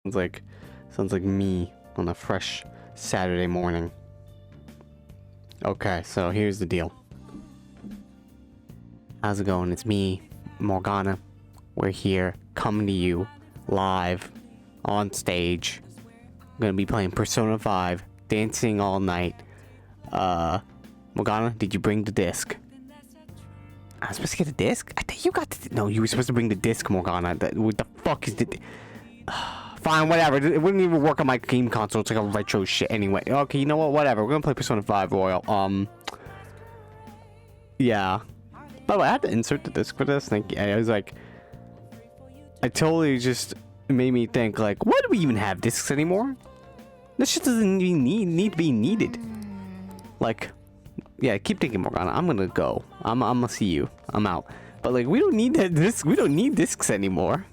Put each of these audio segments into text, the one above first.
Sounds like me on a fresh Saturday morning. Okay, so here's the deal. How's it going? It's me, Morgana. We're here, coming to you, live, on stage. I'm gonna be playing Persona 5, dancing all night. Morgana, did you bring the disc? I was supposed to get a disc? I think you got the... No, you were supposed to bring the disc, Morgana. What the fuck is the... Fine, whatever. It wouldn't even work on my game console. It's like a retro shit anyway. Okay, you know what? Whatever. We're gonna play Persona 5 Royal. Yeah. By the way, I had to insert the disc for this. Thank you. I was like... I totally just made me think, like, why do we even have discs anymore? This shit doesn't even need to be needed. Like... Yeah, keep thinking, Morgana. I'm gonna go. I'm gonna see you. I'm out. But like, we don't need that disc. We don't need discs anymore.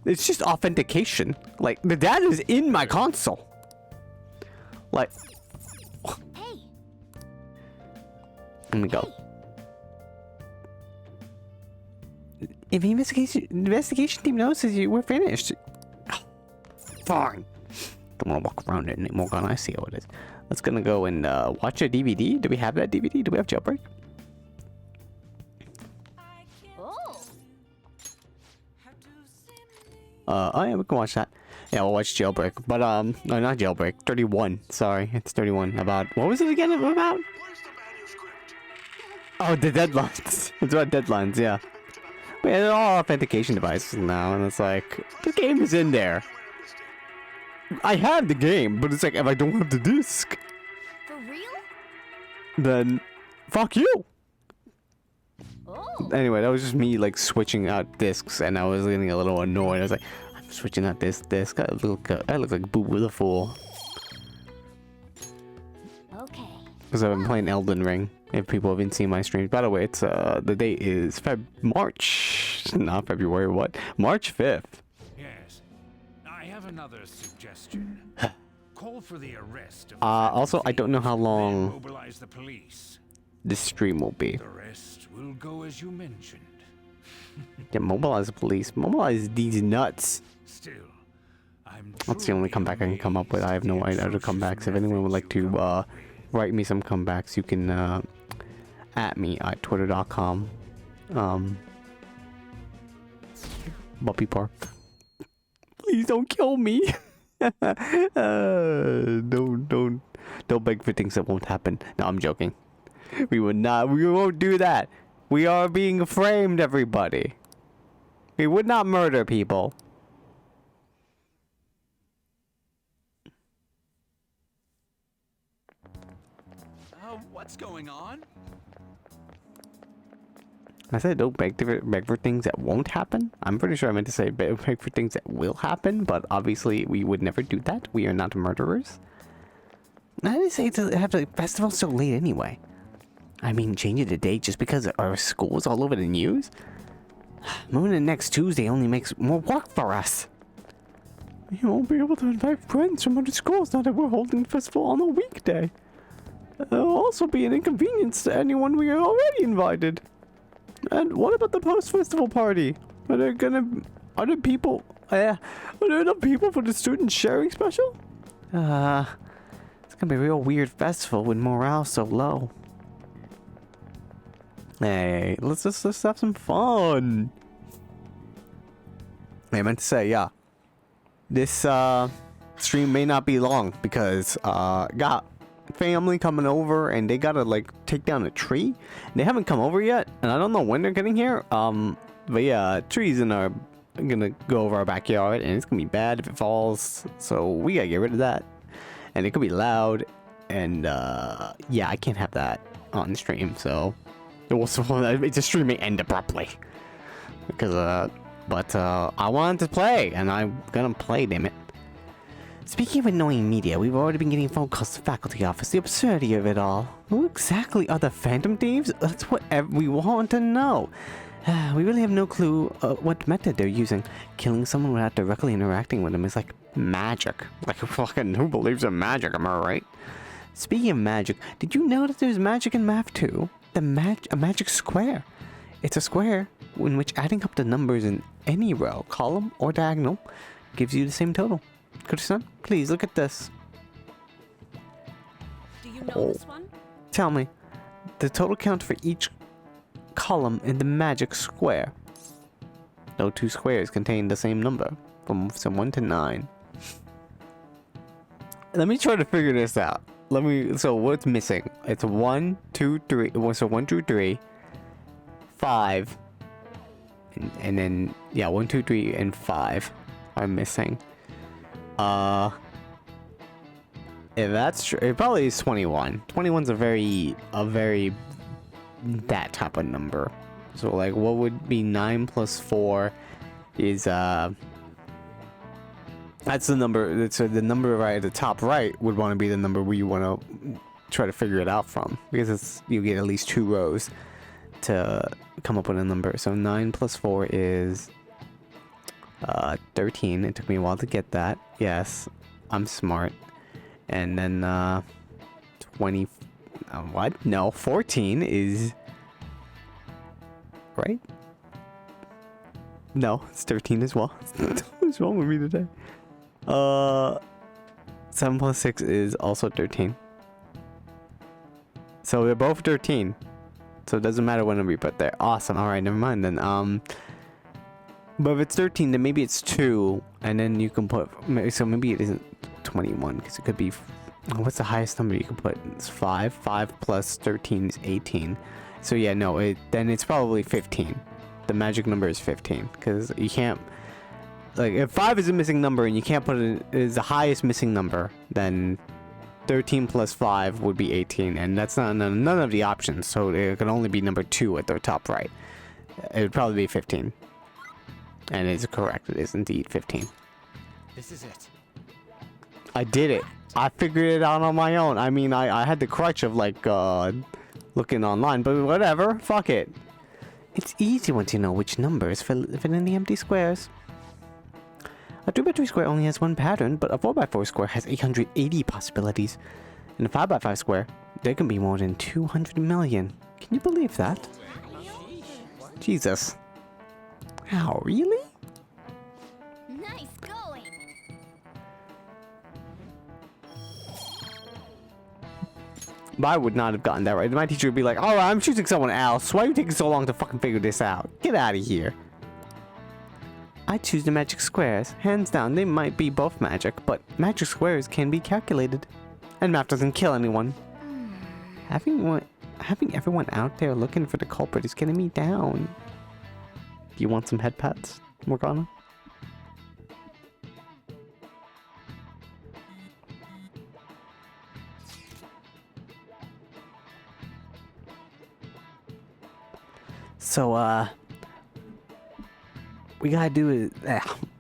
It's just authentication. Like, the data is in my console. Like, Hey. let me go. If the investigation team notices you, we're finished. Fine. Don't want to walk around it anymore, Morgana. I see how it is. Let's gonna go and watch a DVD. Do we have that DVD? Do we have Jailbreak? Oh yeah, we can watch that. Yeah, we'll watch Jailbreak. But no, not Jailbreak. 31. Sorry, it's 31. About what was it again about? Oh, the deadlines. It's about deadlines. Yeah. But yeah, they're all authentication devices now, and it's like the game is in there. I have the game, but it's like if I don't have the disc, For real? then fuck you. Oh. Anyway, that was just me like switching out discs, and I was getting a little annoyed. I was like, I'm switching out this disc. I look like Boo with a fool. Okay. Because I've been playing Elden Ring. If people haven't seen my streams, by the way, it's the date is March, not February. What? March 5th. Yes. I have another suggestion. Call for the arrest of Also, I don't know how long mobilize the police. this stream will be. The rest will go as you mentioned. Yeah, mobilize the police. Mobilize these nuts. Still, That's the only comeback I can come up with. I have no other comebacks. If anyone would like to write me some comebacks, you can at me at twitter.com. Buppy Park. Please don't kill me. Don't beg for things that won't happen. No, I'm joking. We won't do that. We are being framed, everybody. We would not murder people. What's going on? I said don't beg for things that won't happen. I'm pretty sure I meant to say beg for things that will happen, but obviously we would never do that. We are not murderers. I didn't say to have the festival so late anyway. I mean, changing the date just because our school is all over the news? Moving to next Tuesday only makes more work for us. You won't be able to invite friends from other schools now that we're holding the festival on a weekday. It'll also be an inconvenience to anyone we are already invited. And what about the post-festival party? Are there enough people for the student sharing special? It's gonna be a real weird festival with morale so low. Hey, let's have some fun. I meant to say, yeah. This stream may not be long because got family coming over and they gotta like take down a tree. They haven't come over yet, and I don't know when they're getting here. But yeah, trees gonna go over our backyard, and it's gonna be bad if it falls. So we gotta get rid of that, and it could be loud, and yeah, I can't have that on the stream. So the stream may end abruptly because but I wanted to play, and I'm gonna play. Damn it. Speaking of annoying media, we've already been getting phone calls to the faculty office. The absurdity of it all. Who exactly are the Phantom Thieves? That's what we want to know. We really have no clue what method they're using. Killing someone without directly interacting with them is like magic. Like fucking who believes in magic, am I right? Speaking of magic, did you know that there's magic in math too? A magic square. It's a square in which adding up the numbers in any row, column, or diagonal gives you the same total. Kudo-san, please look at this. Do you know Oh. this one? Tell me, the total count for each column in the magic square. No two squares contain the same number, from 1 to 9. Let me try to figure this out. So what's missing? It's 1, 2, 3. So 1, 2, 3, 5, and then yeah, 1, 2, 3, and 5 are missing. If that's true, it probably is 21. 21's a very that type of number. So like, what would be 9 plus 4 is that's the number. So the number right at the top right would want to be the number where you want to try to figure it out from, because you get at least 2 rows to come up with a number. So 9 plus 4 is 13. It took me a while to get that. Yes, I'm smart. And then 20. What? No, 14 is right. No, it's 13 as well. What's wrong with me today? 7 plus 6 is also 13. So they're both 13. So it doesn't matter what number you put there. Awesome. All right, never mind then. But if it's 13, then maybe it's 2, and then you can put. So maybe it isn't 21, because it could be. What's the highest number you can put? It's 5. 5 plus 13 is 18. So yeah, no. Then it's probably 15. The magic number is 15, because you can't. Like, if 5 is a missing number and you can't put it is the highest missing number, then 13 plus 5 would be 18, and that's not none of the options. So it could only be number 2 at the top right. It would probably be 15. And it's correct. It is indeed 15. This is it. I did it. I figured it out on my own. I mean, I had the crutch of like looking online, but whatever. Fuck it. It's easy once you know which numbers fit in the empty squares. A 2x3 square only has one pattern, but a 4x4 square has 880 possibilities. In a 5x5 square, there can be more than 200 million. Can you believe that? Jesus. How, really? Nice going. But I would not have gotten that right. My teacher would be like, "All right, I'm choosing someone else. Why are you taking so long to fucking figure this out? Get out of here." I choose the magic squares. Hands down, they might be both magic, but magic squares can be calculated. And math doesn't kill anyone. Having everyone out there looking for the culprit is getting me down. Do you want some head pats, Morgana? So, we gotta do is,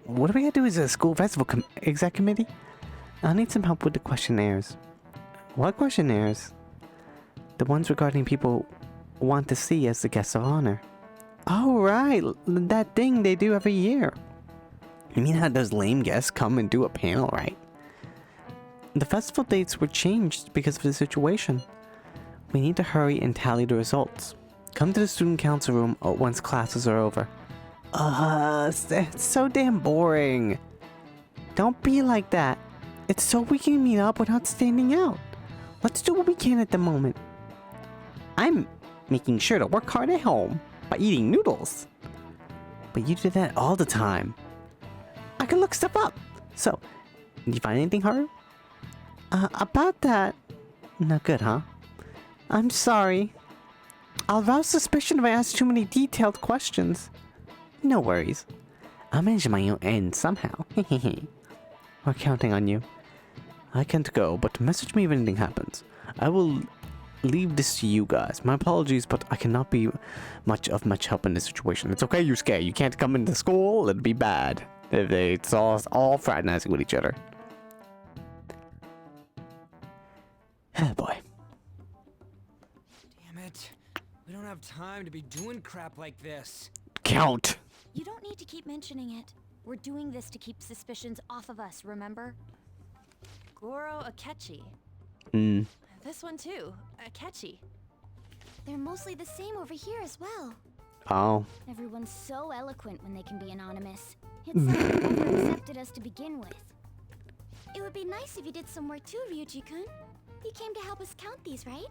what do we gotta do as a school festival exec committee? I need some help with the questionnaires. What questionnaires? The ones regarding people want to see as the guests of honor. Oh, right, that thing they do every year. You mean how those lame guests come and do a panel, right? The festival dates were changed because of the situation. We need to hurry and tally the results. Come to the student council room once classes are over. It's so damn boring. Don't be like that. It's so we can meet up without standing out. Let's do what we can at the moment. I'm making sure to work hard at home by eating noodles. But you do that all the time. I can look stuff up. So, did you find anything hard? About that. Not good, huh? I'm sorry. I'll rouse suspicion if I ask too many detailed questions. No worries. I'll manage my own end somehow. We're counting on you. I can't go, but message me if anything happens. I will leave this to you guys. My apologies, but I cannot be much help in this situation. It's okay, Yusuke. You can't come into school. It'd be bad if it's all fraternizing with each other. Oh boy. Damn it. We don't have time to be doing crap like this. Count. You don't need to keep mentioning it. We're doing this to keep suspicions off of us, remember? Goro Akechi. This one too. Akechi. They're mostly the same over here as well. Oh. Everyone's so eloquent when they can be anonymous. It's like you over-accepted us to begin with. It would be nice if you did some work too, Ryuji-kun. He came to help us count these, right?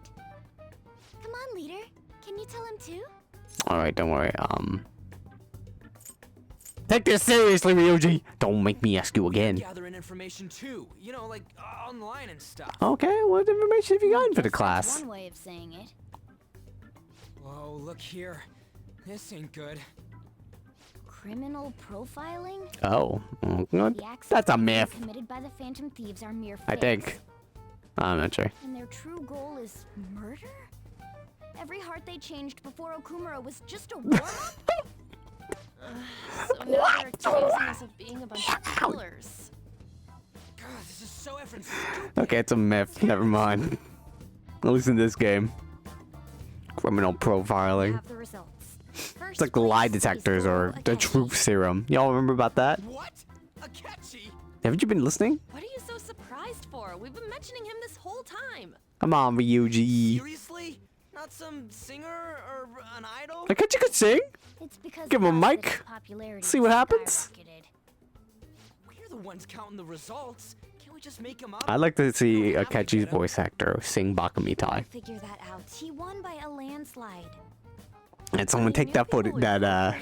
Come on, leader. Can you tell him too? Alright, don't worry. Take this seriously, Ryuji! Don't make me ask you again. Gathering information too. You know, like online and stuff. Okay, what information have you gotten for the Guess class? that's one way of saying it. Whoa, look here. This ain't good. Criminal profiling? Oh, The acts that's a of crime myth. committed by the Phantom Thieves are mere I fakes. think. I'm not sure. And their true goal is murder? Every heart they changed before Okumura was just a warm-up? So now they're accusing us of being a bunch of killers. God, this is so effing stupid. Okay, it's a myth. Never mind. At least in this game. Criminal profiling. Have the results. First It's like the lie place is detectors or Goro the Akechi. truth serum. Y'all remember about that? What? Akechi? Haven't you been listening? What are you so surprised for? We've been mentioning him this whole time. Come on, Ryuji. Seriously? Not some singer or an idol? I can't you could sing? It's because Give him a Cosmic's mic. popularity See what happens? skyrocketed. We're the ones counting the results. Can't we just make them up? I'd like to see Akechi's voice actor sing Bakamitai. Figure that out. He won by a landslide. And someone take that footage, that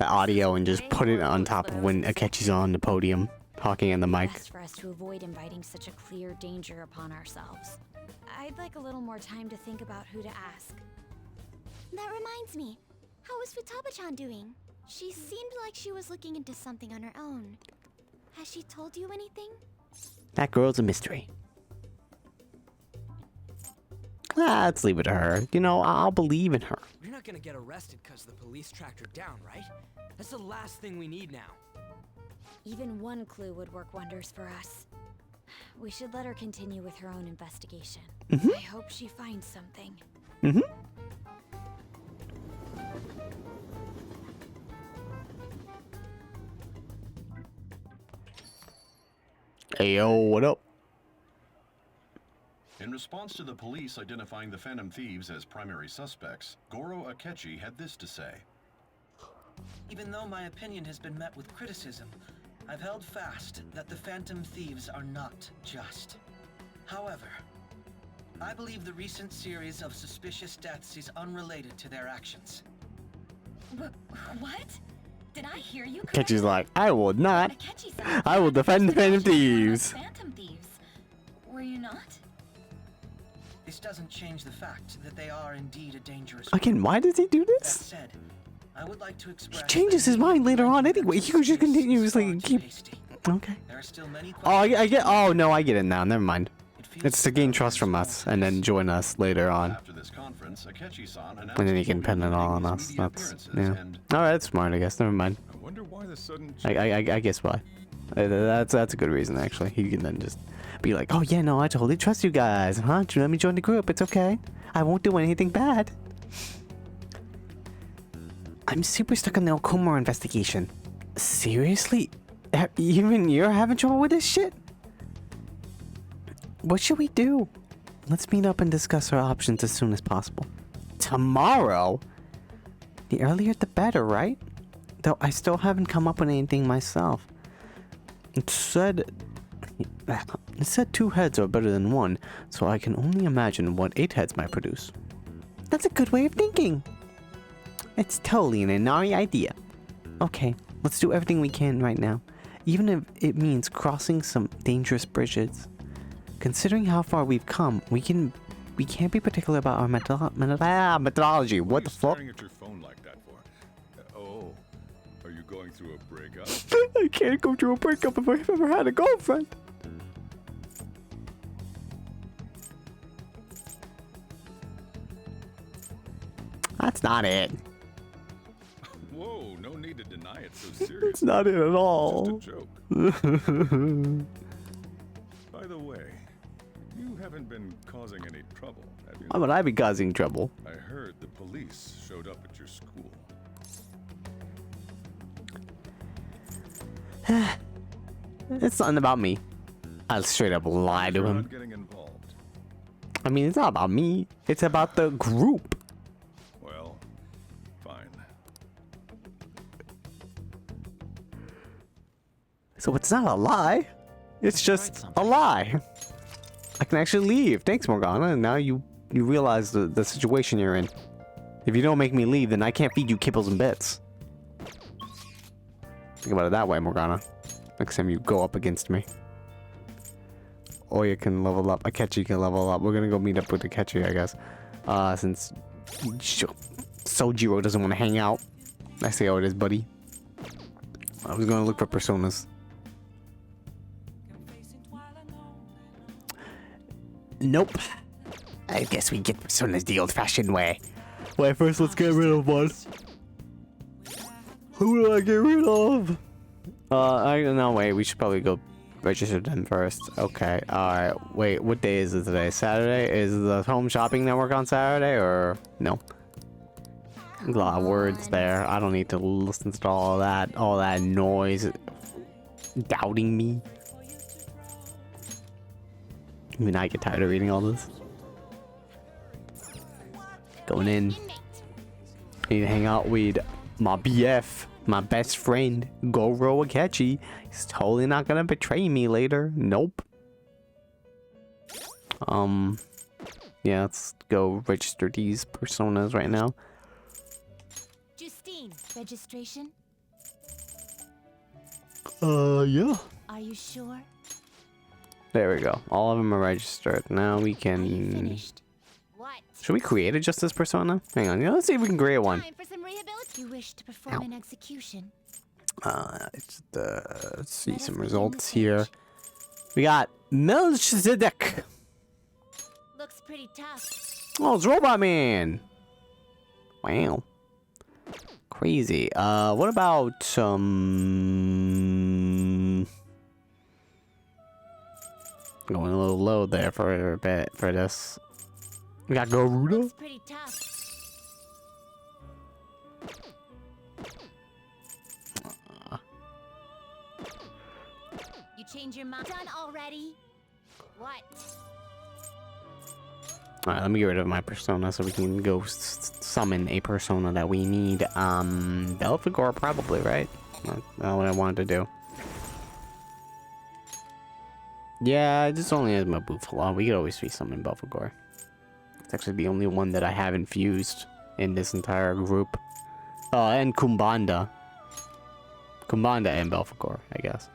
audio and just put it on top of when Akechi's on the podium talking in the mic. Best for us to avoid inviting such a clear danger upon ourselves. I'd like a little more time to think about who to ask. That reminds me. How is Futaba-chan doing? She seemed like she was looking into something on her own. Has she told you anything? That girl's a mystery. Let's leave it to her. You know, I'll believe in her. We're not gonna get arrested because the police tracked her down, right? That's the last thing we need now. Even one clue would work wonders for us. We should let her continue with her own investigation. Mm-hmm. I hope she finds something. Mm-hmm. Hey, yo, what up? In response to the police identifying the Phantom Thieves as primary suspects, Goro Akechi had this to say. Even though my opinion has been met with criticism, I've held fast that the Phantom Thieves are not just. However, I believe the recent series of suspicious deaths is unrelated to their actions. What? Did I hear you Akechi's like, I will not. Akechi said I will defend the Phantom Thieves. Phantom Thieves. Were you not? This doesn't change the fact that they are indeed a dangerous Again, why does he do That this? said, I would like to express He changes his mind later on anyway. He could just continuously keep. Okay. There are still many Oh, I questions get. Oh no, I get it now. Never mind. It feels It's to gain trust from us and then join us later on. After this conference, Akechi-san announced And then he can he'll be pin it all on limiting us. his media That's appearances yeah. and Alright, that's smart, I guess. Never mind. I wonder why the sudden I guess why. That's a good reason actually. He can then just be like, oh yeah, no, I totally trust you guys, huh? Let me join the group. It's okay. I won't do anything bad. I'm super stuck on the Okumura investigation. Seriously? Even you're having trouble with this shit? What should we do? Let's meet up and discuss our options as soon as possible. Tomorrow? The earlier the better, right? Though I still haven't come up with anything myself. It said 2 heads are better than 1, so I can only imagine what 8 heads might produce. That's a good way of thinking. It's totally an Inari idea. Okay, let's do everything we can right now, even if it means crossing some dangerous bridges. Considering how far we've come, we can't be particular about our methodology. What the fuck? staring at your phone like that for? Oh, are you going through a breakup? I can't go through a breakup if I've ever had a girlfriend. That's not it. Whoa, no need to deny it so It's serious. not it at all. Just a joke. By the way, you haven't been causing any trouble, have you? Why would I be causing trouble? I heard the police showed up at your school. It's something about me. I'll straight up lie to You're him. not getting involved. I mean, it's not about me. It's about the group. Well, fine. So it's not a lie. It's just a lie. I can actually leave. Thanks, Morgana. And now you realize the situation you're in. If you don't make me leave, then I can't feed you kibbles and bits. Think about it that way, Morgana. Next time you go up against me. Or you can level up. Akechi can level up. We're gonna go meet up with Akechi, I guess. Since Sojiro doesn't want to hang out. I see how it is, buddy. I was gonna look for personas. Nope. I guess we get personas the old-fashioned way. Wait, first let's get rid of one. Who do I get rid of? No, wait, we should probably go register them first. Okay, alright. Wait, what day is it today? Saturday? Is the Home Shopping Network on Saturday, or no? A lot of words there. I don't need to listen to all that noise. Doubting me. I mean, I get tired of reading all this. Going in. Need to hang out with my BF, my best friend, Goro Akechi. He's totally not gonna betray me later. Nope. Yeah, let's go register these personas right now. Justine, registration? Yeah. Are you sure? There we go. All of them are registered. Now we can... Finished. What? Should we create a Justice persona? Hang on, let's see if we can create one. Time for some rehabilitation. You wish to perform an execution. Let's see some results here. We got Melchizedek. Looks pretty tough. Oh, it's Robot Man. Wow. Crazy. What about going a little low there for a bit for this. We got Garuda. Looks pretty tough. You change your mind? Done already? What? Alright, let me get rid of my persona so we can go summon a persona that we need. Belphegor probably, right? That's what I wanted to do. Yeah, this only has my Buffalo. We could always resummon Belphegor. It's actually the only one that I have infused in this entire group. And Kumbanda. Kumbanda and Belphegor, I guess.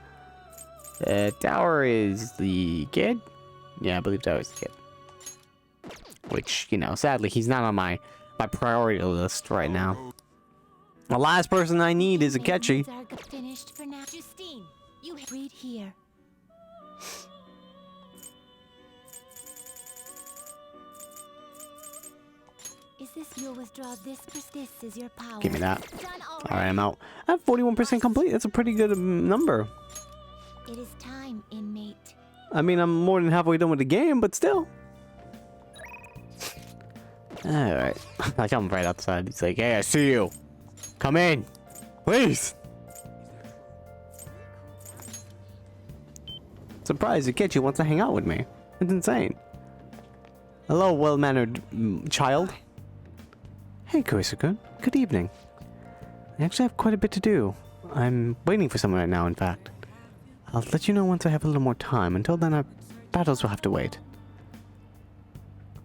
Tower is the kid? Yeah, I believe Tower is the kid. Which, you know, sadly, he's not on my priority list right now. The last person I need is Akechi. Finished for now. Justine, you read here. Is this you'll withdraw this is your power. Give me that. Alright, I'm out. I have 41% complete. That's a pretty good number. It is time, inmate. I mean, I'm more than halfway done with the game, but still. Alright. I come right outside. He's like, hey, I see you. Come in. Please. Surprised Akechi wants to hang out with me. It's insane. Hello, well-mannered child. Hey, Kurisa-kun. Good evening. I actually have quite a bit to do. I'm waiting for someone right now, in fact. I'll let you know once I have a little more time. Until then, our battles will have to wait.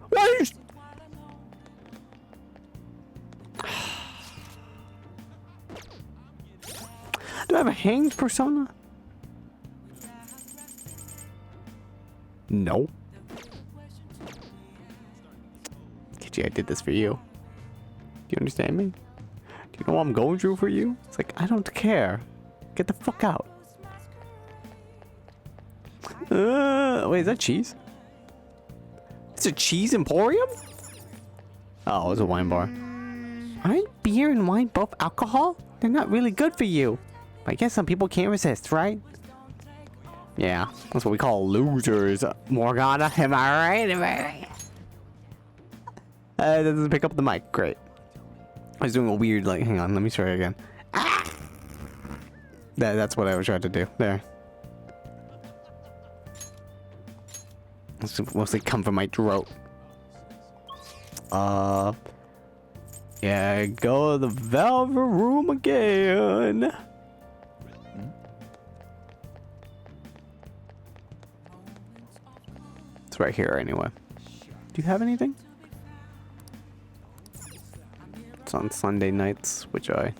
Why are you... Do I have a hanged persona? No. Gee, I did this for you. Do you understand me? Do you know what I'm going through for you? It's like, I don't care. Get the fuck out. Wait, is that cheese? It's a cheese emporium? Oh, it's a wine bar. Aren't beer and wine both alcohol? They're not really good for you. But I guess some people can't resist, right? Yeah, that's what we call losers, Morgana. Am I right? Am I right? That doesn't pick up the mic. Great. I was doing a weird, like, hang on, let me try it again. Ah! That's what I was trying to do. There. It's mostly come from my throat. Yeah, go to the Velvet Room again. It's right here anyway. Do you have anything? It's on Sunday nights, which I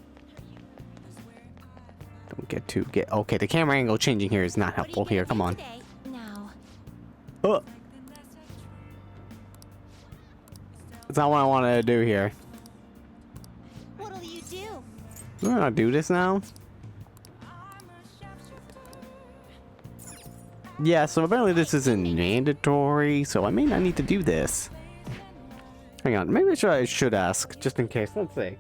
don't get to get. Okay, the camera angle changing here is not helpful. Here, come on. Now, Oh. That's not what I wanted to do here. what'll you do? We're gonna do this now. Yeah, so apparently this isn't mandatory, so I may not need to do this. Hang on, maybe I should ask, just in case. Let's see.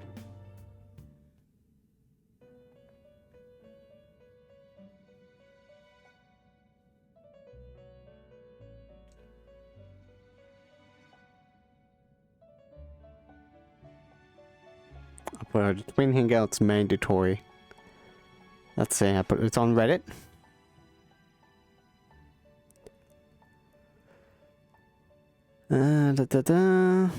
I'll put Twin Hangouts mandatory. Let's see, I put it's on Reddit. Da, da, da.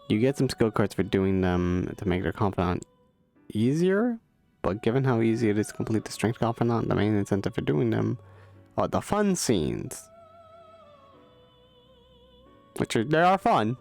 You get some skill cards for doing them to make their confidant easier, but given how easy it is to complete the strength confidant, the main incentive for doing them are the fun scenes. Which are, they are fun.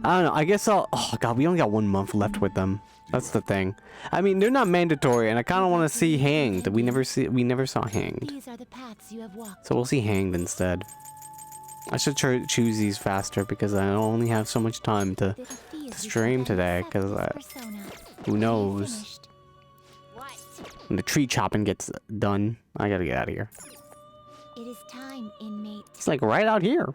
I don't know. I guess I'll. Oh god, we only got 1 month left with them. That's the thing. I mean, they're not mandatory, and I kind of want to see Hanged. We never saw Hanged. These are the paths you have walked. So we'll see Hanged instead. I should choose these faster because I only have so much time to stream today. Because who knows when the tree chopping gets done? I gotta get out of here. It is time, inmate. It's like right out here.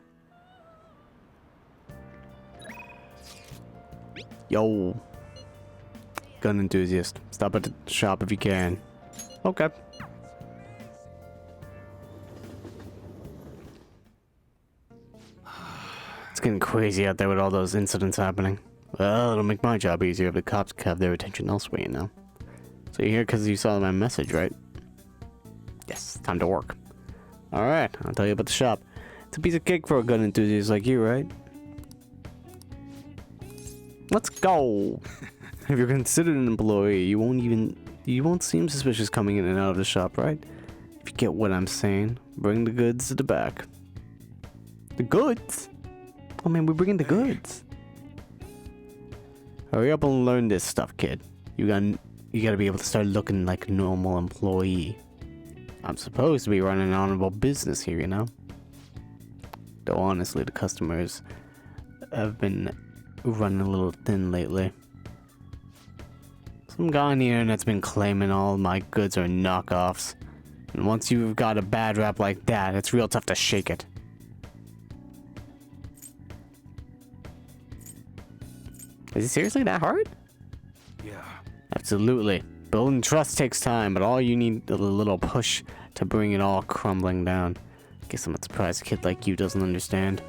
Yo, gun enthusiast, stop at the shop if you can. Okay. It's getting crazy out there with all those incidents happening. Well, it'll make my job easier if the cops have their attention elsewhere, you know. So you're here because you saw my message, right? Yes, time to work. Alright, I'll tell you about the shop. It's a piece of cake for a gun enthusiast like you, right? Let's go. If you're considered an employee, you won't seem suspicious coming in and out of the shop, right? If you get what I'm saying, bring the goods to the back. The goods? Oh man, we're bringing the goods. Hurry up and learn this stuff, kid. You gotta be able to start looking like a normal employee. I'm supposed to be running an honorable business here, you know? Though honestly, the customers have been running a little thin lately. Some guy on the internet's been claiming all my goods are knockoffs. And once you've got a bad rap like that, it's real tough to shake it. Is it seriously that hard? Yeah. Absolutely. Building trust takes time, but all you need is a little push to bring it all crumbling down. Guess I'm not surprised a kid like you doesn't understand.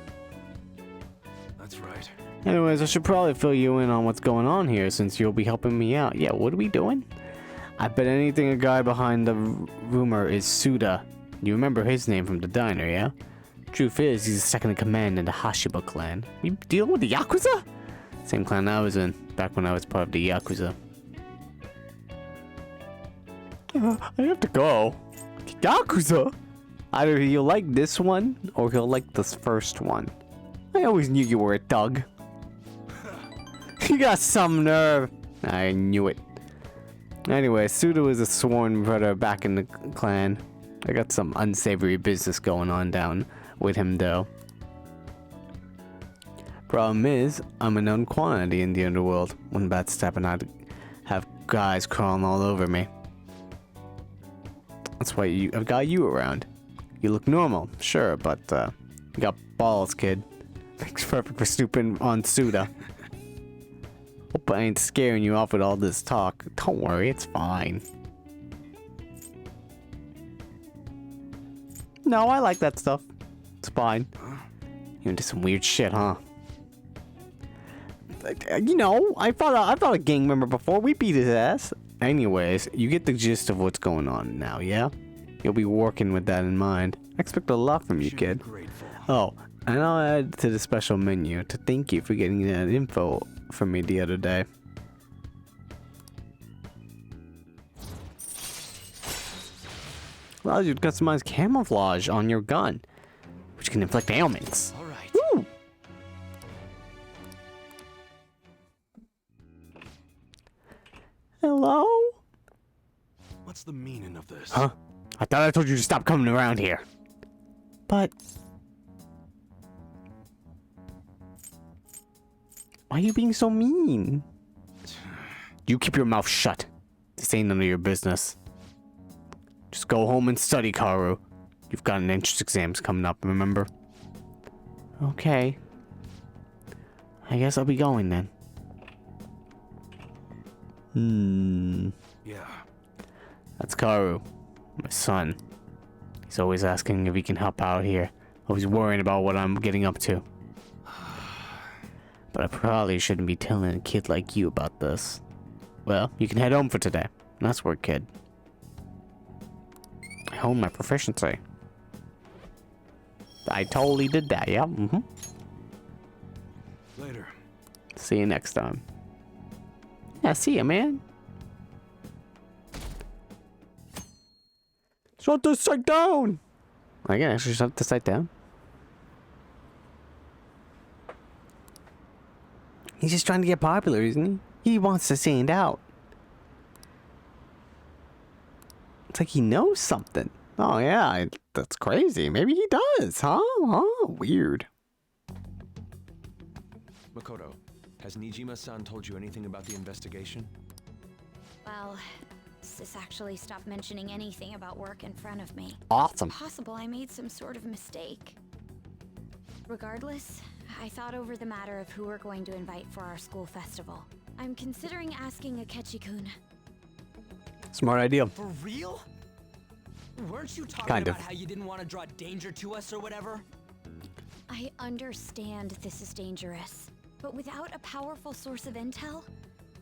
That's right. Anyways, I should probably fill you in on what's going on here since you'll be helping me out. Yeah, what are we doing? I bet anything a guy behind the rumor is Suda. You remember his name from the diner, yeah? Truth is, he's the second in command in the Hashiba clan. You dealing with the Yakuza? Same clan I was in, back when I was part of the Yakuza. I have to go. Yakuza? Either he'll like this one, or he'll like this first one. I always knew you were a thug. You got some nerve. I knew it. Anyway, Suda was a sworn brother back in the clan. I got some unsavory business going on down with him though. Problem is, I'm a known quantity in the underworld. One bad step and I'd have guys crawling all over me. That's why I've got you around. You look normal, sure, but you got balls, kid. Makes perfect for snooping on Suda. Hope I ain't scaring you off with all this talk. Don't worry, it's fine. No, I like that stuff. It's fine. You into some weird shit, huh? You know, I fought a gang member before. We beat his ass. Anyways, you get the gist of what's going on now, yeah? You'll be working with that in mind. I expect a lot from you, kid. Oh, and I'll add to the special menu to thank you for getting that info from me the other day. Allows you to customize camouflage on your gun, which can inflict ailments. All right. Woo! Hello? What's the meaning of this? Huh? I thought I told you to stop coming around here. But... why are you being so mean? You keep your mouth shut. This ain't none of your business. Just go home and study, Karu. You've got an entrance exams coming up, remember? Okay. I guess I'll be going then. Yeah. That's Karu, my son. He's always asking if he can help out here. Always worrying about what I'm getting up to. But I probably shouldn't be telling a kid like you about this. Well, you can head home for today. Nice work, kid. I honed my proficiency. I totally did that, yeah. Later. See you next time. Yeah, see ya, man. Shut this site down! I can actually shut the site down. He's just trying to get popular, isn't he? He wants to stand out. It's like he knows something. Oh yeah, that's crazy. Maybe he does, huh? Oh, weird. Makoto, has Nijima-san told you anything about the investigation? Well, Sis actually stopped mentioning anything about work in front of me. Awesome. It's possible I made some sort of mistake. Regardless, I thought over the matter of who we're going to invite for our school festival. I'm considering asking Akechi-kun. Smart idea. For real? Weren't you talking Kind about of. how you didn't want to draw danger to us or whatever? I understand this is dangerous, but without a powerful source of intel,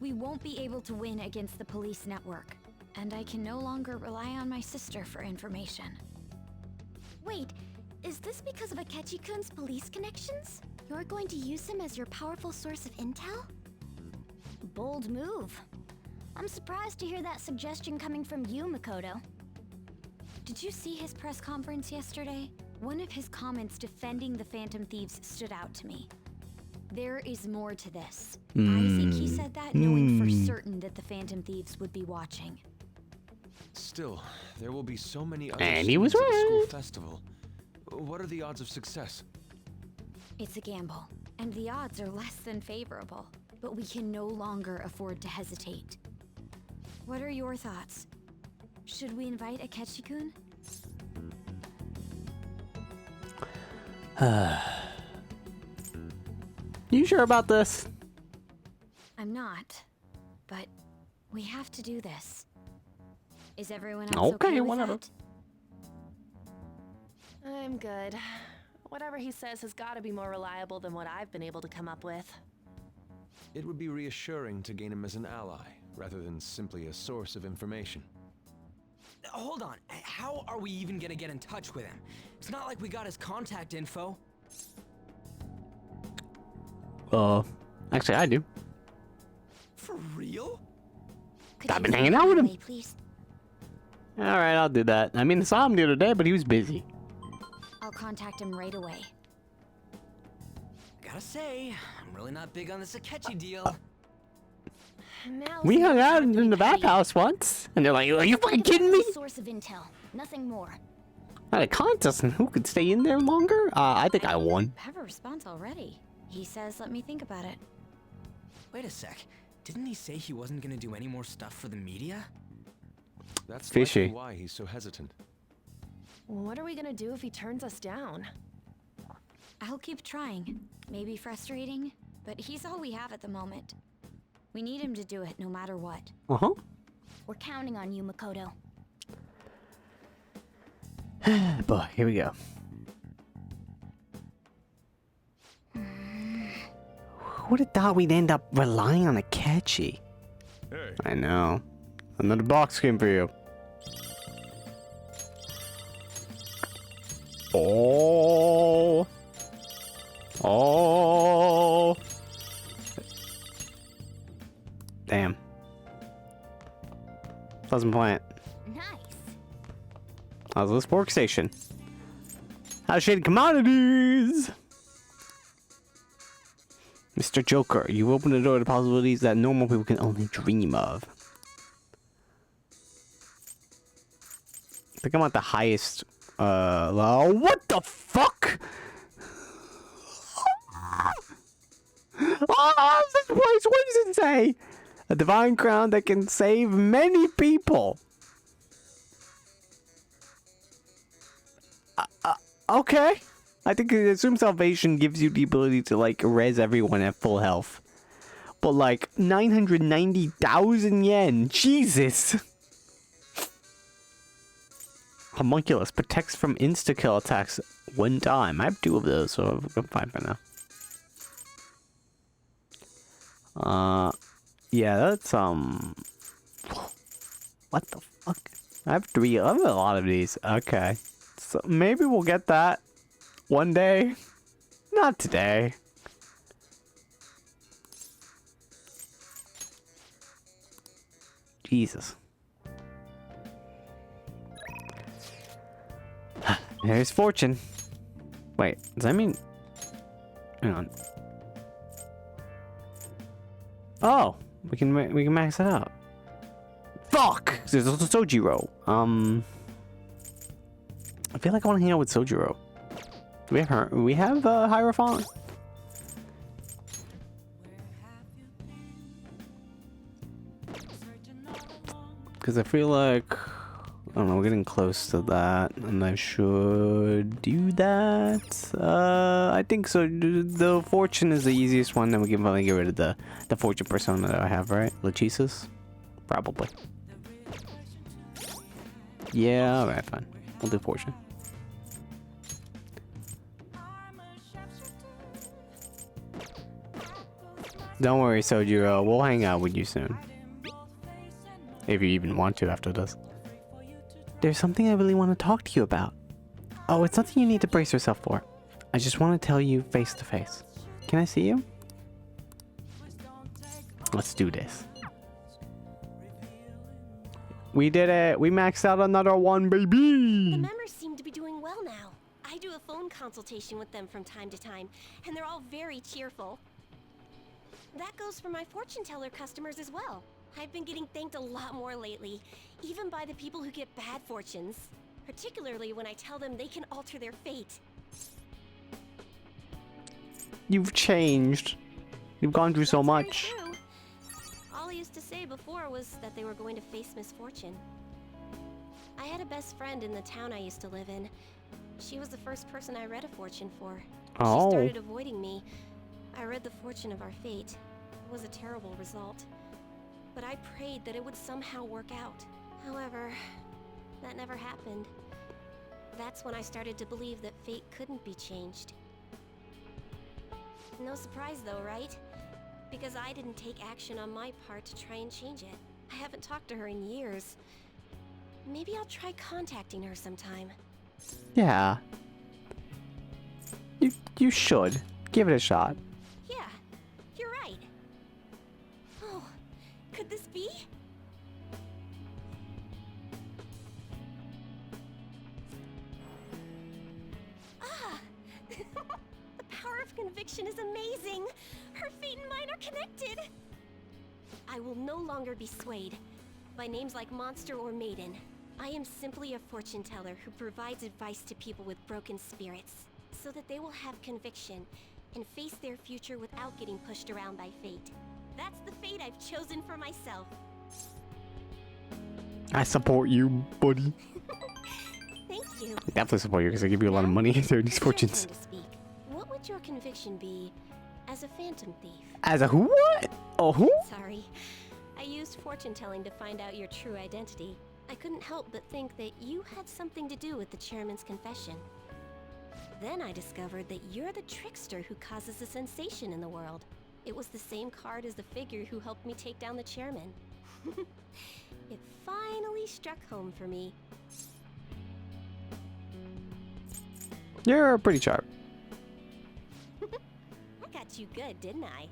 we won't be able to win against the police network. And I can no longer rely on my sister for information. Wait, is this because of Akechi-kun's police connections? You're going to use him as your powerful source of intel? Bold move. I'm surprised to hear that suggestion coming from you, Makoto. Did you see his press conference yesterday? One of his comments defending the Phantom Thieves stood out to me. There is more to this. I think he said that knowing for certain that the Phantom Thieves would be watching. Still, there will be so many other And he was students at the school right. festival. What are the odds of success? It's a gamble, and the odds are less than favorable. But we can no longer afford to hesitate. What are your thoughts? Should we invite Akechi-kun? You sure about this? I'm not, but we have to do this. Is everyone else Okay, okay with whatever. that? I'm good. Whatever he says has got to be more reliable than what I've been able to come up with. It would be reassuring to gain him as an ally, rather than simply a source of information. Hold on, how are we even gonna get in touch with him? It's not like we got his contact info. Actually, I do. For real? Could I've you been send hanging out with him. away, please? All right, I'll do that. I mean, I saw him the other day, but he was busy. I'll contact him right away. Gotta say, I'm really not big on this Akechi deal. Now We hung out in the Petty. bathhouse once, and they're like, "Are you fucking kidding me?" Source of intel, nothing more. Had a contest, and who could stay in there longer? I think I won. Have a response already. He says, let me think about it. Wait a sec, didn't he say he wasn't gonna do any more stuff for the media? That's Fishy. likely why he's so hesitant. What are we gonna do if he turns us down? I'll keep trying. Maybe frustrating, but he's all we have at the moment. We need him to do it no matter what. Uh huh. We're counting on you, Makoto. Boy, here we go. Who would have thought we'd end up relying on Akechi? Hey, I know. Another box came for you. Oh. Oh. Damn. Pleasant Plant. Nice. How's this workstation? How's Shaded Commodities? Mr. Joker, you open the door to possibilities that normal people can only dream of. I think I'm at the highest, what the fuck? Oh, this place, what does it say? A divine crown that can save many people. Okay. I think Assume Salvation gives you the ability to, like, res everyone at full health. But, like, 990,000 yen. Jesus. Homunculus protects from insta-kill attacks one time. I have 2 of those, so I'm fine for now. Yeah, that's, what the fuck? I have a lot of these. Okay. So maybe we'll get that one day. Not today. Jesus. There's fortune. Wait, does that mean... Hang on. Oh, we can max it out. Fuck! There's also Sojiro. I feel like I want to hang out with Sojiro. Do we have her? We have Hierophant. Because I feel like, I don't know, we're getting close to that, and I should do that. I think so. The fortune is the easiest one, then we can probably get rid of the fortune persona that I have, right? Lachesis? Probably. Yeah, alright, fine. We'll do fortune. Don't worry, Sojiro. We'll hang out with you soon. If you even want to after this. There's something I really want to talk to you about. Oh, it's nothing you need to brace yourself for. I just want to tell you face to face. Can I see you? Let's do this. We did it! We maxed out another one, baby! The members seem to be doing well now. I do a phone consultation with them from time to time, and they're all very cheerful. That goes for my fortune teller customers as well. I've been getting thanked a lot more lately, even by the people who get bad fortunes. Particularly when I tell them they can alter their fate. You've changed. You've gone through so much. Very true. All I used to say before was that they were going to face misfortune. I had a best friend in the town I used to live in. She was the first person I read a fortune for. Oh. She started avoiding me. I read the fortune of our fate. It was a terrible result. But I prayed that it would somehow work out. However, that never happened. That's when I started to believe that fate couldn't be changed. No surprise though, right? Because I didn't take action on my part to try and change it. I haven't talked to her in years. Maybe I'll try contacting her sometime. Yeah. You should. Give it a shot. Yeah, you're right. Oh, could this be? Ah! The power of conviction is amazing! Her fate and mine are connected! I will no longer be swayed by names like monster or maiden. I am simply a fortune teller who provides advice to people with broken spirits, so that they will have conviction and face their future without getting pushed around by fate. That's the fate I've chosen for myself. I support you, buddy. Thank you. I definitely support you because I give you a lot of money through these fortunes. To speak. What would your conviction be as a phantom thief? As a who? What? Oh, who? Sorry. I used fortune telling to find out your true identity. I couldn't help but think that you had something to do with the chairman's confession. Then I discovered that you're the trickster who causes a sensation in the world. It was the same card as the figure who helped me take down the chairman. It finally struck home for me. You're pretty sharp. I got you good, didn't I?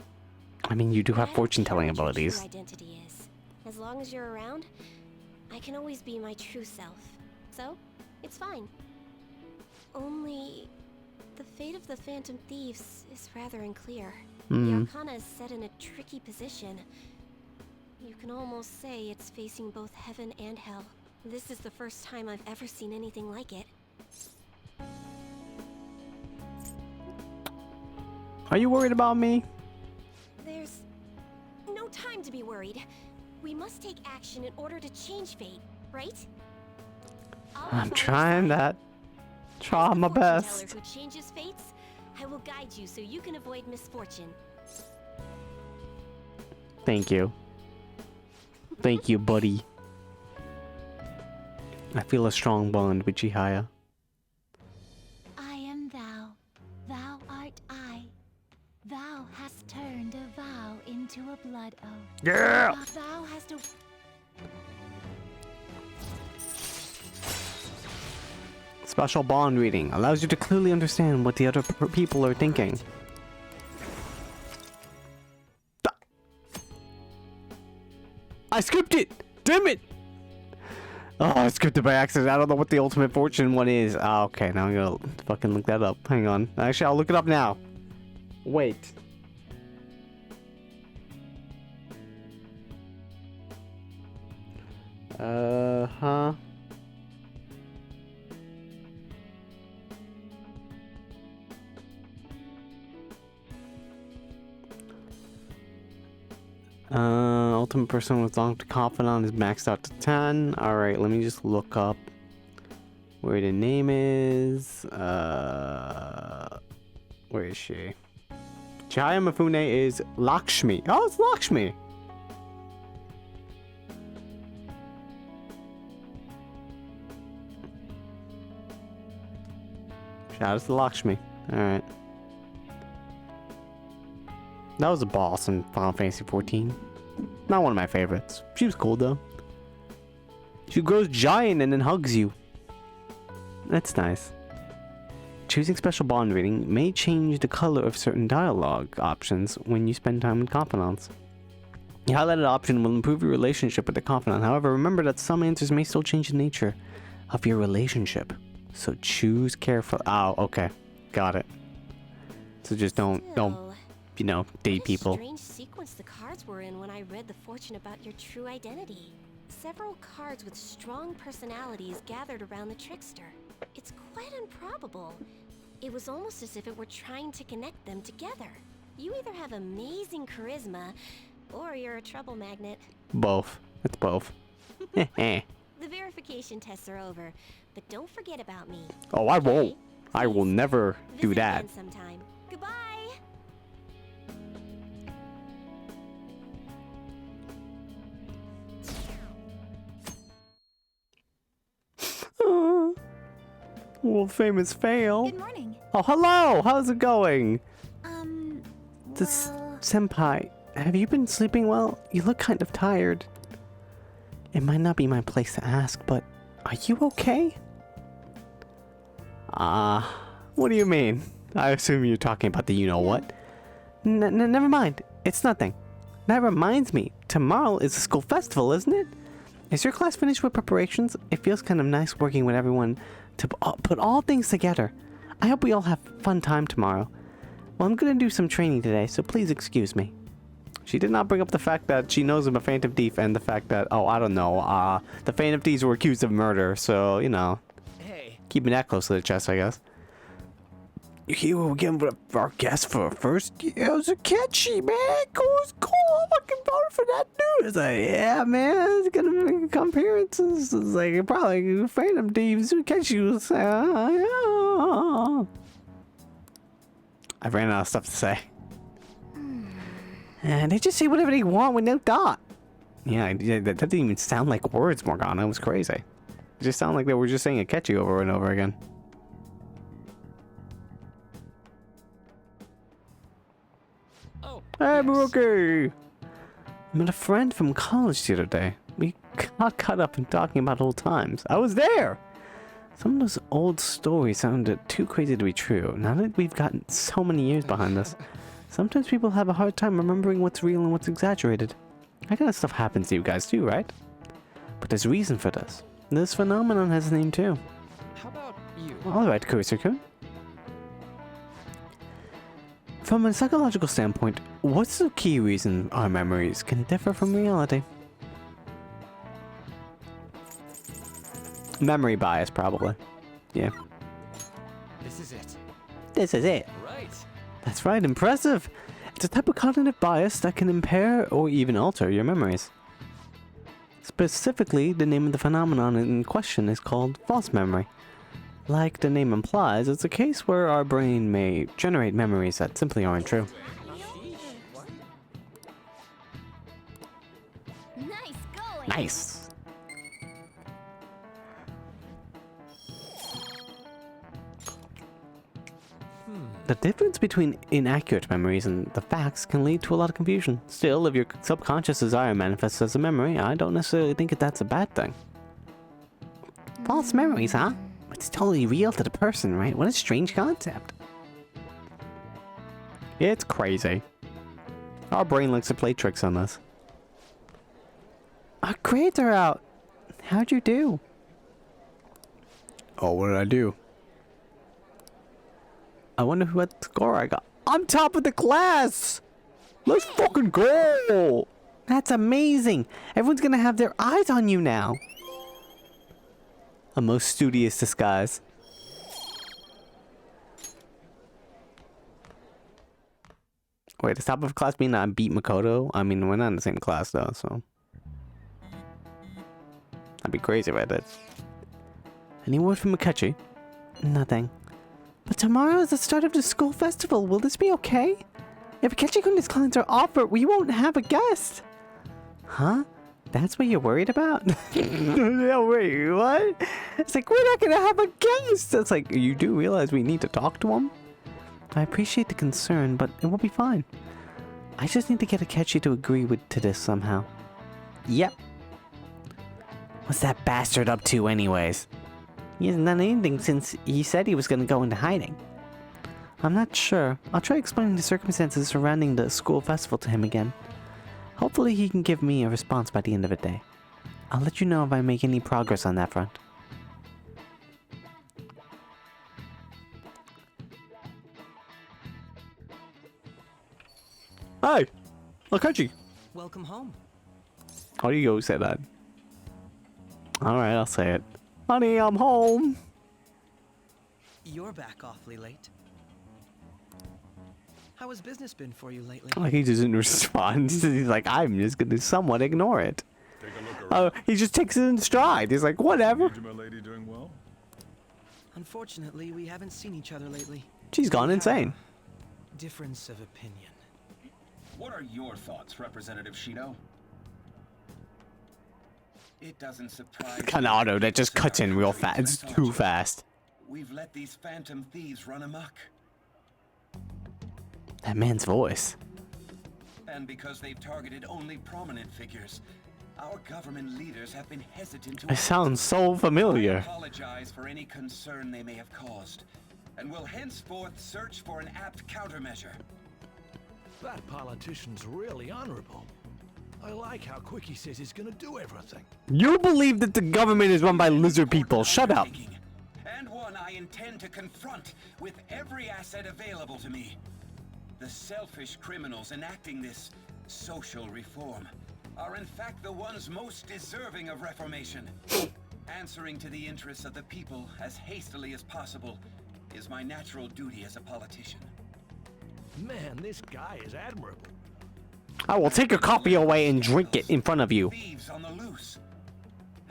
I mean, you do have But I don't fortune-telling care what your abilities. true identity is. As long as you're around, I can always be my true self. So, it's fine. Only, the fate of the Phantom Thieves is rather unclear. The Arcana is set in a tricky position. You can almost say it's facing both heaven and hell. This is the first time I've ever seen anything like it. Are you worried about me? There's no time to be worried. We must take action in order to change fate, right? I'm trying that. Try my best. Who changes fates? I will guide you so you can avoid misfortune. Thank you. Thank you, buddy. I feel a strong bond with Chihaya. I am thou, thou art I. Thou hast turned a vow into a blood oath. Yeah! Thou hast a... Special bond reading allows you to clearly understand what the other people are thinking. I skipped it! Damn it! Oh, I skipped it by accident. I don't know what the ultimate fortune one is. Ah, okay, now I'm gonna fucking look that up. Hang on. Actually, I'll look it up now. Wait. Huh? Ultimate person with long to confidant is maxed out to 10. Alright, let me just look up where the name is. Where is she? Chihaya Mifune is Lakshmi. Oh, it's Lakshmi. Shout out to Lakshmi. Alright. That was a boss in Final Fantasy 14. Not one of my favorites. She was cool though. She grows giant and then hugs you. That's nice. Choosing special bond reading may change the color of certain dialogue options when you spend time with confidants. The highlighted option will improve your relationship with the confidant. However, remember that some answers may still change the nature of your relationship. So choose carefully. Oh, okay. Got it. So just don't, you know, date people. Strange sequence the cards were in when I read the fortune about your true identity. Several cards with strong personalities gathered around the trickster. It's quite improbable. It was almost as if it were trying to connect them together. You either have amazing charisma, or you're a trouble magnet. Both. It's both. The verification tests are over, but don't forget about me. Oh, I won't. I will never do Visit that. again sometime. Goodbye. World famous fail. Good morning. Oh, hello. How's it going? This Well... senpai, have you been sleeping well? You look kind of tired. It might not be my place to ask, but are you okay? What do you mean? I assume you're talking about the you-know-what. Never mind. It's nothing. That reminds me, tomorrow is the school festival, isn't it? Is your class finished with preparations? It feels kind of nice working with everyone to put all things together. I hope we all have a fun time tomorrow. Well, I'm gonna do some training today, so please excuse me. She did not bring up the fact that she knows I'm a Phantom Thief and the fact that, oh, I don't know, the Phantom Thieves were accused of murder, so, you know. Hey. Keeping that close to the chest, I guess. You hear what we're getting for our guest for first? Yeah, it was a catchy, man. Cool, it's cool. I fucking voted for that dude. It's like, yeah, man, it's gonna make appearances. It's like, probably Phantom Thieves. Catchy was, yeah. I ran out of stuff to say. And they just say whatever they want with no thought. Yeah, that didn't even sound like words, Morgana. It was crazy. It just sounded like they were just saying Akechi over and over again. Oh, Hey, yes. Muroki! I met a friend from college the other day. We got caught up in talking about old times. I was there! Some of those old stories sounded too crazy to be true. Now that we've gotten so many years behind us, sometimes people have a hard time remembering what's real and what's exaggerated. That kind of stuff happens to you guys too, right? But there's reason for this. This phenomenon has a name too. How about you? Alright, Kurisu-kun. From a psychological standpoint, what's the key reason our memories can differ from reality? Memory bias, probably. Yeah. This is it. This is it. Right. That's right, impressive! It's a type of cognitive bias that can impair or even alter your memories. Specifically, the name of the phenomenon in question is called false memory. Like the name implies, it's a case where our brain may generate memories that simply aren't true. Nice going. Nice! The difference between inaccurate memories and the facts can lead to a lot of confusion. Still, if your subconscious desire manifests as a memory, I don't necessarily think that's a bad thing. False memories, huh? It's totally real to the person, right? What a strange concept. It's crazy. Our brain likes to play tricks on us. Our grades are out. How'd you do? Oh, what did I do? I wonder what score I got. I'm top of the class! Let's fucking go! That's amazing! Everyone's gonna have their eyes on you now. A most studious disguise. Wait, does top of class mean I beat Makoto? I mean, we're not in the same class though, so. I'd be crazy if I did. Any word from Akechi? Nothing. But tomorrow is the start of the school festival. Will this be okay? If Akechi-kun declines our offer, we won't have a guest. Huh? That's what you're worried about? No, wait, what? It's like, we're not gonna have a guest! It's like, you do realize we need to talk to him? I appreciate the concern, but it will be fine. I just need to get Akechi to agree to this somehow. Yep. What's that bastard up to anyways? He hasn't done anything since he said he was gonna go into hiding. I'm not sure. I'll try explaining the circumstances surrounding the school festival to him again. Hopefully he can give me a response by the end of the day. I'll let you know if I make any progress on that front. Hi! Akechi! Welcome home. How do you go say that? Alright, I'll say it. Honey, I'm home! You're back awfully late. How has business been for you lately? Like, he doesn't respond. He's like, I'm just gonna somewhat ignore it. Take a look around. He just takes it in stride. He's like, whatever. My lady doing well? Unfortunately, we haven't seen each other lately. She's gone We have insane. a difference of opinion. What are your thoughts, Representative Shido? It doesn't surprise Kanado, that just cuts in real fast. It's too fast. We've let these phantom thieves run amok. That man's voice. And because they've targeted only prominent figures, our government leaders have been hesitant to It sounds so I familiar. apologize for any concern they may have caused, and will henceforth search for an apt countermeasure. That politician's really honorable. I like how quick he says he's gonna do everything. You believe that the government is run by lizard people. Shut up. And one I intend to confront with every asset available to me. The selfish criminals enacting this social reform are in fact the ones most deserving of reformation. Answering to the interests of the people as hastily as possible is my natural duty as a politician. Man, this guy is admirable. I will take your coffee away and drink it in front of you. Thieves on the loose.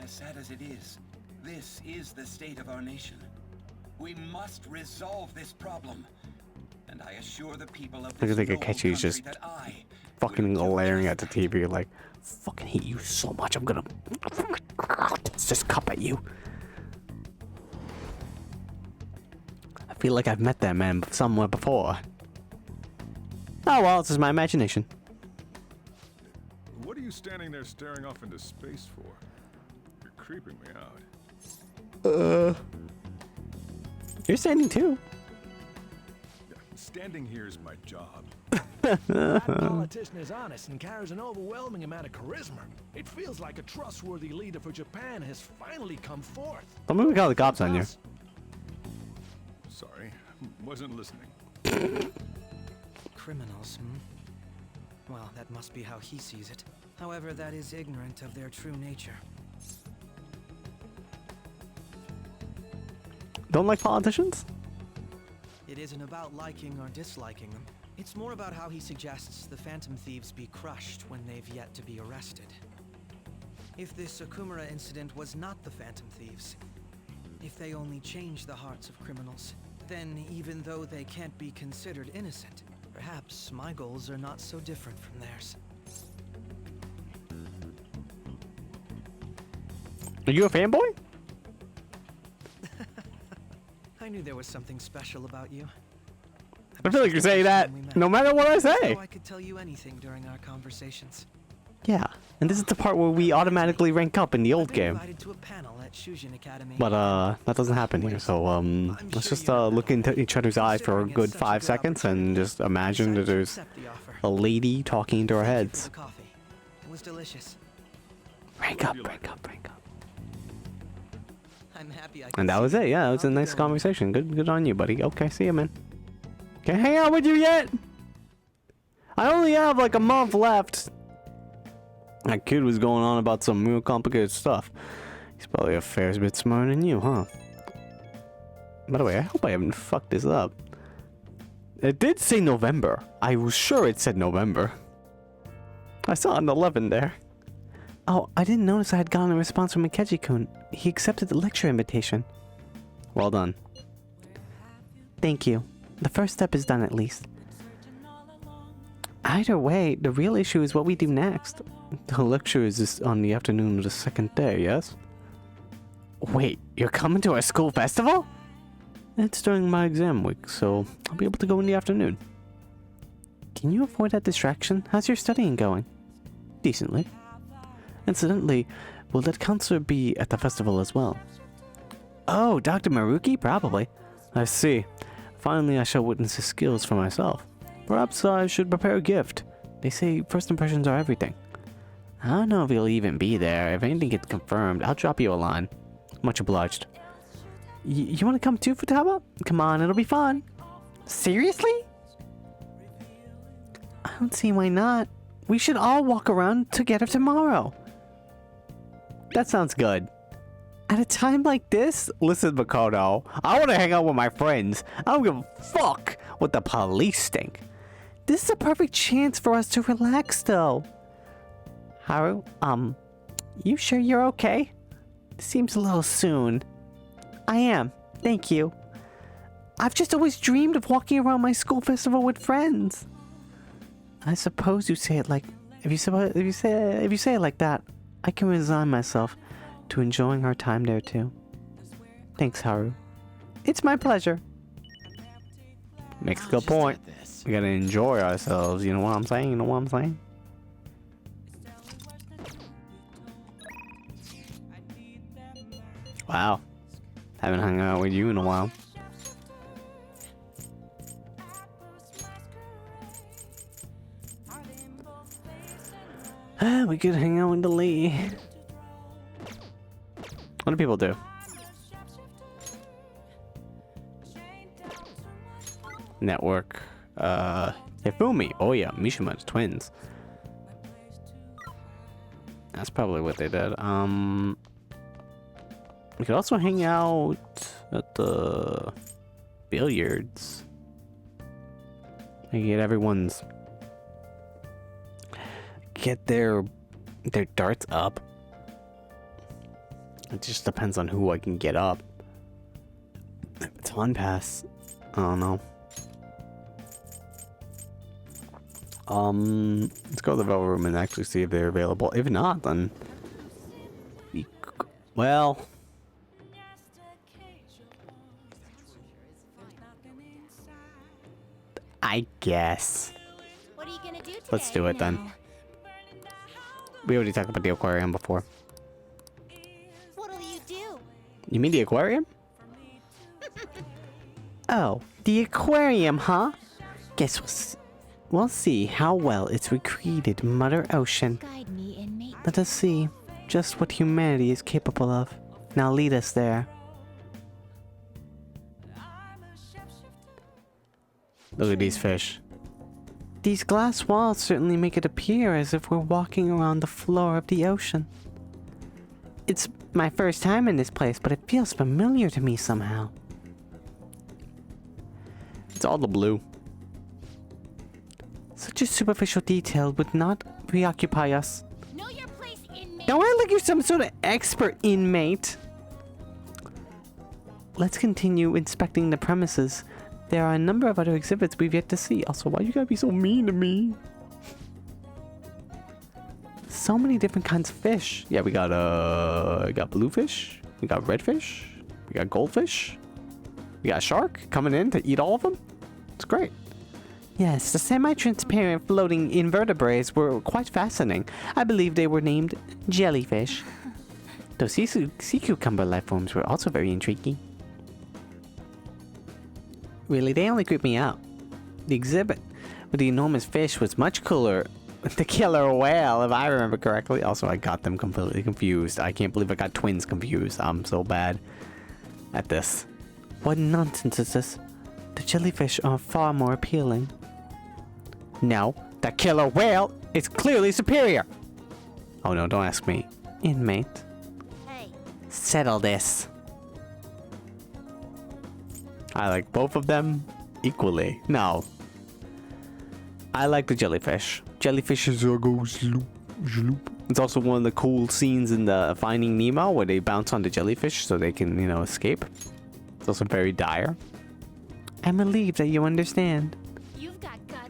As sad as it is, this is the state of our nation. We must resolve this problem, and And I assure the people of Look this at the noble Akechi, he's country just that I fucking will do glaring at the just that. TV like, fucking hate you so much. I'm gonna toss this cup at you. I feel like I've met that man somewhere before. Oh well, it's just my imagination. What are you standing there staring off into space for? You're creeping me out. You're standing too. Standing here is my job. That politician is honest and carries an overwhelming amount of charisma. It feels like a trustworthy leader for Japan has finally come forth. Don't make me call the cops on you. Sorry, wasn't listening. Criminals, hmm? Well, that must be how he sees it. However, that is ignorant of their true nature. Don't like politicians? It isn't about liking or disliking them. It's more about how he suggests the Phantom Thieves be crushed when they've yet to be arrested. If this Okumura incident was not the Phantom Thieves, if they only change the hearts of criminals, then even though they can't be considered innocent, perhaps my goals are not so different from theirs. Are you a fanboy? I knew there was something special about you. I feel like you're saying that no matter what I say. So I could tell you anything during our conversations. Yeah, and this is the part where we automatically rank up in the old game. Invited to a panel at Shujin Academy. But that doesn't happen here. So let's just look into each other's eyes for a good 5 seconds and just imagine that there's a lady talking into our heads. It was delicious. Rank up, rank up, rank up. I'm happy I And that was it. Yeah, it was a nice conversation. Good on you, buddy. Okay, see you, man. Can't hang out with you yet. I only have like a month left. That kid was going on about some real complicated stuff. He's probably a fair bit smarter than you, huh? By the way, I hope I haven't fucked this up. It did say November. I was sure it said November. I saw an 11 there. Oh, I didn't notice I had gotten a response from Akechi-kun. He accepted the lecture invitation. Well done. Thank you. The first step is done at least. Either way, the real issue is what we do next. The lecture is this on the afternoon of the second day, yes? Wait, you're coming to our school festival? It's during my exam week, so I'll be able to go in the afternoon. Can you avoid that distraction? How's your studying going? Decently. Incidentally, will that counselor be at the festival as well? Oh, Dr. Maruki? Probably. I see. Finally, I shall witness his skills for myself. Perhaps I should prepare a gift. They say first impressions are everything. I don't know if he'll even be there. If anything gets confirmed, I'll drop you a line. Much obliged. You want to come too, Futaba? Come on, it'll be fun. Seriously? I don't see why not. We should all walk around together tomorrow. That sounds good. At a time like this, listen, Makoto, I want to hang out with my friends. I don't give a fuck what the police think. This is a perfect chance for us to relax, though. Haru, you sure you're okay? Seems a little soon. I am, thank you. I've just always dreamed of walking around my school festival with friends. I suppose you say it like, if you say it like that, I can resign myself to enjoying our time there too. Thanks, Haru. It's my pleasure. Makes a good point. We gotta enjoy ourselves, you know what I'm saying? You know what I'm saying? Wow. Haven't hung out with you in a while. We could hang out with the Lee. What do people do? Network. Hifumi. Oh yeah, Mishima's twins. That's probably what they did. We could also hang out at the billiards. And get their darts up. It just depends on who I can get up. If it's on pass, I don't know. Let's go to the Velvet Room and actually see if they're available. If not, then... Well... I guess. What are you gonna do today? Let's do it then. We already talked about the aquarium before. What'll you do? You mean the aquarium? Oh, the aquarium, huh? Guess we'll see how well it's recreated Mother Ocean. Guide me, inmate. Let us see just what humanity is capable of. Now lead us there. Look at these fish. These glass walls certainly make it appear as if we're walking around the floor of the ocean. It's my first time in this place, but it feels familiar to me somehow. It's all the blue. Such a superficial detail would not preoccupy us. Know your place, inmate. Don't act like you're some sort of expert, inmate. Let's continue inspecting the premises. There are a number of other exhibits we've yet to see. Also, why you gotta be so mean to me? So many different kinds of fish. Yeah, we got bluefish. We got redfish. We got goldfish. We got a shark coming in to eat all of them. It's great. Yes, the semi-transparent floating invertebrates were quite fascinating. I believe they were named jellyfish. Those sea cucumber life forms were also very intriguing. Really, they only creep me out. The exhibit with the enormous fish was much cooler. The killer whale, if I remember correctly. Also, I got them completely confused. I can't believe I got twins confused. I'm so bad at this. What nonsense is this? The jellyfish are far more appealing. No, the killer whale is clearly superior. Oh no, don't ask me. Inmate. Hey. Settle this. I like both of them equally. No. I like the jellyfish. Jellyfishes go sloop, sloop. It's also one of the cool scenes in the Finding Nemo where they bounce on the jellyfish so they can, you know, escape. It's also very dire. I'm relieved that you understand. You've got guts.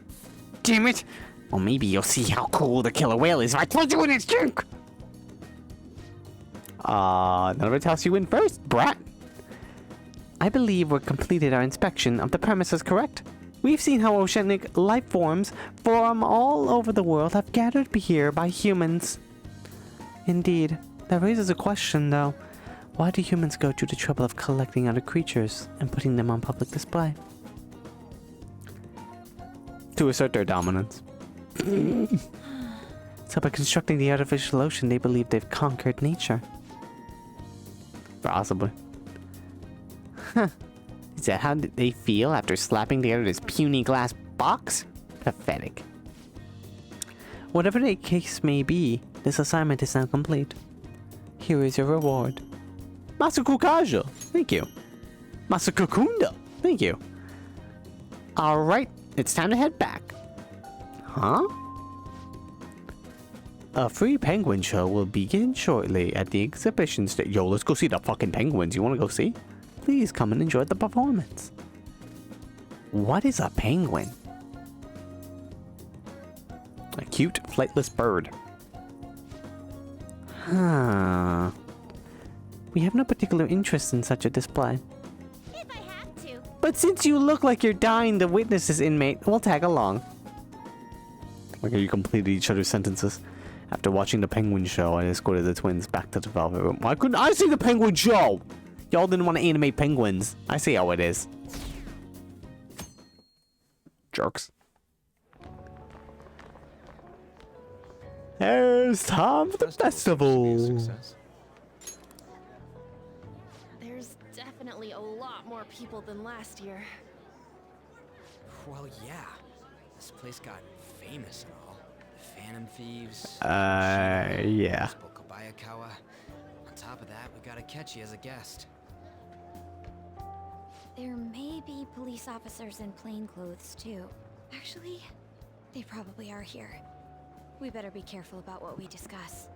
Damn it! Well, maybe you'll see how cool the killer whale is if I told you in its drink! None of it tells you in first, brat. I believe we've completed our inspection of the premises, correct? We've seen how oceanic life forms from all over the world have gathered here by humans. Indeed. That raises a question, though. Why do humans go to the trouble of collecting other creatures and putting them on public display? To assert their dominance. So by constructing the artificial ocean, they believe they've conquered nature. Possibly. Huh. Is that how they feel after slapping together this puny glass box? Pathetic. Whatever the case may be, this assignment is now complete. Here is your reward. Masukukaja! Thank you. Masukukunda! Thank you. Alright, it's time to head back. Huh? A free penguin show will begin shortly at the exhibition station. Yo, let's go see the fucking penguins. You wanna go see? Please come and enjoy the performance. What is a penguin? A cute, flightless bird. Huh. We have no particular interest in such a display. If I have to. But since you look like you're dying to witness this, inmate, we'll tag along. Like you completed each other's sentences. After watching the penguin show, I escorted the twins back to the Velvet Room. Why couldn't I see the penguin show? Y'all didn't want to animate penguins. I see how it is. Jerks. There's time for the festival. There's definitely a lot more people than last year. Well, yeah. This place got famous and all. The Phantom Thieves. Yeah. Kabayakawa. On top of that, we got to catch you as a guest. There may be police officers in plainclothes, too. Actually, they probably are here. We better be careful about what we discuss.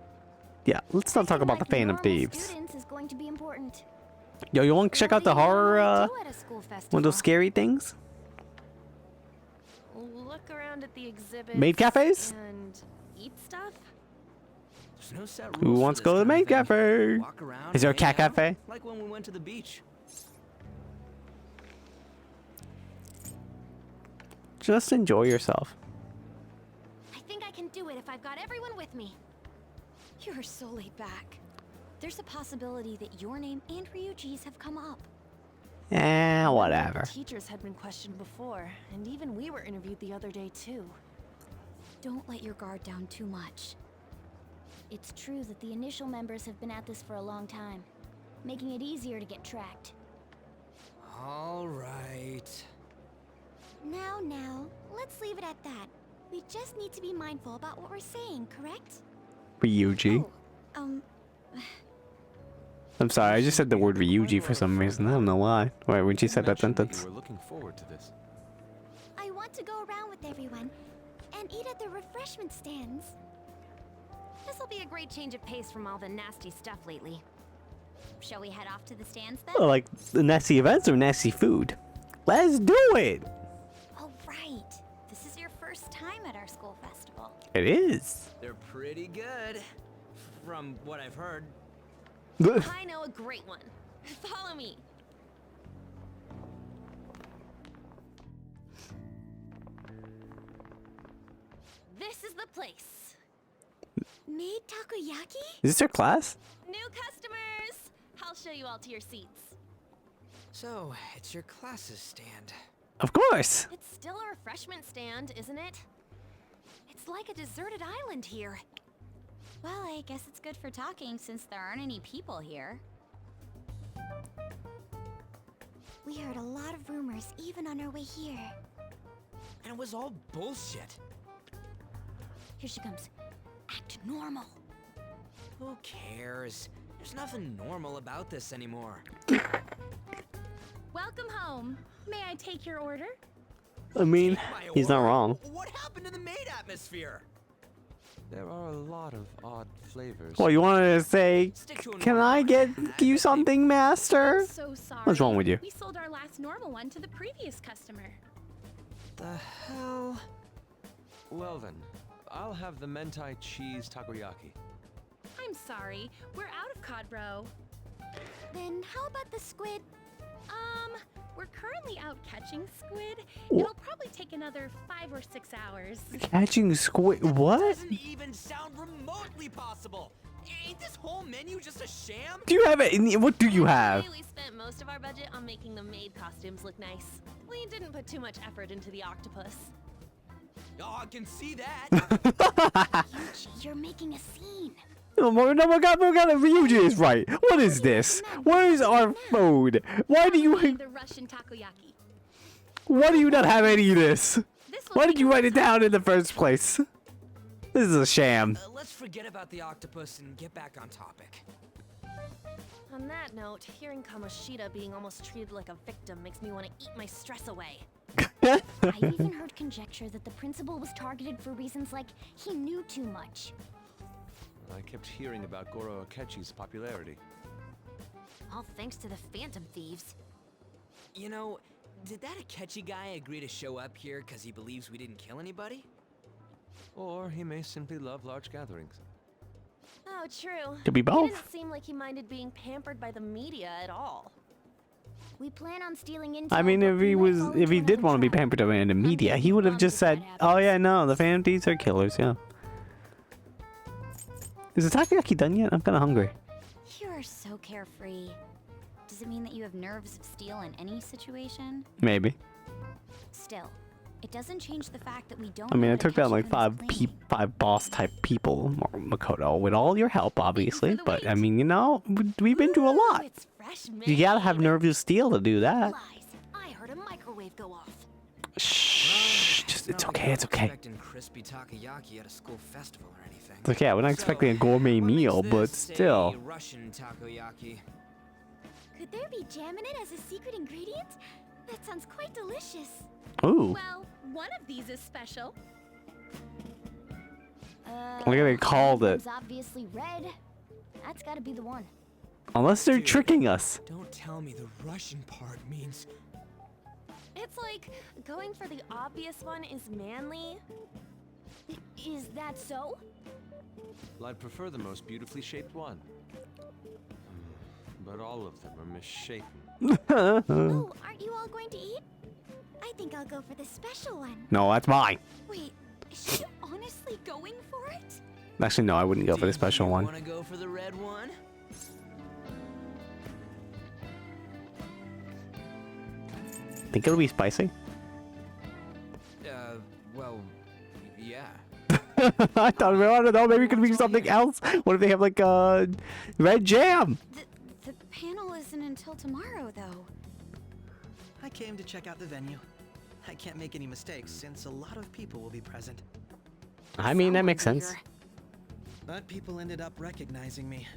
Yeah, let's not talk about the Phantom Thieves. Students is going to be important. Yo, you want to check out the horror, one of those scary things? Look look around at the exhibits. Maid cafes? And eat stuff? There's no set Who rules for wants to this go to the kind of maid thing. cafe? Walk around Is there a and hang cat out, cafe? like when we went to the beach. Just enjoy yourself. I think I can do it if I've got everyone with me. You're so laid back. There's a possibility that your name and Ryuji's have come up. Whatever. Teachers had been questioned before, and even we were interviewed the other day too. Don't let your guard down too much. It's true that the initial members have been at this for a long time, making it easier to get tracked. All right. Now, let's leave it at that. We just need to be mindful about what we're saying, correct? Ryuji. Oh, I'm sorry, I just said the word Ryuji for some reason. I don't know why. Wait, when she said that sentence. You were looking forward to this. I want to go around with everyone and eat at the refreshment stands. this'll be a great change of pace from all the nasty stuff lately. Shall we head off to the stands then? Oh, like the nasty events or nasty food? Let's do it! Oh, right. This is your first time at our school festival. It is. They're pretty good, from what I've heard. I know a great one. Follow me. This is the place. Made takoyaki? Is this her class? New customers! I'll show you all to your seats. So, it's your class's stand. Of course. It's still a refreshment stand, isn't it? It's like a deserted island here. Well, I guess it's good for talking since there aren't any people here. We heard a lot of rumors even on our way here. And it was all bullshit. Here she comes. Act normal. Who cares? There's nothing normal about this anymore. Welcome home. May I take your order? I mean, My he's not order? wrong. What happened to the maid atmosphere? There are a lot of odd flavors. Well, you wanted to say, Stick to a can normal I one. get I you bet something, master? So sorry. What's wrong with you? We sold our last normal one to the previous customer. The hell? Well then, I'll have the mentai cheese takoyaki. I'm sorry. We're out of cod roe. Then how about the squid? We're currently out catching squid. Wha- It'll probably take another 5 or 6 hours. Catching squid? What? Doesn't even sound remotely possible. Ain't this whole menu just a sham? Do you have it? What do you have? We spent most of our budget on making the maid costumes look nice. We didn't put too much effort into the octopus. Oh, I can see that. Yuji, you're making a scene. Oh my god, Ryuji is right. What is this? Where's our food? Why do you The Russian takoyaki. why do you not have any of this? This will Why did take you us write it down in the first place? This is a sham. Let's forget about the octopus and get back on topic. On that note, hearing Kamoshida being almost treated like a victim makes me want to eat my stress away. I even heard conjecture that the principal was targeted for reasons like he knew too much. I kept hearing about Goro Akechi's popularity. All thanks to the Phantom Thieves. You know, did that Akechi guy agree to show up here because he believes we didn't kill anybody? Or he may simply love large gatherings. Oh, true. Could be He both. didn't seem like he minded being pampered by the media at all. We plan on stealing intel. I mean, but if we he might was, fall if he into did another want to be trap. pampered in the media, he would have just said, "Oh yeah, no, the Phantom Thieves are killers." Yeah. Is the takoyaki done yet? I'm kind of hungry. You are so carefree. Does it mean that you have nerves of steel in any situation? Maybe. Still, it doesn't change the fact that we don't. I mean, know I that took down Akechi like Kun is clean. five boss type people, or Makoto, with all your help, obviously. But I mean, you know, we've been through a Ooh, lot. it's fresh You gotta have made. nerves of steel to do that. Lies. I heard a microwave go off. Shh, just it's Not like okay, we're it's okay. Expecting crispy takoyaki at a school festival or anything. It's okay. We're not expecting a gourmet what makes meal, but this still. a Russian takoyaki. Could there be jam in it as a secret ingredient? That sounds quite delicious. Ooh, Well, one of these is special. look at it called it. It's obviously red. That's gotta be the one. Unless they're Dude. tricking us. Don't tell me the Russian part means It's like going for the obvious one is manly. Is that so? Well, I'd prefer the most beautifully shaped one. But all of them are misshapen. Oh, aren't you all going to eat? I think I'll go for the special one. No, that's mine. Wait, is she honestly going for it? Actually, no, I wouldn't go for the special one. Wanna go for the red one? Think it'll be spicy? Well, yeah. I thought, I don't know, maybe it could be something else. What if they have like red jam? The panel isn't until tomorrow, though. I came to check out the venue. I can't make any mistakes since a lot of people will be present. I mean, that makes sense. But people ended up recognizing me.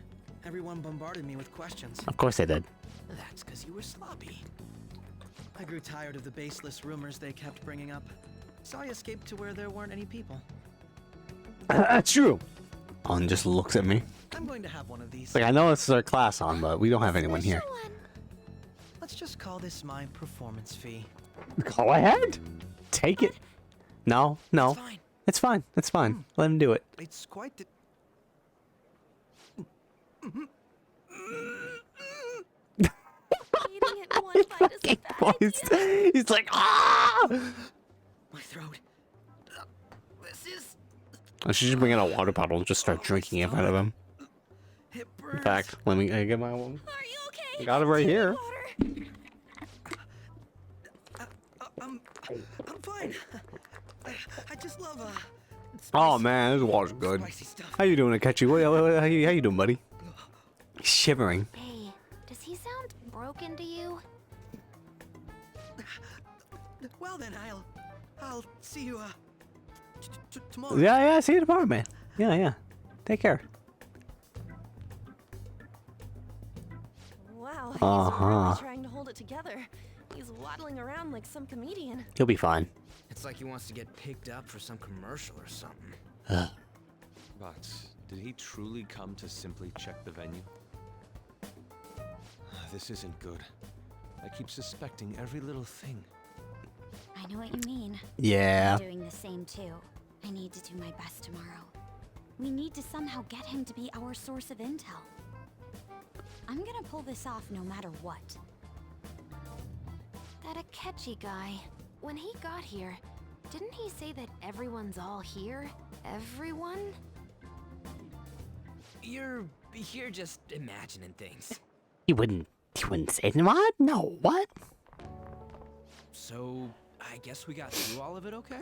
Everyone bombarded me with questions. Of course they did. That's because you were sloppy. I grew tired of the baseless rumors they kept bringing up, so I escaped to where there weren't any people. That's true. On just looks at me. I'm going to have one of these. Like, I know this is our class on, but we don't have anyone here. Let's just call this my performance fee. Go ahead. Take it. No, no. It's fine. It's fine. Let him do it. It's quite the... Eating it one bite is a bad idea. He's like, ah! My throat. This is... I should just bring out a water bottle and just start drinking it out of him. It burns. In fact, let me get my one. Are you okay? Got it right here. I'm fine. I just love Oh man, this water's good. spicy stuff. How you doing, Akechi? How you doing, buddy? He's shivering. Hey, does he sound broken to you? Well then, I'll see you tomorrow. Yeah, see you tomorrow, man. Yeah. Take care. Wow, he's Uh-huh. really trying to hold it together. He's waddling around like some comedian. He'll be fine. It's like he wants to get picked up for some commercial or something. But did he truly come to simply check the venue? This isn't good. I keep suspecting every little thing. I know what you mean. Yeah. I'm doing the same too. I need to do my best tomorrow. We need to somehow get him to be our source of intel. I'm gonna pull this off no matter what. That Akechi guy, when he got here, didn't he say that everyone's all here? Everyone? You're just imagining things. He wouldn't say what? No, what? So, I guess we got through all of it okay?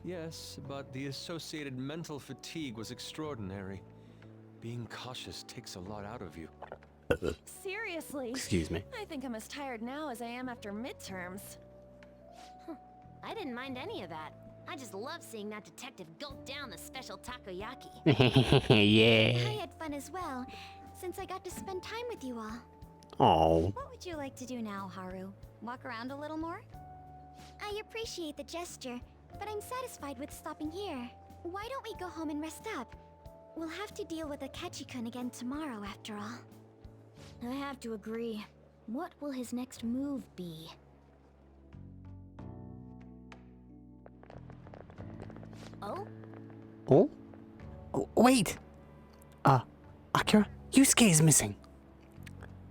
Yes, but the associated mental fatigue was extraordinary. Being cautious takes a lot out of you. Seriously. Excuse me. I think I'm as tired now as I am after midterms. I didn't mind any of that. I just love seeing that detective gulp down the special takoyaki. Yeah. I had fun as well, since I got to spend time with you all. Oh. What would you like to do now, Haru? Walk around a little more? I appreciate the gesture, but I'm satisfied with stopping here. Why don't we go home and rest up? We'll have to deal with Akechi-kun again tomorrow, after all. I have to agree. What will his next move be? Oh? Oh? Wait! Akira, Yusuke is missing.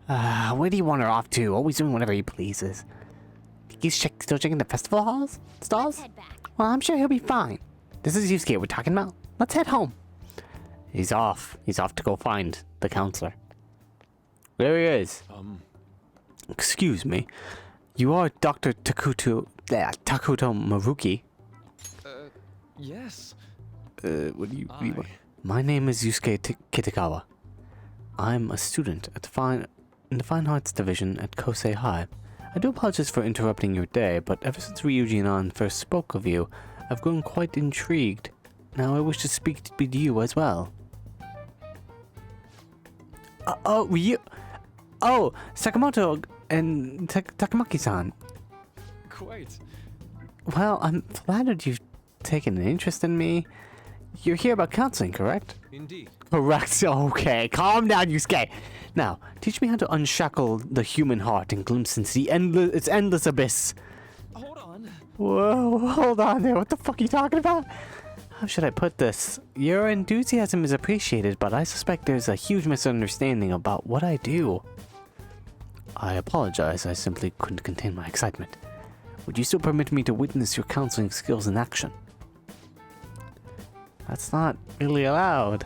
Where do you want her off to? Always doing whatever he pleases. He's still checking the festival halls? Stalls? Let's head back. Well, I'm sure he'll be fine. This is Yusuke we're talking about. Let's head home. He's off. He's off to go find the counselor. There he is. Excuse me. You are Dr. Takuto Maruki. Yes. What do you want? My name is Yusuke Kitagawa. I'm a student at in the Fine Arts Division at Kosei High. I do apologize for interrupting your day, but ever since Ryuji and An first spoke of you, I've grown quite intrigued. Now I wish to speak with you as well. Sakamoto and Takamaki-san. Quite. Well, I'm flattered you've taken an interest in me. You're here about counseling, correct? Indeed. Correct. Okay, calm down, Yusuke. Now, teach me how to unshackle the human heart and glimpse into its endless abyss. hold on. Whoa, hold on there. What the fuck are you talking about? How should I put this? Your enthusiasm is appreciated, but I suspect there's a huge misunderstanding about what I do. I apologize. I simply couldn't contain my excitement. Would you still permit me to witness your counseling skills in action? That's not really allowed.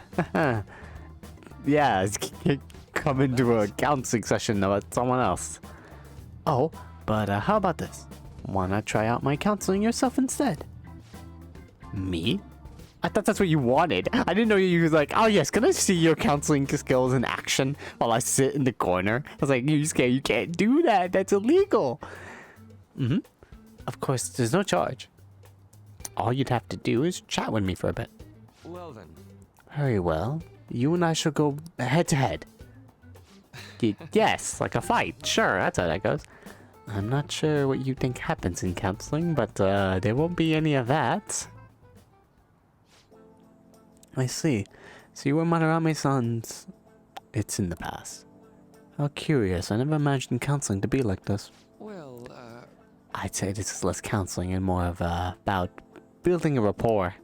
Yeah, come into a counseling session about someone else. Oh, but how about this? Why not try out my counseling yourself instead? Me? I thought that's what you wanted. I didn't know you was like, oh yes, can I see your counseling skills in action while I sit in the corner? I was like, you can't do that. That's illegal. Mm-hmm. Of course, there's no charge. All you'd have to do is chat with me for a bit. Well then. Very well. You and I shall go head to head. Yes, like a fight. Sure, that's how that goes. I'm not sure what you think happens in counseling, but there won't be any of that. I see. So you were Madarame-san's... It's in the past. How curious. I never imagined counseling to be like this. Well, I'd say this is less counseling and more of about building a rapport.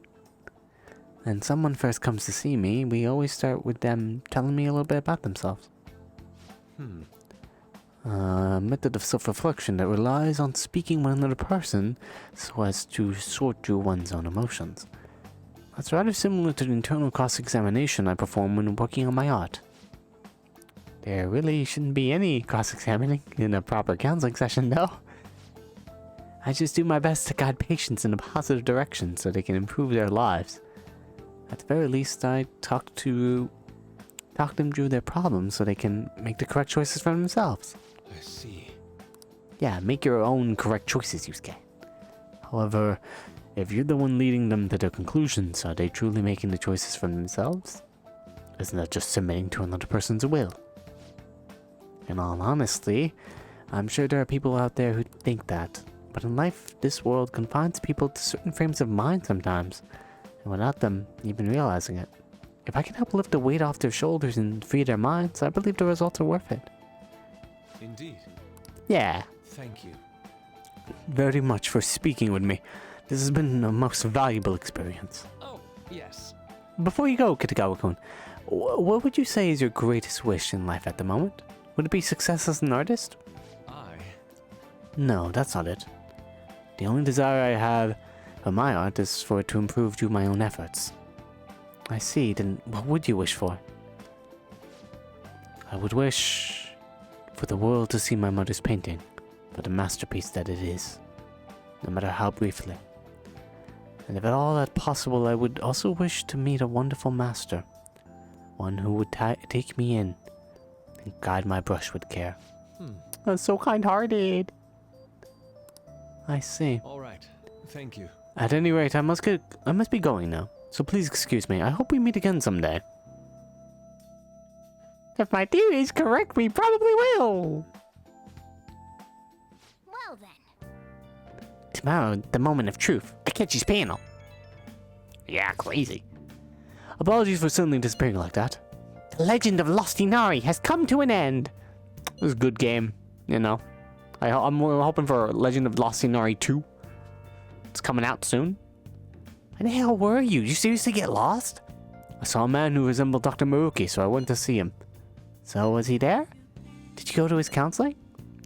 When someone first comes to see me, we always start with them telling me a little bit about themselves. A method of self-reflection that relies on speaking with another person so as to sort through one's own emotions. That's rather similar to the internal cross-examination I perform when working on my art. There really shouldn't be any cross-examining in a proper counseling session, though. I just do my best to guide patients in a positive direction so they can improve their lives. At the very least, I talk them through their problems so they can make the correct choices for themselves. I see. Yeah, make your own correct choices, Yusuke. However, if you're the one leading them to their conclusions, are they truly making the choices for themselves? Isn't that just submitting to another person's will? In all honesty, I'm sure there are people out there who think that. But in life, this world confines people to certain frames of mind sometimes, and without them even realizing it. If I can help lift the weight off their shoulders and free their minds, I believe the results are worth it. Indeed. Yeah. Thank you. Very much for speaking with me. This has been a most valuable experience. Oh, yes. Before you go, Kitagawa-kun, what would you say is your greatest wish in life at the moment? Would it be success as an artist? No, that's not it. The only desire I have for my art is for it to improve through my own efforts. I see, then what would you wish for? I would wish for the world to see my mother's painting, for the masterpiece that it is, no matter how briefly. And if at all that possible, I would also wish to meet a wonderful master, one who would take me in and guide my brush with care. That's so kind-hearted. I see. All right. Thank you. At any rate, I must be going now. So please excuse me. I hope we meet again someday. If my theory is correct, we probably will. Well then. Tomorrow, the moment of truth. Akechi's panel. Yeah, crazy. Apologies for suddenly disappearing like that. The legend of Lost Inari has come to an end. It was a good game, you know. I'm hoping for Legend of Lost Inari 2. It's coming out soon. Where the hell were you? Did you seriously get lost? I saw a man who resembled Dr. Maruki, so I went to see him. So, was he there? Did you go to his counseling?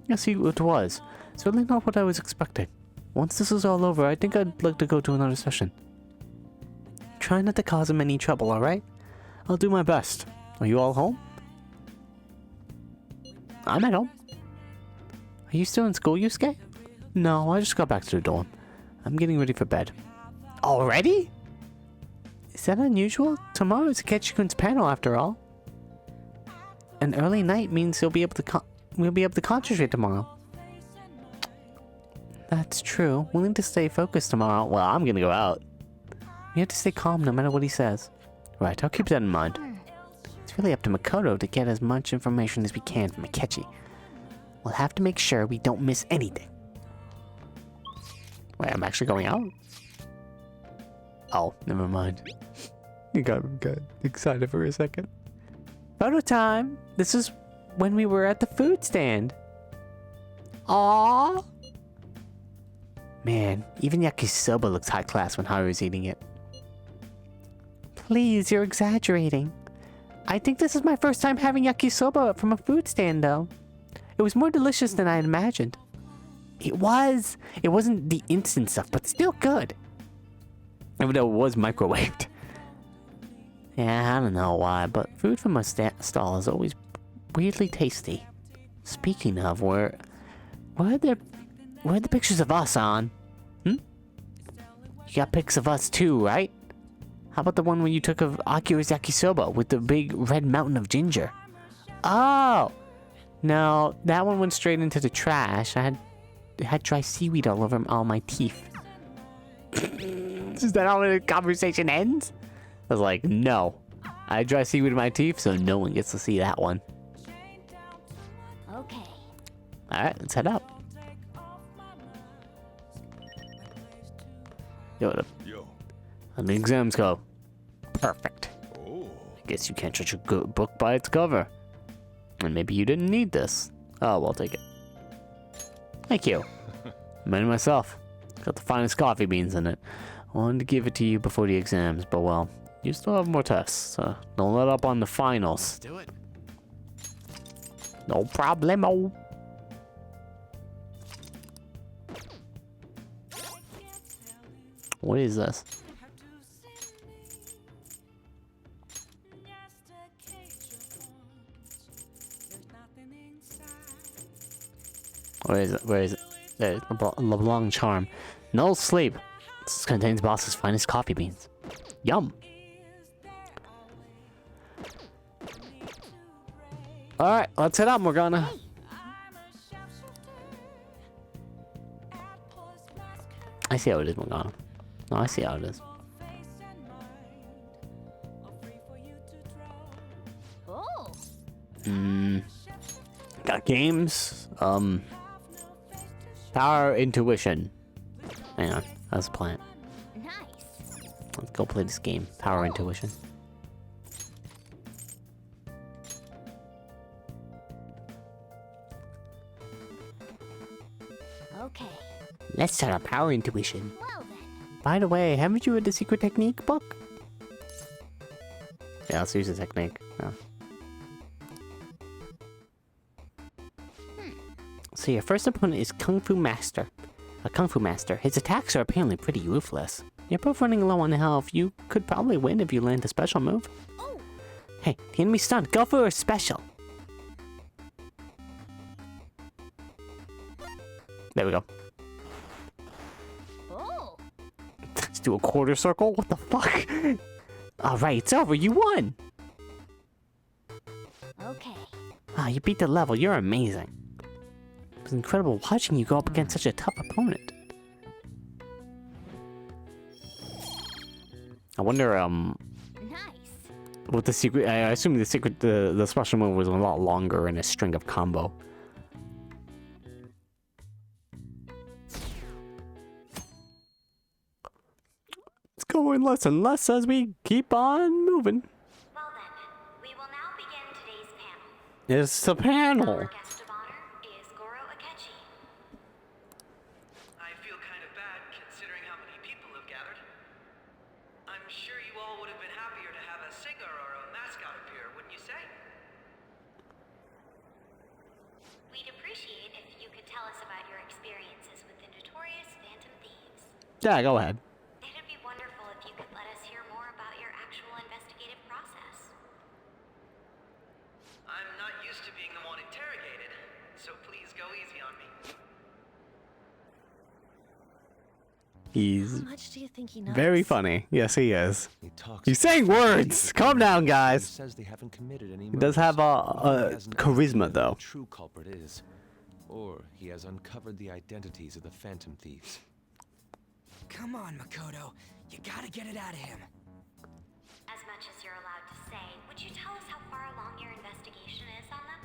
Yes, it was. Certainly not what I was expecting. Once this is all over, I think I'd like to go to another session. Try not to cause him any trouble, alright? I'll do my best. Are you all home? I'm at home. Are you still in school, Yusuke? No, I just got back to the dorm. I'm getting ready for bed. Already? Is that unusual? Tomorrow is Akechi-kun's panel, after all. An early night means we'll be able to concentrate tomorrow. That's true. We'll need to stay focused tomorrow. Well, I'm gonna go out. We have to stay calm no matter what he says. Right, I'll keep that in mind. It's really up to Makoto to get as much information as we can from Akechi. We'll have to make sure we don't miss anything. Wait, I'm actually going out? Oh, never mind. You got excited for a second. Photo time! This is when we were at the food stand. Aww! Man, even yakisoba looks high class when Haru's eating it. Please, you're exaggerating. I think this is my first time having yakisoba from a food stand, though. It was more delicious than I had imagined. It was. It wasn't the instant stuff, but still good. Even though it was microwaved. Yeah, I don't know why, but food from a stall is always weirdly tasty. Speaking of, where are the pictures of us on? You got pics of us too, right? How about the one where you took of Akira's yakisoba with the big red mountain of ginger? Oh! No, that one went straight into the trash. I had dry seaweed all over all my teeth. Is that how the conversation ends? I was like, no. I had dry seaweed in my teeth, so no one gets to see that one. Okay. Alright, let's head out. Yo. And the exams go. Perfect. Oh. I guess you can't judge a good book by its cover. And maybe you didn't need this. Oh, well, I'll take it. Thank you. I made it myself. Got the finest coffee beans in it. I wanted to give it to you before the exams, but well, you still have more tests, so don't let up on the finals. Do it. No problemo. What is this? Where is it? Where is it? There, LeBlanc charm. No sleep. This contains boss's finest coffee beans. Yum. Alright, let's head up, Morgana. I see how it is, Morgana. No, I see how it is. Oh. Got games. Power intuition. Hang on, that's the plan. Nice. Let's go play this game. Power intuition. Okay. Let's start our power intuition. Well then. By the way, haven't you read the secret technique book? Yeah, let's use the technique. Yeah. So your first opponent is Kung Fu Master. A Kung Fu Master. His attacks are apparently pretty ruthless. You're both running low on health. You could probably win if you land a special move. Oh. Hey, the enemy's stunned. Go for a special. There we go. Oh. Let's do a quarter circle? What the fuck? Alright, it's over. You won! Okay. Ah, you beat the level. You're amazing. It was incredible watching you go up against such a tough opponent. I wonder, Nice. what the secret... I assume the special move was a lot longer in a string of combo. It's going less and less as we keep on moving. Well then, we will now begin today's panel. It's the panel. Our guest of honor is Goro Akechi. I feel kind of bad considering how many people have gathered. I'm sure you all would have been happier to have a singer or a mascot appear, wouldn't you say? We'd appreciate if you could tell us about your experiences with the notorious Phantom Thieves. Yeah, go ahead. It'd be wonderful if you could let us hear more about your actual investigative process. I'm not used to being the one interrogated, so please go easy on me. He's How much do you think he knows? very funny. Yes, he is. He talks. He's saying words. Calm down, guys. Says they haven't committed any. He does murders. have He hasn't charisma, identified though. who the true culprit is, or he has uncovered the identities of the Phantom Thieves. Come on, Makoto. You gotta get it out of him. As much as you're allowed to say, would you tell us how far along your investigation is on them?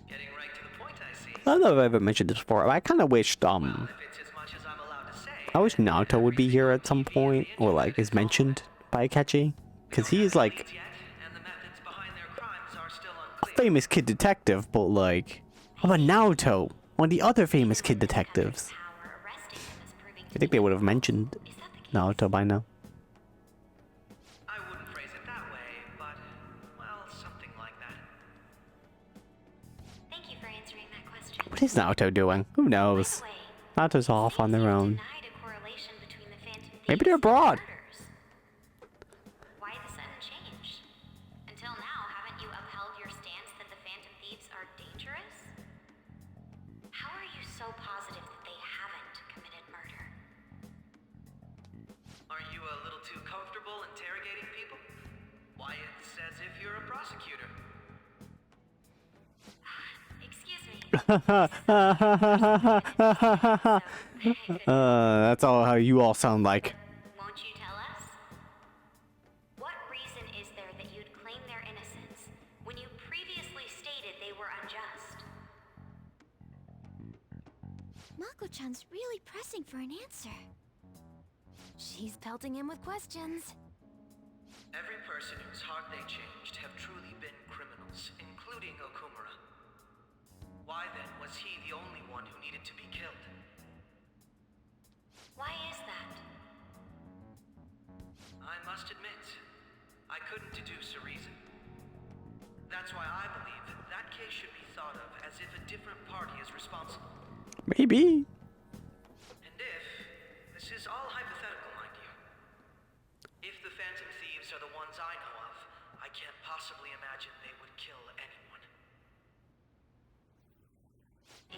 Getting right to the point, I see. I don't know if I've ever mentioned this before. I kind of wished, If it's as much as I'm allowed to say, I wish Naruto would be here at some point, or like is mentioned by Akechi, because he is like yet, and the methods behind their crimes are still a unclear. famous kid detective, but like, how about Naruto? one of the other famous kid detectives. I think they would have mentioned Naruto by now. I wouldn't phrase it that way, but, well, something like that. Thank you for answering that question. What is Naruto doing? Who knows? Naruto's off on their own. Maybe they're abroad. Why the sudden change? Until now, haven't you upheld your stance that the Phantom Thieves are dangerous? How are you so positive that they haven't committed murder? Are you a little too comfortable interrogating people? Why, it's as if you're a prosecutor. Excuse me. That's all how you all sound like. Won't you tell us? What reason is there that you'd claim their innocence when you previously stated they were unjust? Mako-chan's really pressing for an answer. She's pelting him with questions. Every person whose heart they changed have truly been criminals, including Okumura. Why then was he the only one who needed to be killed? Why is that? I must admit, I couldn't deduce a reason. That's why I believe that that case should be thought of as if a different party is responsible. Maybe. And if, this is all hypothetical, mind you, if the Phantom Thieves are the ones I know of, I can't possibly imagine they would kill anyone.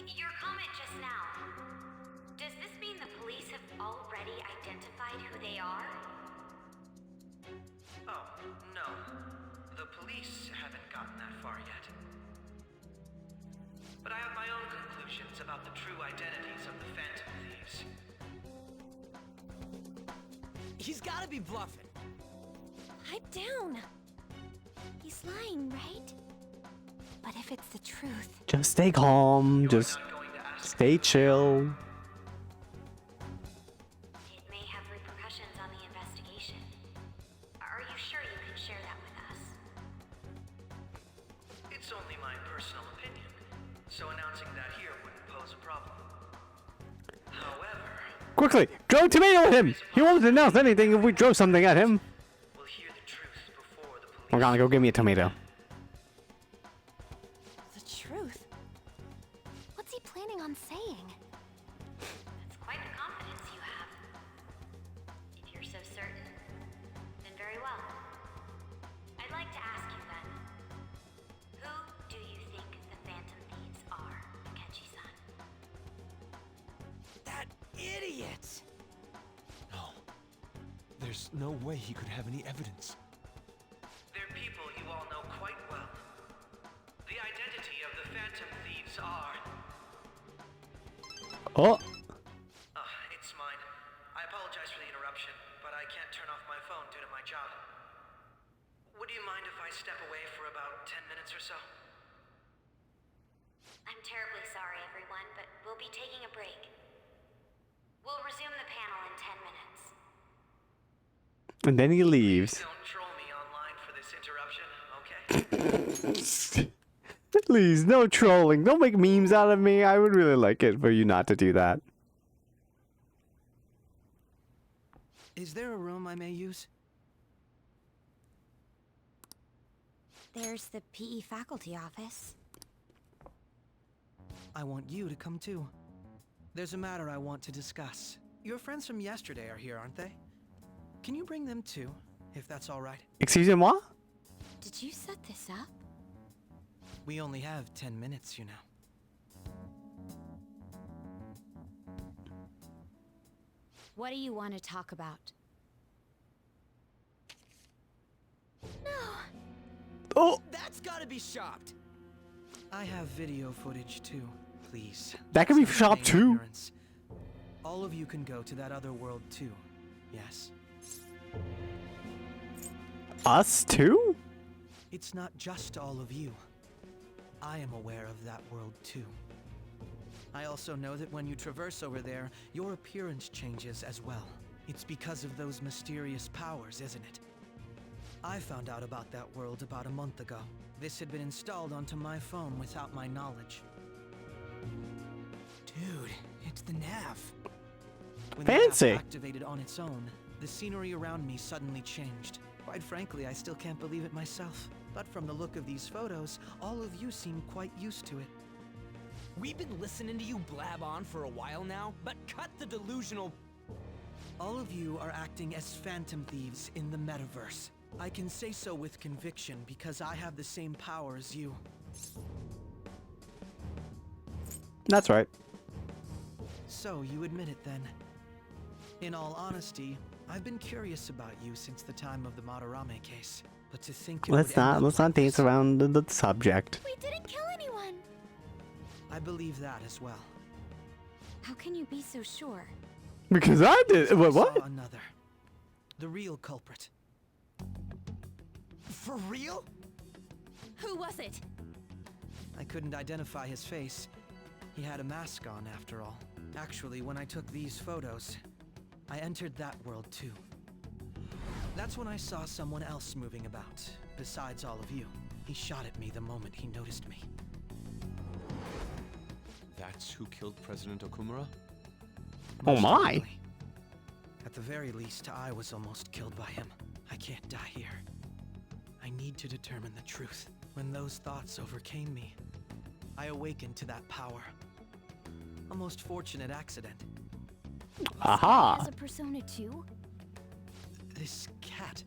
Your comment just now. Does this mean the police have already identified who they are? Oh, no. The police haven't gotten that far yet. But I have my own conclusions about the true identities of the Phantom Thieves. He's gotta be bluffing. Pipe down. He's lying, right? But if it's the truth... Just stay calm. Just stay chill. It may have repercussions on the investigation. Are you sure you can share that with us? It's only my personal opinion, so announcing that here wouldn't pose a problem. However... Quickly, throw a tomato at him! He won't announce anything if we throw something at him. We'll hear the truth before the police... Morgana, go give me a tomato. The truth? What's he planning on saying? That's quite the confidence you have. If you're so certain, then very well. I'd like to ask you then, who do you think the Phantom Thieves are, Akechi-san? That idiot! No. There's no way he could have any evidence. They're people you all know quite well. The identity of the Phantom Thieves are... Oh! It's mine. I apologize for the interruption, but I can't turn off my phone due to my job. Would you mind if I step away for about 10 minutes or so? I'm terribly sorry, everyone, but we'll be taking a break. We'll resume the panel in 10 minutes. And then he leaves. Don't troll me online for this interruption, okay? Please, no trolling. Don't make memes out of me. I would really like it for you not to do that. Is there a room I may use? There's the PE faculty office. I want you to come too. There's a matter I want to discuss. Your friends from yesterday are here, aren't they? Can you bring them too, if that's all right? Excusez-moi? Did you set this up? We only have 10 minutes, you know. What do you want to talk about? Oh! That's gotta be shopped! I have video footage too, please. That can be Stop shopped feigning too. ignorance. All of you can go to that other world too, yes? Us too? It's not just all of you. I am aware of that world too. I also know that when you traverse over there, your appearance changes as well. It's because of those mysterious powers, isn't it? I found out about that world about a month ago. This had been installed onto my phone without my knowledge. Dude, it's the nav. When Fancy. the app activated on its own, the scenery around me suddenly changed. Quite frankly, I still can't believe it myself. But from the look of these photos, all of you seem quite used to it. We've been listening to you blab on for a while now, but cut the delusional... All of you are acting as phantom thieves in the metaverse. I can say so with conviction because I have the same power as you. That's right. So you admit it then. In all honesty, I've been curious about you since the time of the Madarame case. But to think it Let's would end not up like dance this, around the subject. We didn't kill anyone. I believe that as well. How can you be so sure? Because I did. I Wait, saw what? another. The real culprit. For real? Who was it? I couldn't identify his face. He had a mask on after all. Actually, when I took these photos, I entered that world too. That's when I saw someone else moving about, besides all of you. He shot at me the moment he noticed me. That's who killed President Okumura? Oh Most my. likely. At the very least, I was almost killed by him. I can't die here. I need to determine the truth. When those thoughts overcame me, I awakened to that power. A most fortunate accident. Aha. As a Persona 2? This cat.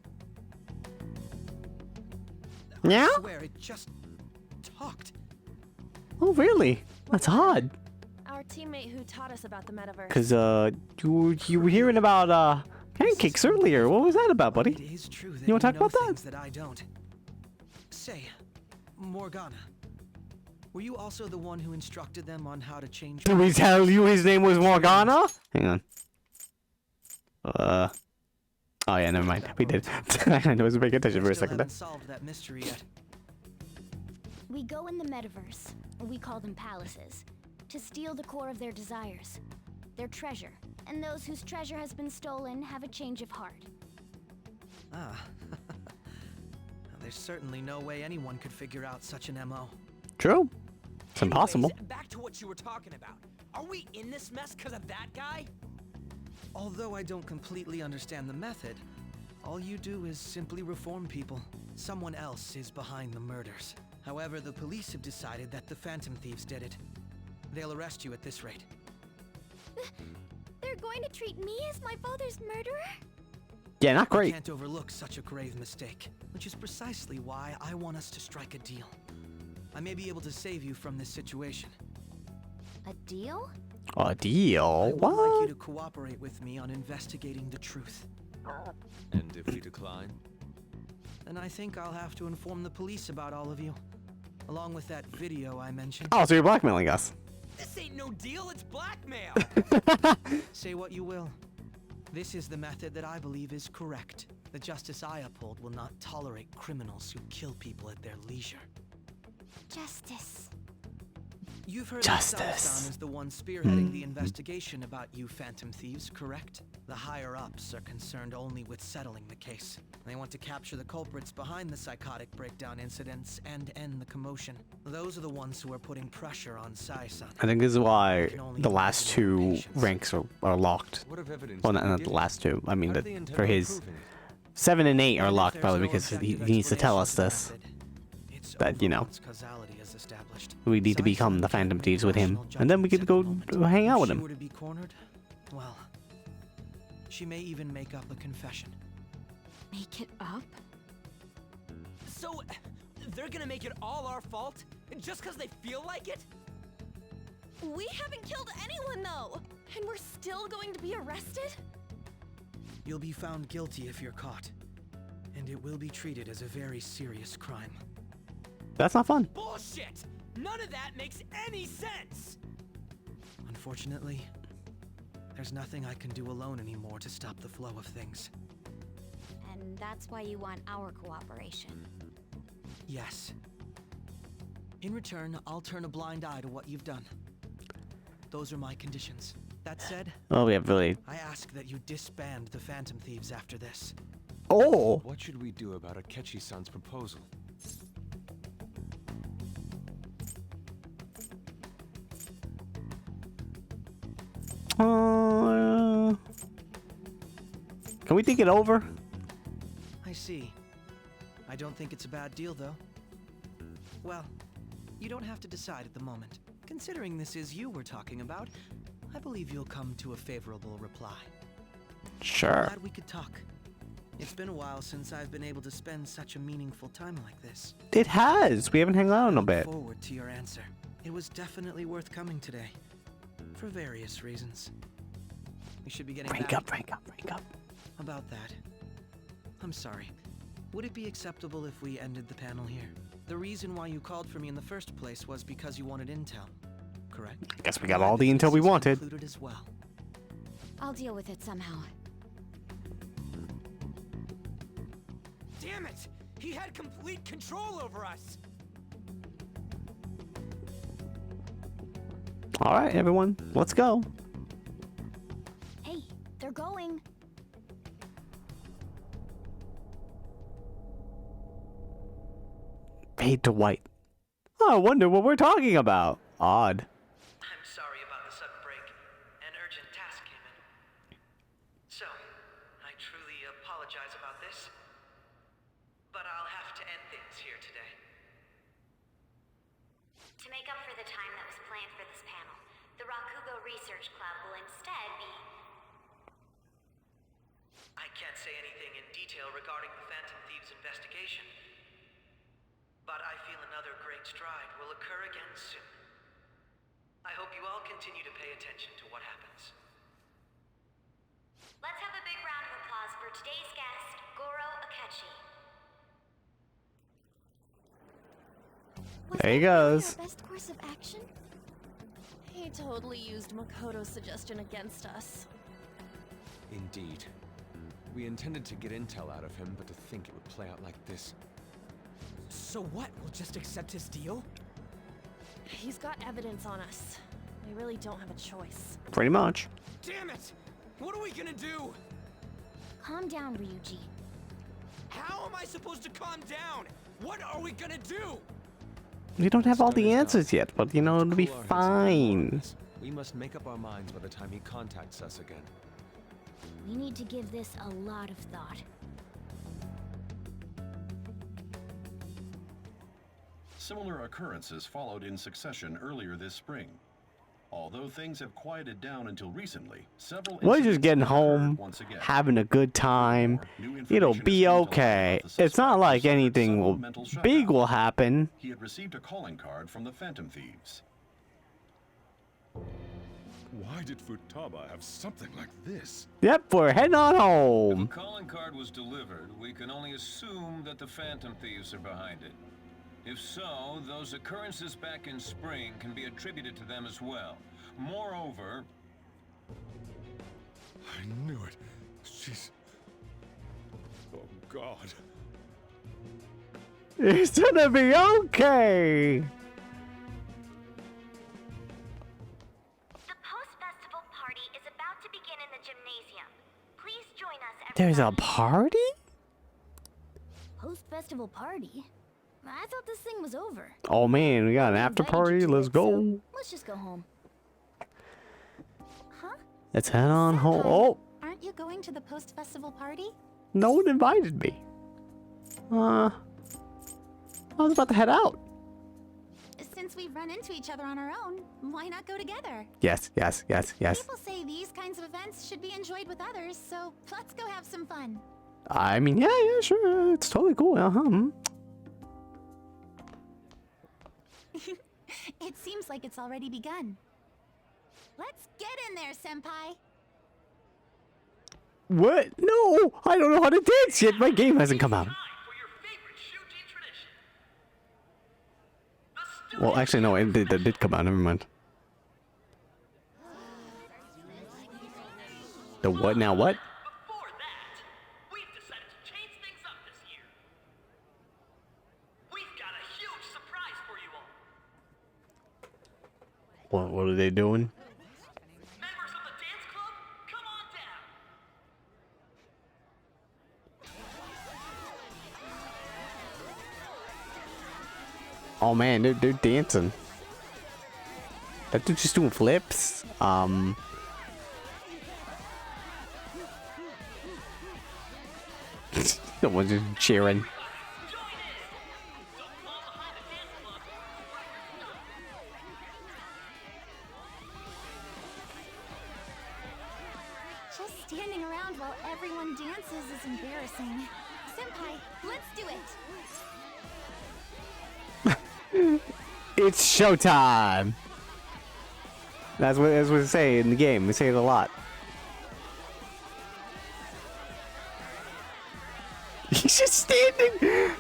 Yeah? I swear it just talked. Oh, really? That's odd. Our teammate who taught us about the metaverse. Cause you were hearing about pancakes earlier. What was that about, It buddy? is true that You wanna talk know about that? things that I don't. Say, Morgana, were you also the one who instructed them on how to change? Did we tell you his name was Morgana? Hang on. Oh yeah, never mind. We did. I wasn't paying attention for a Still second there. haven't solved that mystery yet. We go in the metaverse, we call them palaces, to steal the core of their desires, their treasure. And those whose treasure has been stolen have a change of heart. Ah. There's certainly no way anyone could figure out such an MO. True. It's impossible. Anyways, back to what you were talking about. Are we in this mess because of that guy? Although I don't completely understand the method, all you do is simply reform people. Someone else is behind the murders. However, the police have decided that the Phantom Thieves did it. They'll arrest you at this rate. They're going to treat me as my father's murderer? Yeah, not I great. can't overlook such a grave mistake, which is precisely why I want us to strike a deal. I may be able to save you from this situation. A deal? A deal? I would like you What? to cooperate with me on investigating the truth. And if we decline? Then I think I'll have to inform the police about all of you. Along with that video I mentioned. Oh, so you're blackmailing us. This ain't no deal, it's blackmail. Say what you will. This is the method that I believe is correct. The justice I uphold will not tolerate criminals who kill people at their leisure. Justice. You've heard Justice. that Sao-san is the one spearheading the investigation about you Phantom Thieves, correct? The higher-ups are concerned only with settling the case. They want to capture the culprits behind the psychotic breakdown incidents and end the commotion. Those are the ones who are putting pressure on Sai-san. I think this is why the last two ranks are locked. What of evidence? Well, that we not did the it? last two. I mean, How do they intend for on his proving it? 7 and 8 are And if locked there's probably no because he objective needs to tell us explanation this. of the method, it's That, you know, over once causality is established. we need to become Sai-san the can't Phantom make Thieves with him, rational and then we judgments could at go the moment. hang out with If she him. were to be cornered, well, she may even make up a confession. Make it up? So, they're gonna make it all our fault? Just because they feel like it? We haven't killed anyone though! And we're still going to be arrested? You'll be found guilty if you're caught, and it will be treated as a very serious crime. That's not fun. Bullshit! None of that makes any sense! Unfortunately, there's nothing I can do alone anymore to stop the flow of things. And that's why you want our cooperation. Yes. In return, I'll turn a blind eye to what you've done. Those are my conditions. That said, Oh, we have really. I ask that you disband the Phantom Thieves after this. Oh! What should we do about Akechi-san's proposal? Can we think it over? I see. I don't think it's a bad deal, though. Well, you don't have to decide at the moment. Considering this is you we're talking about, I believe you'll come to a favorable reply. Sure. Glad we could talk. It's been a while since I've been able to spend such a meaningful time like this. It has. We haven't hung out in a I bit. look forward to your answer. It was definitely worth coming today. For various reasons. We should be getting Rank back up, rank up, rank up. about that. I'm sorry. Would it be acceptable if we ended the panel here? The reason why you called for me in the first place was because you wanted intel, correct? Guess we got all the intel we wanted. Included as well. I'll deal with it somehow. Damn it! He had complete control over us! Alright, everyone. Let's go. Hey, they're going. Fade to white. Oh, I wonder what we're talking about. Odd. I'm sorry about the sudden break. An urgent task came in. So, I truly apologize about this. But I'll have to end things here today. To make up for the time that was planned for this panel, the Rakugo Research Club will instead be... I can't say anything in detail regarding the Phantom Thieves investigation. But I feel another great stride will occur again soon. I hope you all continue to pay attention to what happens. Let's have a big round of applause for today's guest, Goro Akechi. Was There he that really goes. our best course of action? He totally used Makoto's suggestion against us. Indeed. We intended to get intel out of him, but to think it would play out like this. So what? We'll just accept his deal? He's got evidence on us. We really don't have a choice. Pretty much. Damn it! What are we gonna do? Calm down, Ryuji. How am I supposed to calm down? What are we gonna do? We don't have all the Stone is answers gone. yet, but you know, it'll be Cool our heads and fine. minds. We must make up our minds by the time he contacts us again. We need to give this a lot of thought. Similar occurrences followed in succession earlier this spring. Although things have quieted down until recently, several We're just incidents getting have occurred home, once again. having a good time. New It'll information be has come to light okay. about the It's not suspect like who suffered anything sudden will mental big shutdown. will happen. He had received a calling card from the Phantom Thieves. Why did Futaba have something like this? Yep, we're heading on If home. a calling card was delivered, we can only assume that the Phantom Thieves are behind it. If so, those occurrences back in spring can be attributed to them as well. Moreover, I knew it. She's... Oh, God. It's gonna be okay. The post-festival party is about to begin in the gymnasium. Please join us, There's a everybody. party? Post-festival party? I thought this thing was over. Oh man, we got an I after invited you party. to Let's it, go. so let's just go home. Huh? Let's head on home. Oh, Aren't you going to the post-festival party? no one invited me. I was about to head out. Since we've run into each other on our own, why not go together? Yes, yes, yes, yes. People say these kinds of events should be enjoyed with others, so let's go have some fun. I mean, yeah, sure. It's totally cool. It seems like it's already begun. Let's get in there, Senpai! What? No, I don't know how to dance yet. My game hasn't come out. Well, actually, no, it did come out. Never mind. The what now? What? Before that, we've decided to change things up this year. We've got a huge surprise for you all. What are they doing? Members of the dance club, come on down. Oh man, they're dancing. That dude's just doing flips. Someone's just cheering. Just standing around while everyone dances is embarrassing. Senpai, let's do it! It's showtime! That's what they say in the game. They say it a lot. He's just standing!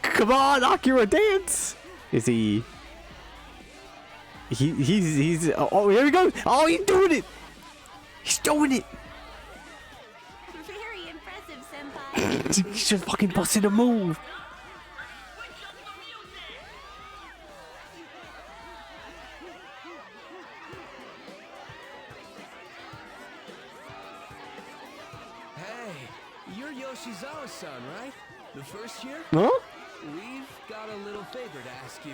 Come on, Akira, dance! Is he... He's... Oh, here he goes! Oh, he's doing it! He's doing it! Very impressive, Senpai. He's just fucking busting a move! You're Yoshizawa's son, right? The first year? Huh? We've got a little favor to ask you.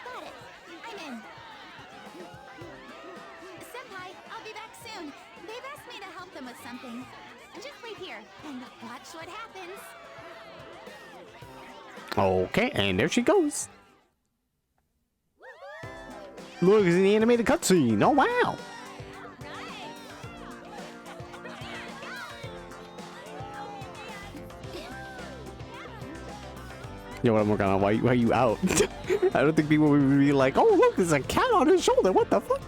Got it. I'm in. Senpai, I'll be back soon. They've asked me to help them with something. Just wait here and watch what happens. Okay, and there she goes. Look, it's an animated cutscene. Oh, wow. Yo, what I'm working on? Why are you out? I don't think people would be like, oh, look, there's a cat on his shoulder. What the fuck?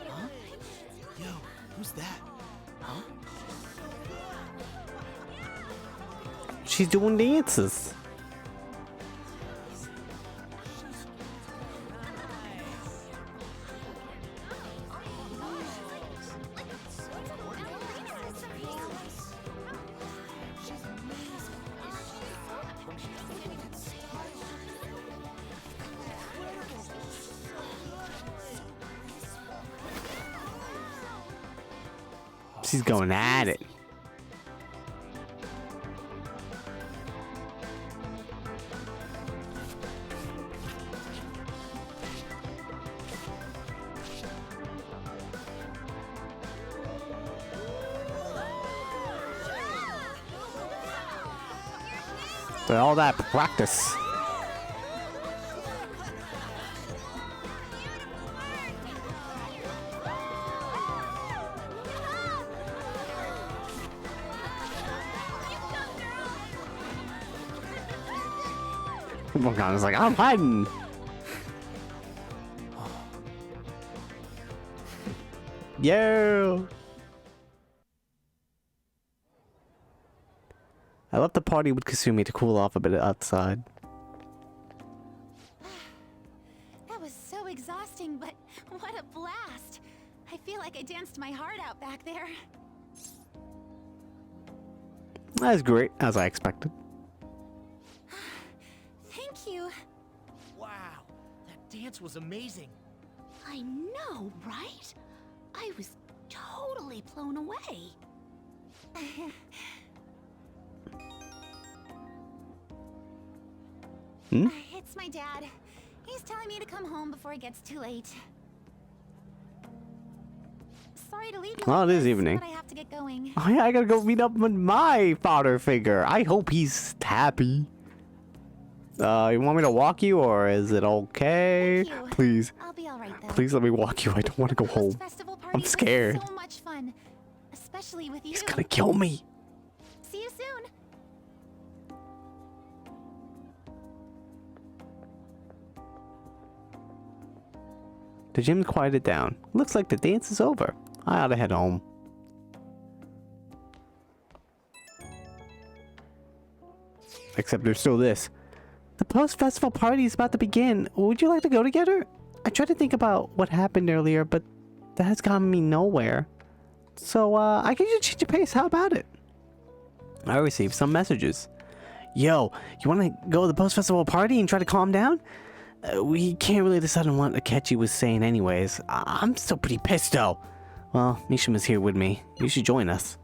Huh? Yo, who's that? Huh? She's doing dances. She's going at it. So all that practice. I was like, I'm hiding. Yo. I left the party with Kasumi to cool off a bit outside. That was so exhausting, but what a blast. I feel like I danced my heart out back there. That's great, as I expected. Thank you. Wow, that dance was amazing. I know, right? I was totally blown away. It's my dad. He's telling me to come home before it gets too late. Sorry to leave you. Oh, like it is this, evening. but I have to get going. Oh yeah, I gotta go meet up with my father figure. I hope he's happy. You want me to walk you, or is it okay? Please. I'll be all right though. Please let me walk you. I don't want to go home. I'm scared. So much fun, especially with you. He's gonna kill me. See you soon. The gym quieted down. Looks like the dance is over. I ought to head home. Except there's still this. The post-festival party is about to begin. Would you like to go together? I tried to think about what happened earlier, but that has gotten me nowhere. So, I can just change the pace. How about it? I received some messages. Yo, you want to go to the post-festival party and try to calm down? We can't really decide on what Akechi was saying anyways. I'm still pretty pissed though. Well, Mishima's here with me. You should join us.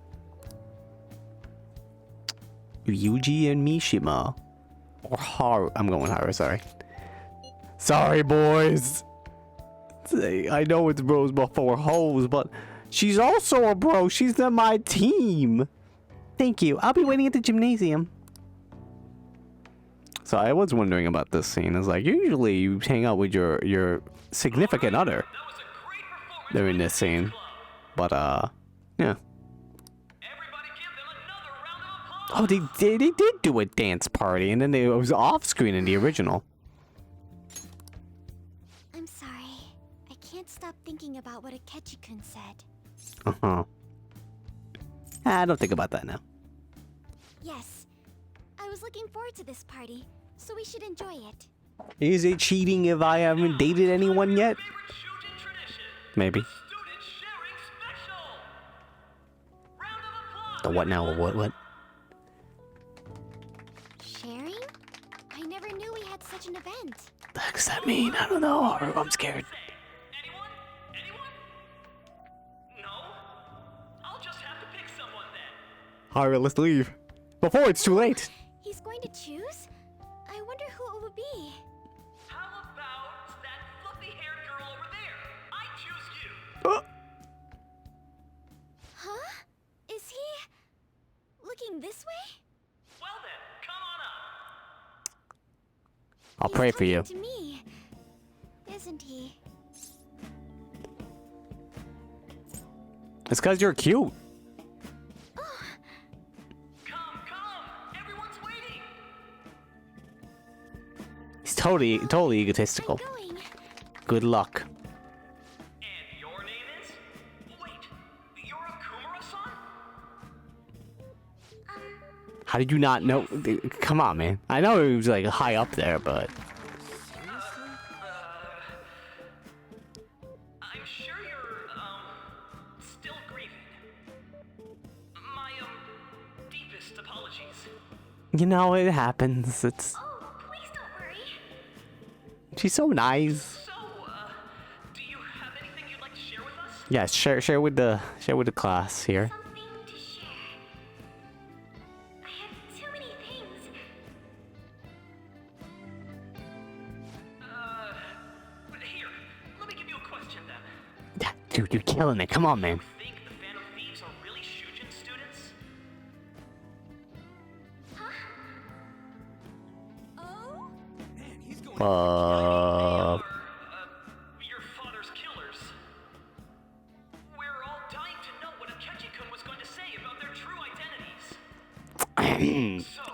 Yuji and Mishima. Or Haru. I'm going with Haru, sorry. Sorry, boys. I know it's bros before hoes, but she's also a bro. She's on my team. Thank you. I'll be waiting at the gymnasium. So I was wondering about this scene. It's like usually you hang out with your significant other during this scene, but yeah. Oh, they did do a dance party, and then it was off screen in the original. I'm sorry. I can't stop thinking about what Akechi-kun said. I don't think about that now. Yes. I was looking forward to this party, so we should enjoy it. Is it cheating if I haven't dated anyone yet? Maybe. The what now? What? Sharing? I never knew we had such an event. What the heck does that mean? I don't know. I'm scared. Alright, let's leave. Before it's too late. He's going to choose? I wonder who it would be. How about that fluffy-haired girl over there? I choose you. Huh? Is he looking this way? Well then, come on up. I'll pray for you. To me, isn't he? It's because you're cute. He's totally egotistical. Good luck. And your name is? Wait, you're Okumura-san? How did you not know? Come on, man. I know he was like high up there, but I'm sure you're, still grieving. My, deepest apologies. you know it happens. It's. She's so nice. So, do you have anything you'd like to share with us? Yes, share with the class here. Too many things. Here, let me give you a question then. Yeah, dude, you're killing it. Come on, man. Think the Phantom Thieves are really Shujin students? Your father's killers. We're all dying to know what Akechi-kun was going to say about their true identities.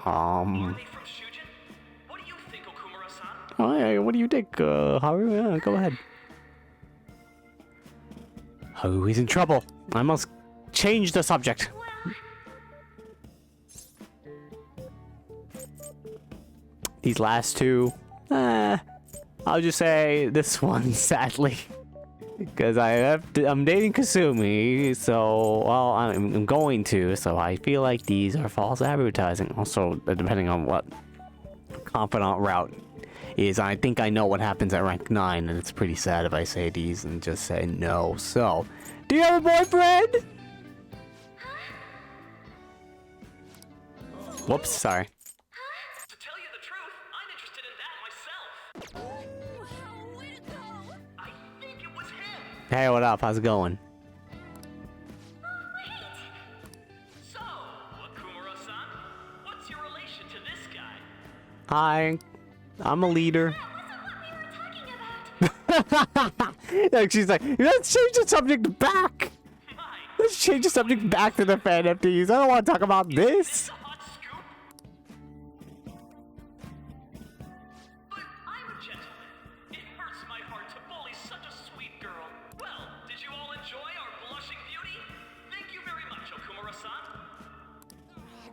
Are they from Shujin? What do you think, Okumura-san? Oh, yeah, what do you think, Haru? Yeah, go ahead. Oh, he's in trouble. I must change the subject. These last two, I'll just say this one, sadly, because I'm dating Kasumi, so well, I'm going to, so I feel like these are false advertising. Also, depending on what confidant route is, I think I know what happens at rank 9, and it's pretty sad if I say these and just say no. So, do you have a boyfriend? Whoops, sorry. To tell you the truth, I'm interested in that myself. I think it was him. Hey, what up? How's it going? So, Okumura-san, what's your relation to this guy? Hi, I'm a leader. Like she's like, let's change the subject back. Let's change the subject back to the fan FTs. I don't want to talk about this.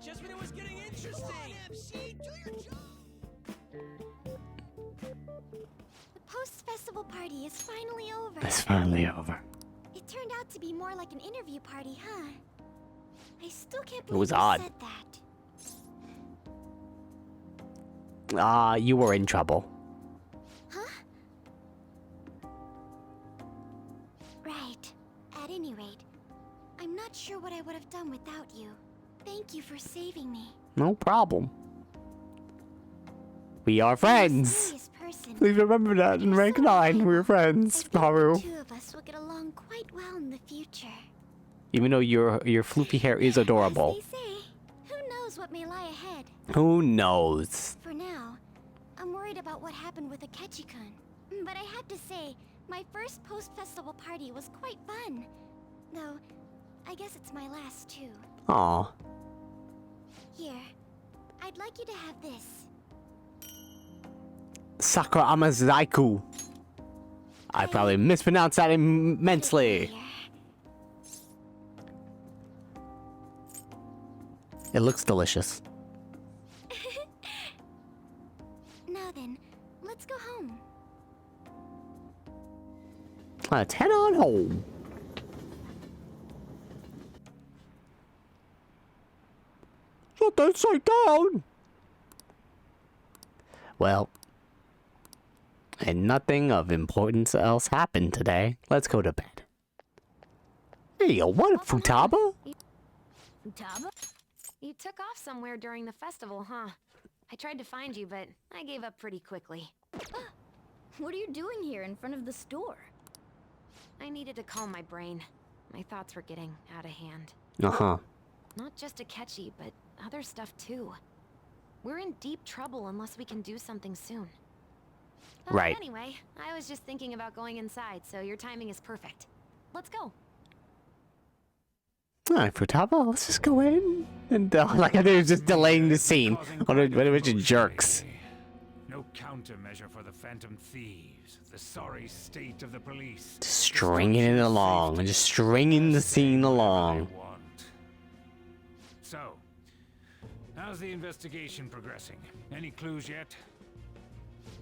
Just when it was getting interesting. MC, do your job. The post-festival party is finally over. It's finally over. It turned out to be more like an interview party, huh? I still can't It believe was you odd. said that. You were in trouble. Huh? Right. At any rate, I'm not sure what I would have done without you. Thank you for saving me. No problem. We are friends. Mysterious person. listen. Please remember that in rank 9, we're friends, Haru. The two of us will get along quite well in the future. Even though your floofy hair is adorable. As they say, who knows what may lie ahead? Who knows? For now, I'm worried about what happened with Akechi-kun. But I have to say, my first post-festival party was quite fun. Though, I guess it's my last too. Aw. Here, I'd like you to have this. Sakura Amazaiku. I probably mispronounced that immensely. It looks delicious. Now then, let's go home. Let's head on home. Shut that site down. Well, and nothing of importance else happened today. Let's go to bed. Hey, yo, what, Futaba? Futaba? You took off somewhere during the festival, huh? I tried to find you, but I gave up pretty quickly. What are you doing here in front of the store? I needed to calm my brain. My thoughts were getting out of hand. Uh-huh. Not just Akechi, but other stuff too. We're in deep trouble unless we can do something soon. Right. Anyway, I was just thinking about going inside, so your timing is perfect. Let's go. Alright, Futaba, let's just go in. And, like, I think it's just delaying the scene. What a bunch of jerks. No countermeasure for the Phantom Thieves. The sorry state of the police. Just stringing it along. And just stringing the scene along. So, how's the investigation progressing? Any clues yet?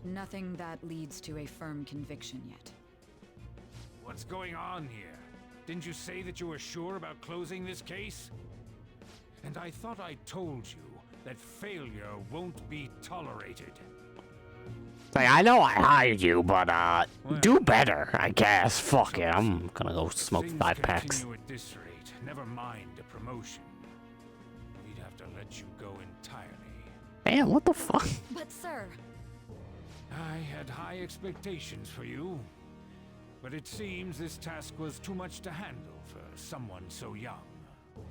Nothing that leads to a firm conviction yet. What's going on here? Didn't you say that you were sure about closing this case? And I thought I told you that failure won't be tolerated. Like, I know I hired you, but, do better, I guess. Fuck it, I'm gonna go smoke 5 packs. Continue at this rate, never mind a promotion. We'd have to let you go entirely. Damn, what the fuck? But sir... I had high expectations for you. But it seems this task was too much to handle for someone so young.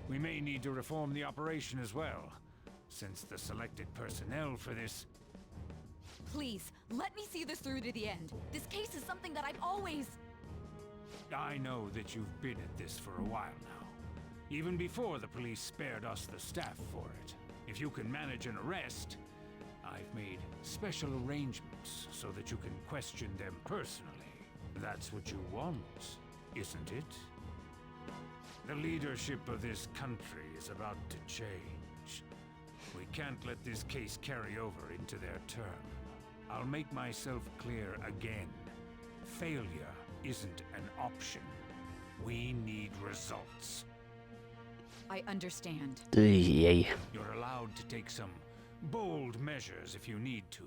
We may need to reform the operation as well, since the selected personnel for this... Please, let me see this through to the end. This case is something that I've always... I know that you've been at this for a while now. Even before the police spared us the staff for it. If you can manage an arrest, I've made special arrangements so that you can question them personally. That's what you want, isn't it? The leadership of this country is about to change. We can't let this case carry over into their term. I'll make myself clear again. Failure isn't an option. We need results. I understand. Yeah. You're allowed to take some bold measures if you need to.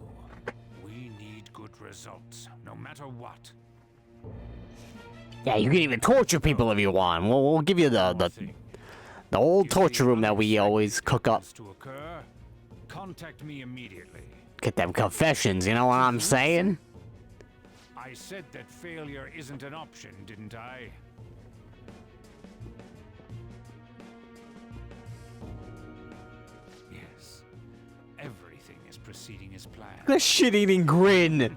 We need good results, no matter what. Yeah, you can even torture people if you want. We'll give you the old torture room that we always cook up. To occur, contact me immediately. Get them confessions, you know what I'm saying? I said that failure isn't an option, didn't I? Yes. Everything is proceeding as planned. The shit-eating grin.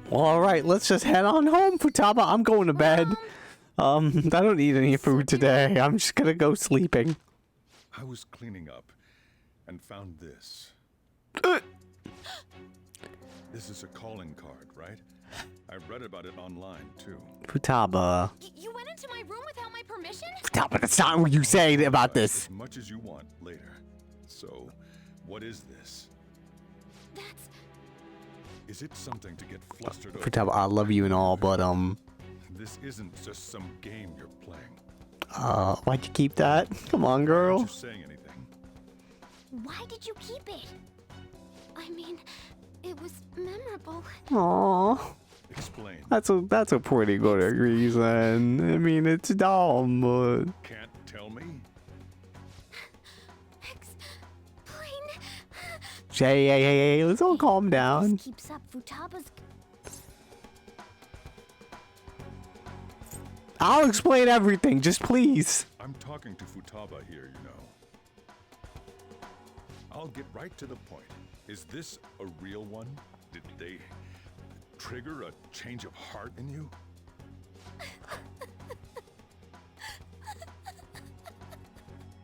Well, alright, let's just head on home, Futaba. I'm going to bed. I don't need any food today. I'm just gonna go sleeping. I was cleaning up and found this. This is a calling card, right? I read about it online, too. Futaba. You went into my room without my permission? Futaba, that's not what you say about this. As much as you want later. So, what is this? That's... Is it something to get flustered over? Futaba, I love you and all, but, This isn't just some game you're playing. Why'd you keep that? Come on, girl. Aren't you saying anything? Why did you keep it? I mean, it was memorable. Aww. Explain. That's a pretty good reason. I mean, it's dumb, but... Can't tell me? Explain. Hey, let's all calm down. This keeps up, Futaba's... I'll explain everything, just please. I'm talking to Futaba here, you know. I'll get right to the point. Is this a real one? Did they trigger a change of heart in you?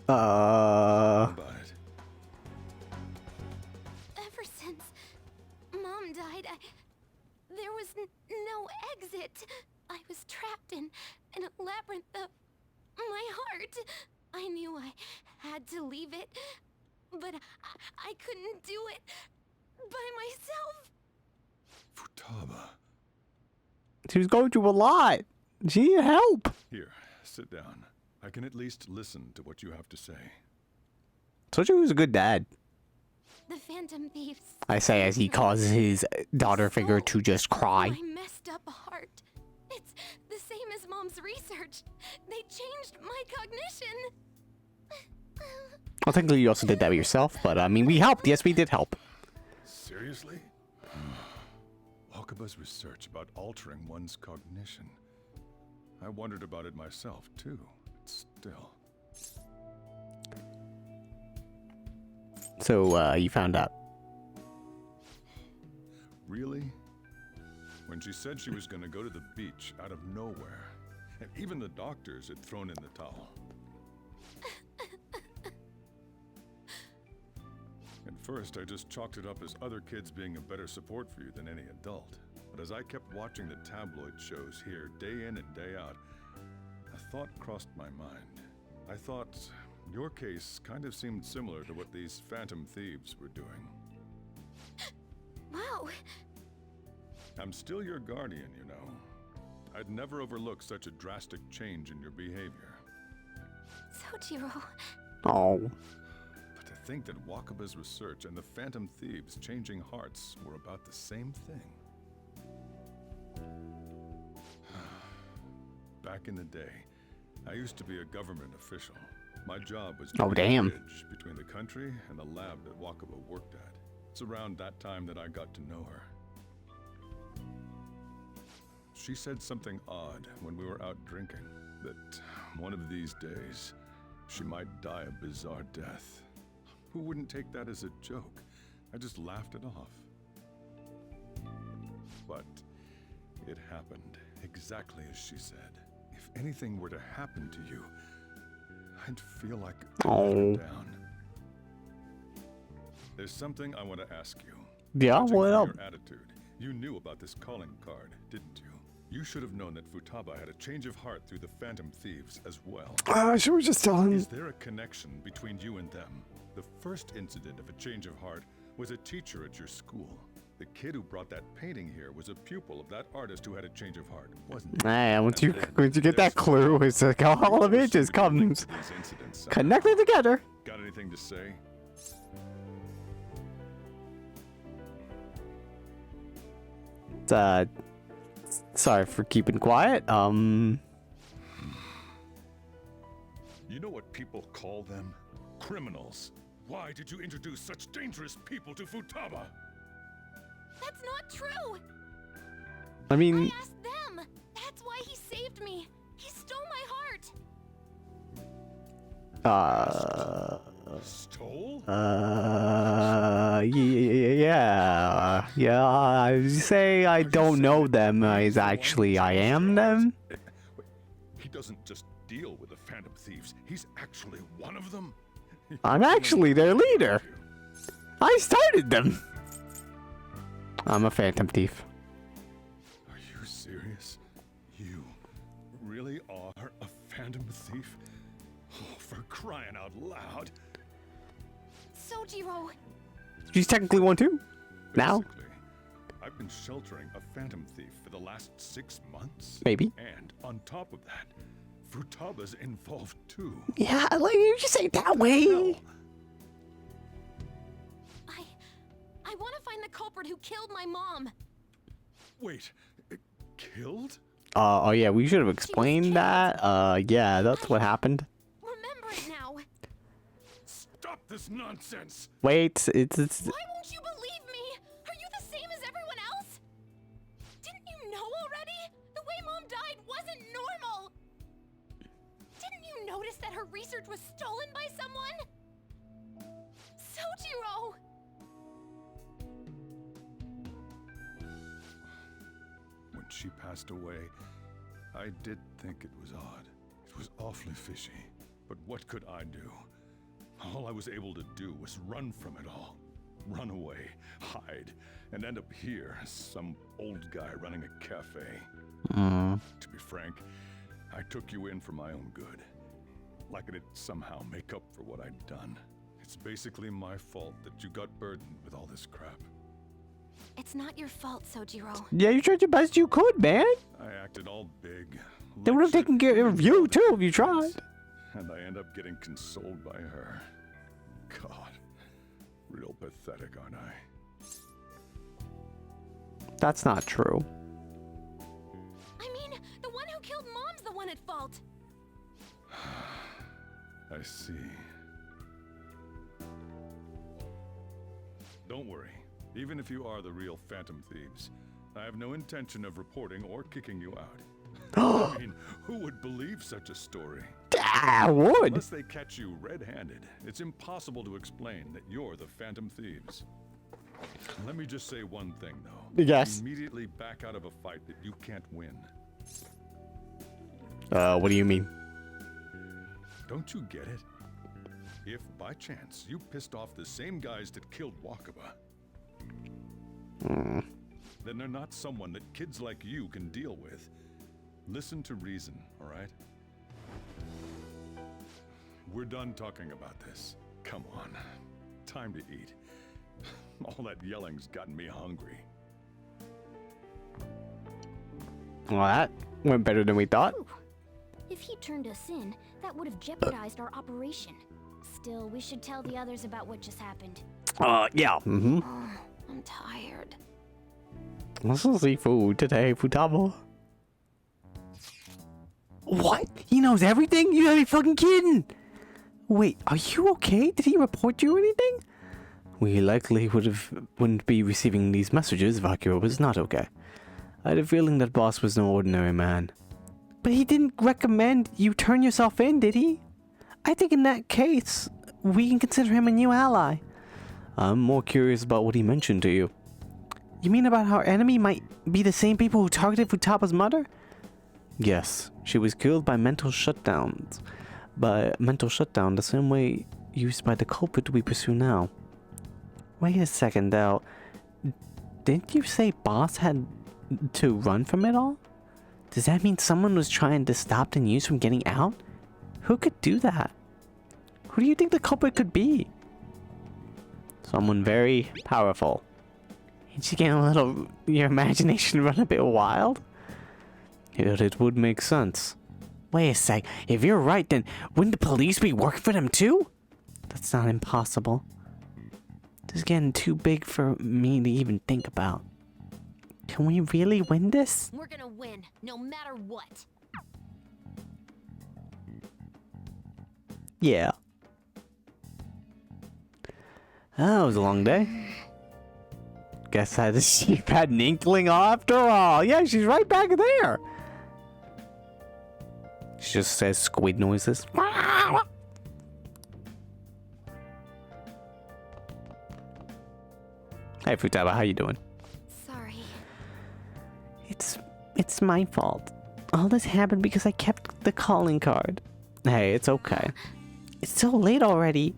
About it. Ever since Mom died, there was no exit. I was trapped in a labyrinth of my heart. I knew I had to leave it, but I couldn't do it by myself. Futaba. She was going through a lot. She needed help. Here, sit down. I can at least listen to what you have to say. Soji was a good dad. The Phantom Thieves. I say as he causes his daughter figure to just cry. My messed up heart. It's the same as Mom's research. They changed my cognition. Well, technically you also did that yourself, but I mean, we helped. Yes, we did help. Seriously? Wakaba's research about altering one's cognition. I wondered about it myself, too. But still. So, you found out. Really? When she said she was going to go to the beach out of nowhere, and even the doctors had thrown in the towel. At first, I just chalked it up as other kids being a better support for you than any adult. But as I kept watching the tabloid shows here, day in and day out, a thought crossed my mind. I thought your case kind of seemed similar to what these Phantom Thieves were doing. Wow. I'm still your guardian, you know. I'd never overlook such a drastic change in your behavior. Sojiro. Oh. But to think that Wakaba's research and the Phantom Thieves changing hearts were about the same thing. Back in the day, I used to be a government official. My job was to be the bridge between the country and the lab that Wakaba worked at. It's around that time that I got to know her. She said something odd when we were out drinking, that one of these days, she might die a bizarre death. Who wouldn't take that as a joke? I just laughed it off. But it happened exactly as she said. If anything were to happen to you, I'd feel like I'm down. There's something I want to ask you. Yeah, what up? Your attitude. You knew about this calling card, didn't you? You should have known that Futaba had a change of heart through the Phantom Thieves as well. Should we just tell him? Is there a connection between you and them? The first incident of a change of heart was a teacher at your school. The kid who brought that painting here was a pupil of that artist who had a change of heart, wasn't he? Man, once you get that clue, it's like all of it just comes connected together. Got anything to say? Sorry for keeping quiet. You know what people call them? Criminals. Why did you introduce such dangerous people to Futaba? That's not true. I mean, I asked them. That's why he saved me. He stole my heart. Stole? Yeah. I say I don't know them. Is actually I am them. He doesn't just deal with the Phantom Thieves. He's actually one of them. I'm actually their leader. I started them. I'm a Phantom Thief. Are you serious? You really are a Phantom Thief? Oh, for crying out loud. Sojiro. She's technically one too. Now. I've been sheltering a Phantom Thief for the last 6 months. Maybe. And on top of that, Futaba's involved too. Yeah, like you just say it that way. No. I want to find the culprit who killed my mom. Wait, killed? Oh yeah, we should have explained that. Yeah, that's what happened. Remember it now. Stop this nonsense? Wait, it's Why won't you believe me? Are you the same as everyone else? Didn't you know already? The way Mom died wasn't normal. Didn't you notice that her research was stolen by someone? Sojiro! When she passed away, I did think it was odd. It was awfully fishy. But what could I do? All I was able to do was run from it all. Run away, hide, and end up here as some old guy running a cafe. To be frank, I took you in for my own good. Like it'd somehow make up for what I'd done. It's basically my fault that you got burdened with all this crap. It's not your fault, Sojiro. yeah, you tried your best you could, man. I acted all big. They would have taken care of you too if you tried. And I end up getting consoled by her. God, real pathetic, aren't I? That's not true. I mean, the one who killed Mom's the one at fault. I see. Don't worry. Even if you are the real Phantom Thieves, I have no intention of reporting or kicking you out. I mean, who would believe such a story? I would. Unless they catch you red-handed, it's impossible to explain that you're the Phantom Thieves. Let me just say one thing, though. Yes. Immediately back out of a fight that you can't win. What do you mean? Don't you get it? If, by chance, you pissed off the same guys that killed Wakaba, then they're not someone that kids like you can deal with. Listen to reason, all right? We're done talking about this. Come on. Time to eat. All that yelling's gotten me hungry. Well, that went better than we thought. If he turned us in, that would have jeopardized our operation. Still, we should tell the others about what just happened. Yeah. Mm-hmm. I'm tired. Let's see food today, Futaba. What? He knows everything? You gotta be fucking kidding. Wait, are you okay? Did he report you or anything? We likely wouldn't be receiving these messages if Akira was not okay. I had a feeling that boss was no ordinary man. But he didn't recommend you turn yourself in, did he? I think in that case, we can consider him a new ally. I'm more curious about what he mentioned to you. You mean about how our enemy might be the same people who targeted Futaba's mother? Yes, she was killed by mental shutdowns. By mental shutdown, the same way used by the culprit we pursue now. Wait a second, though. Didn't you say boss had to run from it all? Does that mean someone was trying to stop the news from getting out? Who could do that? Who do you think the culprit could be? Someone very powerful. Ain't you getting your imagination run a bit wild? Yet it would make sense. Wait a sec, if you're right, then wouldn't the police be working for them too? That's not impossible. This is getting too big for me to even think about. Can we really win this? We're gonna win, no matter what. Yeah. That was a long day. Guess she had an inkling after all. Yeah, she's right back there. She just says squid noises. Hey Futaba, how you doing? Sorry. It's my fault. All this happened because I kept the calling card. Hey, it's okay. It's so late already.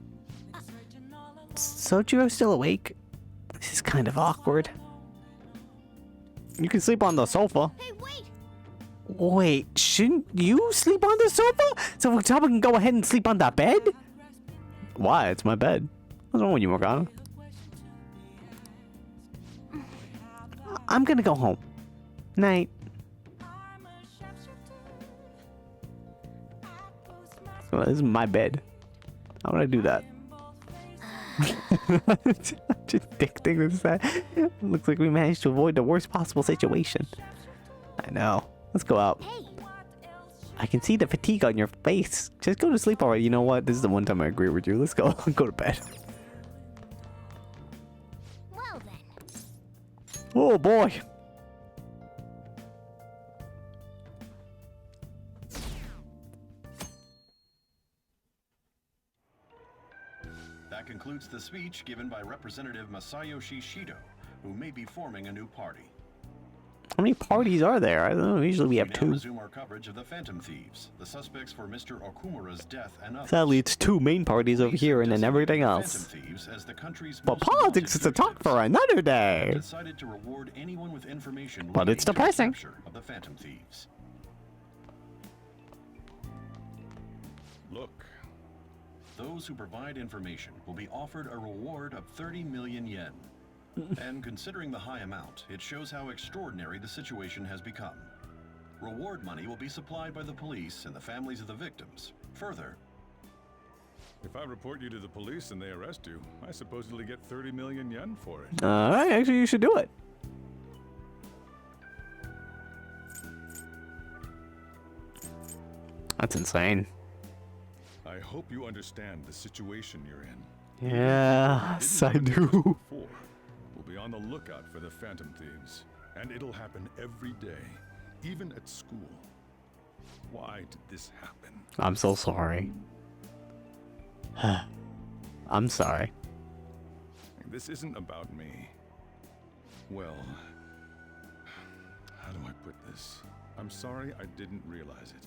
Sojiro's still awake? This is kind of awkward. You can sleep on the sofa. Hey, wait! Wait, shouldn't you sleep on the sofa? So Futaba can go ahead and sleep on that bed? Why? It's my bed. What's wrong with you, Morgana? I'm gonna go home. Night. Well, this is my bed. How would I do that? Just dick thing to say. Looks like we managed to avoid the worst possible situation. I know. Let's go out. Hey! I can see the fatigue on your face. Just go to sleep already. You know what? This is the one time I agree with you. Let's go. Go to bed. Well then. Oh boy. That concludes the speech given by Representative Masayoshi Shido, who may be forming a new party. How many parties are there? I don't know. Usually we have now two. resume our coverage of the Phantom Thieves, the suspects for Mr. Okumura's death and others. Sadly, it's two main parties over here and then everything else. Thieves as the country's But politics is a talk for another day. Decided to reward anyone with information But it's leading to the depressing. capture of the Phantom Thieves. Look. Those who provide information will be offered a reward of 30 million yen. And considering the high amount, it shows how extraordinary the situation has become. Reward money will be supplied by the police and the families of the victims. Further, If I report you to the police and they arrest you, I supposedly get 30 million yen for it. Alright, actually you should do it. That's insane. I hope you understand the situation you're in. Yes, I do. We'll be on the lookout for the Phantom Thieves, and it'll happen every day, even at school. Why did this happen? I'm so sorry. I'm sorry. This isn't about me. Well, how do I put this? I'm sorry I didn't realize it.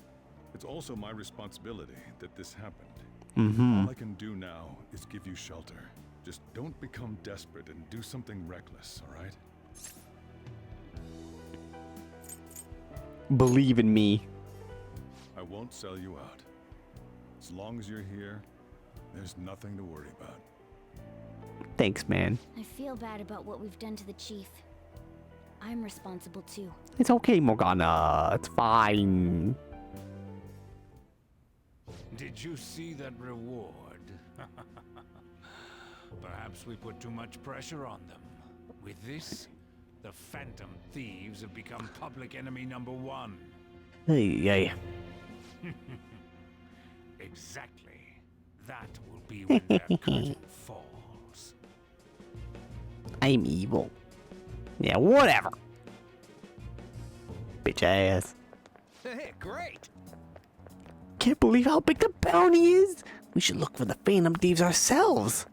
It's also my responsibility that this happened. Mm-hmm. All I can do now is give you shelter. Just don't become desperate and do something reckless, all right? Believe in me. I won't sell you out. As long as you're here, there's nothing to worry about. Thanks, man. I feel bad about what we've done to the chief. I'm responsible too. It's okay, Morgana. It's fine. Did you see that reward? Perhaps we put too much pressure on them. With this, the Phantom Thieves have become public enemy #1. Hey. Exactly. That will be when their curtain falls. I'm evil. Yeah, whatever. Bitch ass. Hey, great! Can't believe how big the bounty is. We should look for the Phantom Thieves ourselves.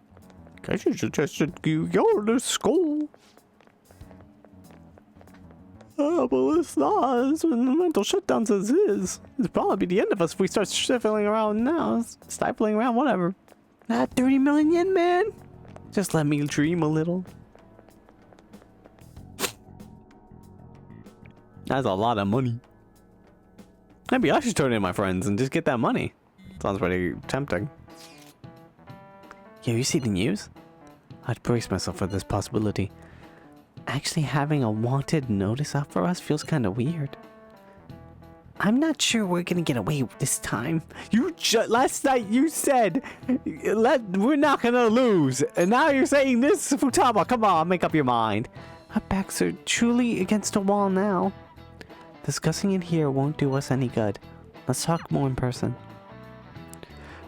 Guess you suggested you go to school. Oh, but it's not. It's when the mental shutdown says is. It's probably the end of us if we start stifling around now. Stifling around, whatever. 30 million yen, man. Just let me dream a little. That's a lot of money. Maybe I should turn in my friends and just get that money. Sounds pretty tempting. Yo, you see the news? I'd brace myself for this possibility. Actually having a wanted notice out for us feels kind of weird. I'm not sure we're gonna get away this time. Last night you said we're not gonna lose, and now you're saying this, Futaba. Come on, make up your mind. Our backs are truly against a wall now. Discussing it here won't do us any good. Let's talk more in person.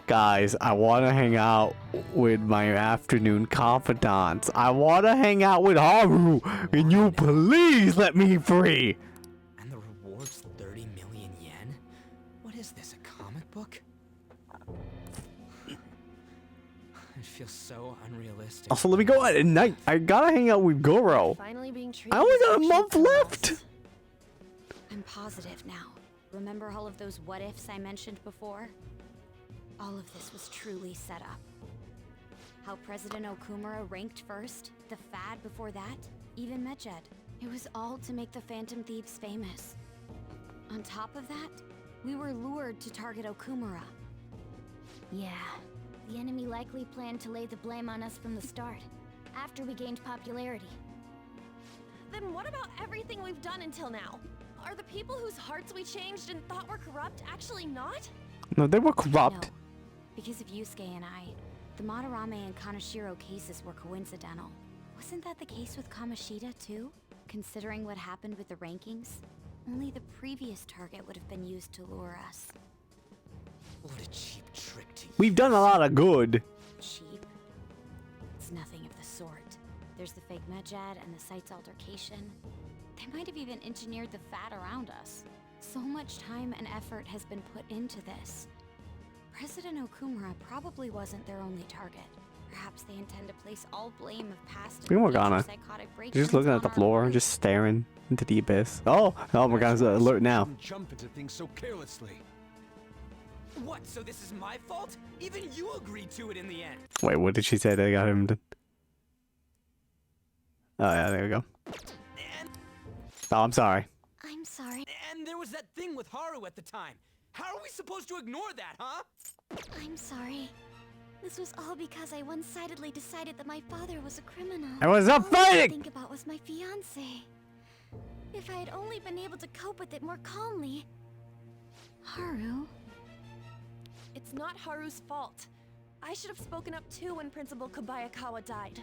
Guys, I want to hang out with my afternoon confidants. I want to hang out with Haru. Can you please let me free? And the reward's 30 million yen? What is this, a comic book? It feels so unrealistic. Also, let me go at night. I gotta hang out with Goro. Finally being treated I only as got a actual month left. criminals. I'm positive now. Remember all of those what-ifs I mentioned before? All of this was truly set up. How President Okumura ranked first, the Fad before that, even Medjed. It was all to make the Phantom Thieves famous. On top of that, we were lured to target Okumura. Yeah, the enemy likely planned to lay the blame on us from the start, after we gained popularity. Then what about everything we've done until now? Are the people whose hearts we changed and thought were corrupt actually not? No, they were corrupt. No, because of Yusuke and I, the Madarame and Kaneshiro cases were coincidental. Wasn't that the case with Kamoshida too? Considering what happened with the rankings? Only the previous target would have been used to lure us. What a cheap trick to We've done a lot of good. Cheap? It's nothing of the sort. There's the fake Medjad and the site's altercation. They might have even engineered the fat around us. So much time and effort has been put into this. President Okumura probably wasn't their only target. Perhaps they intend to place all blame of past and future psychotic break-ins Just looking at the on our floor, crew. just staring into the abyss. Oh Morgana's alert now. Jump into things so carelessly. What, so this is my fault? Even you agreed to it in the end. Wait, what did she say they got him to... Oh yeah, there we go. Oh, I'm sorry. I'm sorry. And there was that thing with Haru at the time. How are we supposed to ignore that, huh? I'm sorry. This was all because I one-sidedly decided that my father was a criminal. I was up All I fighting! could think about was my fiance. If I had only been able to cope with it more calmly. Haru? It's not Haru's fault. I should have spoken up too when Principal Kobayakawa died.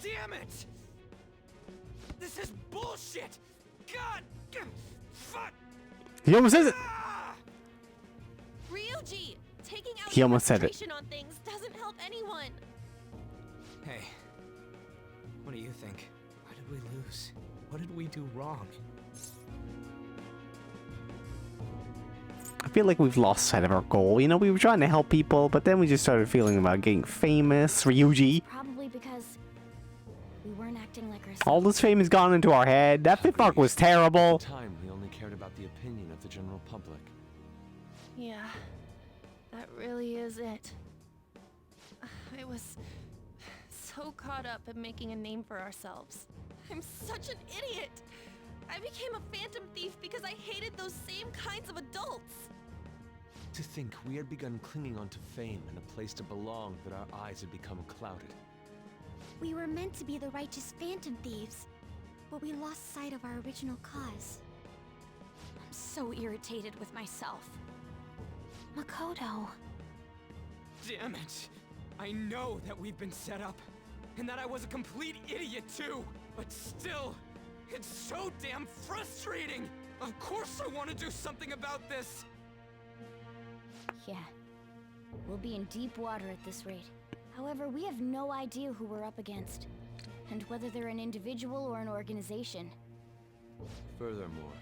Damn it! This is bullshit! God! Fuck! He almost says it! Ryuji! Taking out He almost said it. frustration on things doesn't help anyone. Hey, what do you think? Why did we lose? What did we do wrong? I feel like we've lost sight of our goal. You know, we were trying to help people, but then we just started feeling about getting famous. Ryuji. Probably because we weren't acting like ourselves. All this fame has gone into our head. That fit fuck was terrible. At the time, we only cared about the opinion of the general public. Yeah, that really is it. I was so caught up in making a name for ourselves. I'm such an idiot! I became a phantom thief because I hated those same kinds of adults! To think we had begun clinging onto fame and a place to belong that our eyes had become clouded. We were meant to be the righteous phantom thieves, but we lost sight of our original cause. I'm so irritated with myself. Makoto. Damn it! I know that we've been set up, and that I was a complete idiot too! But still, it's so damn frustrating! Of course I want to do something about this! Yeah. We'll be in deep water at this rate. However, we have no idea who we're up against, and whether they're an individual or an organization. Furthermore,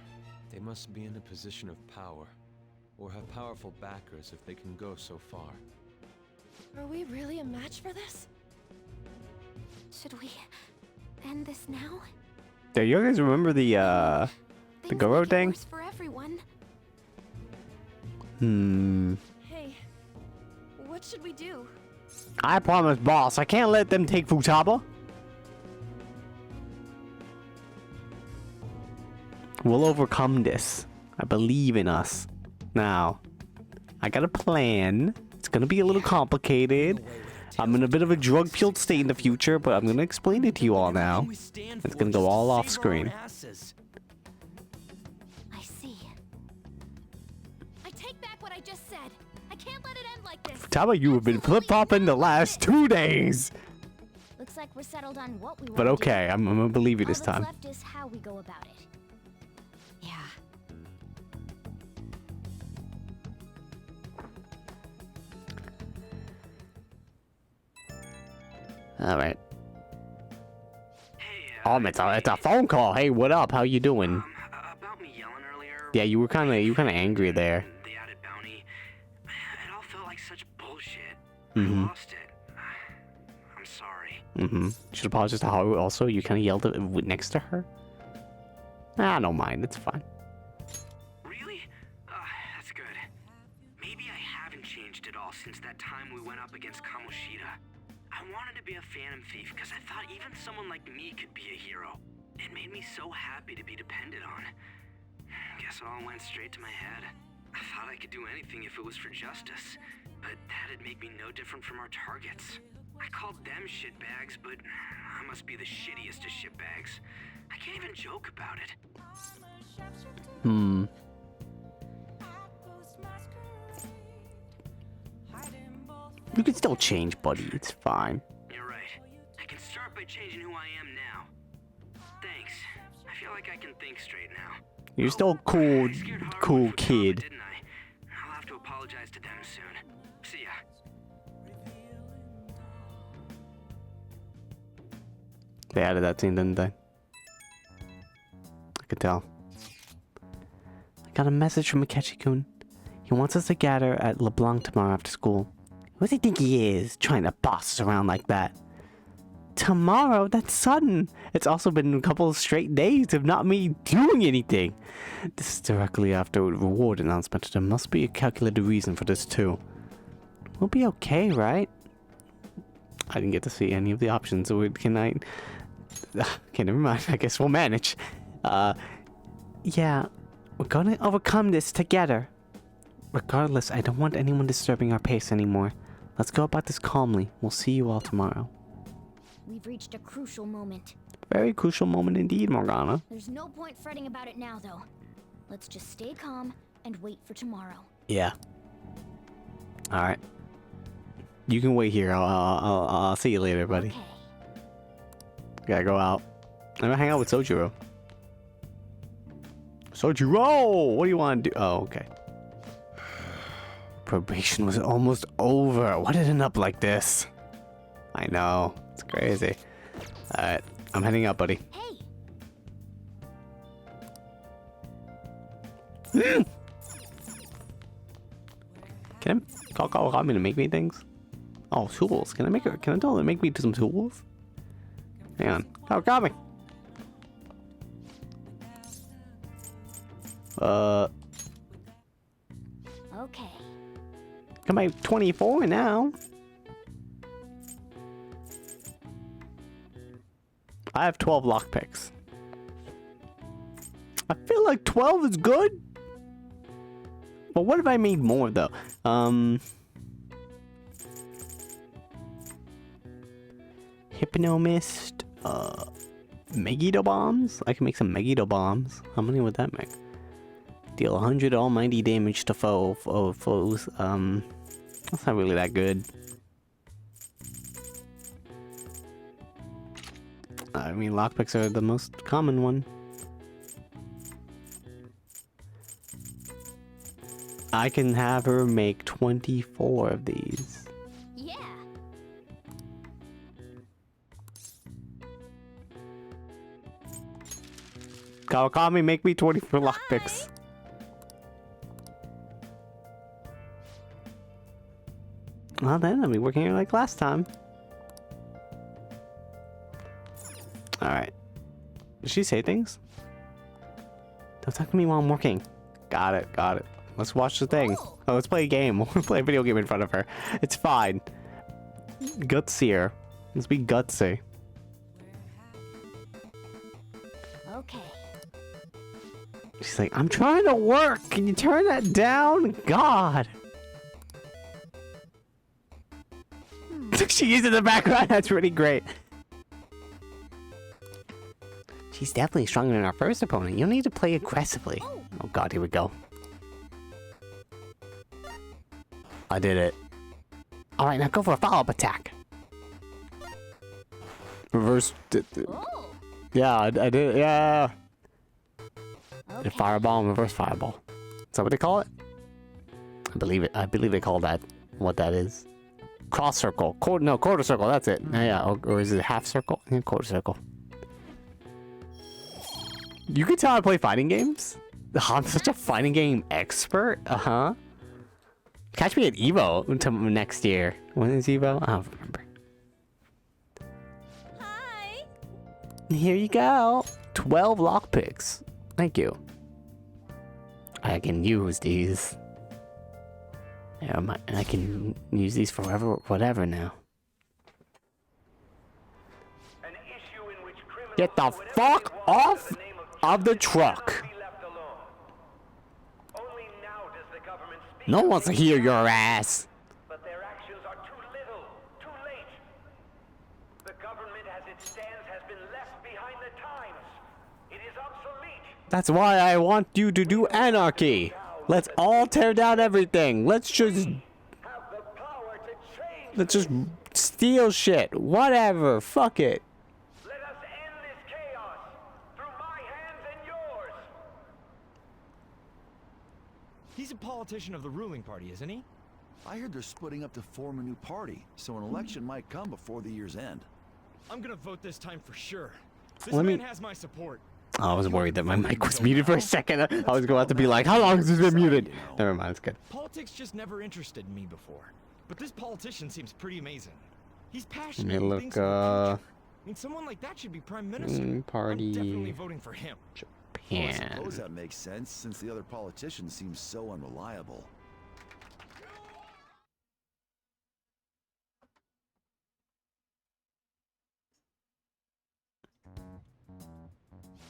they must be in a position of power, or have powerful backers if they can go so far. Are we really a match for this? Should we end this now? Do you guys remember the Goro thing? Worse for everyone. Hey, what should we do? I promise, boss. I can't let them take Futaba. We'll overcome this. I believe in us. Now, I got a plan. It's gonna be a little complicated. I'm in a bit of a drug-fueled state in the future, but I'm gonna explain it to you all now. It's gonna go all off screen. I see. I take back what I just said. I can't let it end like this. Futaba, you have been flip-flopping the last 2 days. Looks like we're settled on what we want. But okay, I'm gonna believe you this All that's time. left is how we go about it. Yeah. All right. It's a phone call. Hey, what up? How you doing? About me yelling earlier. Yeah, you were kind of angry there. The added bounty. It all felt like such bullshit. Mm-hmm. I lost it. I'm sorry. Mm-hmm. Should apologize to Haru also. You kind of yelled it next to her. I don't mind. It's fine. Really? That's good. Maybe I haven't changed at all since that time we went up against Kamoshida. I wanted to be a phantom thief because I thought even someone like me could be a hero. It made me so happy to be depended on. Guess it all went straight to my head. I thought I could do anything if it was for justice, but that'd make me no different from our targets. I called them shitbags, but I must be the shittiest of shitbags. I can't even joke about it. You can still change, buddy. It's fine. You're right. I can start by changing who I am now. Thanks. I feel like I can think straight now. You're still a cool, cool kid. Didn't I? I'll have to apologize to them soon. See ya. They added that scene, didn't they? I could tell. I got a message from Akechi-kun. He wants us to gather at LeBlanc tomorrow after school. Who does he think he is, trying to boss us around like that? Tomorrow? That's sudden. It's also been a couple of straight days of not me doing anything. This is directly after a reward announcement. There must be a calculated reason for this too. We'll be okay, right? I didn't get to see any of the options. So can I... Okay, never mind. I guess we'll manage. Yeah. We're gonna overcome this together. Regardless, I don't want anyone disturbing our pace anymore. Let's go about this calmly. We'll see you all tomorrow. We've reached a crucial moment. Very crucial moment indeed, Morgana. There's no point fretting about it now, though. Let's just stay calm and wait for tomorrow. Yeah. All right. You can wait here. I'll see you later, buddy. Okay. Gotta go out. I'm gonna hang out with Sojiro. Sojiro! What do you want to do? Oh, okay. Probation was almost over. Why did it end up like this? I know. It's crazy. Alright. I'm heading out, buddy. Hey! Can I call me to make me things? Oh, tools. Can I tell them to make me some tools? Hang on. Oh, got me. Okay. Am I 24 now? I have 12 lockpicks. I feel like 12 is good. But what if I made more though? Hypnomist, Megiddo bombs? I can make some Megiddo bombs. How many would that make? Deal 100 almighty damage to foes. That's not really that good. I mean, lockpicks are the most common one. I can have her make 24 of these. Yeah. Kawakami, make me 24 lockpicks. Well then, I'll be working here like last time. Alright. Did she say things? Don't talk to me while I'm working. Got it, got it. Let's watch the thing. Oh, let's play a game. We'll play a video game in front of her. It's fine. Gutsier. Let's be gutsy. Okay. She's like, I'm trying to work. Can you turn that down? God. She is in the background. That's really great. She's definitely stronger than our first opponent. You need to play aggressively. Oh god, here we go. I did it. Alright, now go for a follow-up attack. Reverse. Yeah, I did it. Yeah. Okay. Fireball and reverse fireball. Is that what they call it? I believe it. I believe they call that what that is. Cross circle. Quarter circle. That's it. Yeah. Or is it half circle? Yeah, quarter circle. You can tell I play fighting games. I'm such a fighting game expert. Catch me at Evo until next year. When is Evo? I don't remember. Hi. Here you go. 12 lockpicks. Thank you. I can use these. Yeah, I can use these forever, whatever now. Get the fuck off of the truck. No one wants to hear your ass. But their actions are too little, too late. The government as it stands has been left behind the times. It is obsolete. That's why I want you to do anarchy. Let's all tear down everything. Let's just steal shit. Whatever. Fuck it. Let us end this chaos through my hand He's a politician of the ruling party, isn't he? I heard they're splitting up to form a new party, so an election might come before the year's end. I'm gonna vote this time for sure. This Let me- man has my support. I was worried that my mic was muted for a second. I was going to be like, how long has this been muted? Never mind, it's good. Politics just never interested me before. But this politician seems pretty amazing. He's Let me passionate and look, thinks of the future. I mean, someone like that should be prime minister. Party. I'm definitely voting for him. Well, I Japan. suppose that makes sense, since the other politicians seem so unreliable.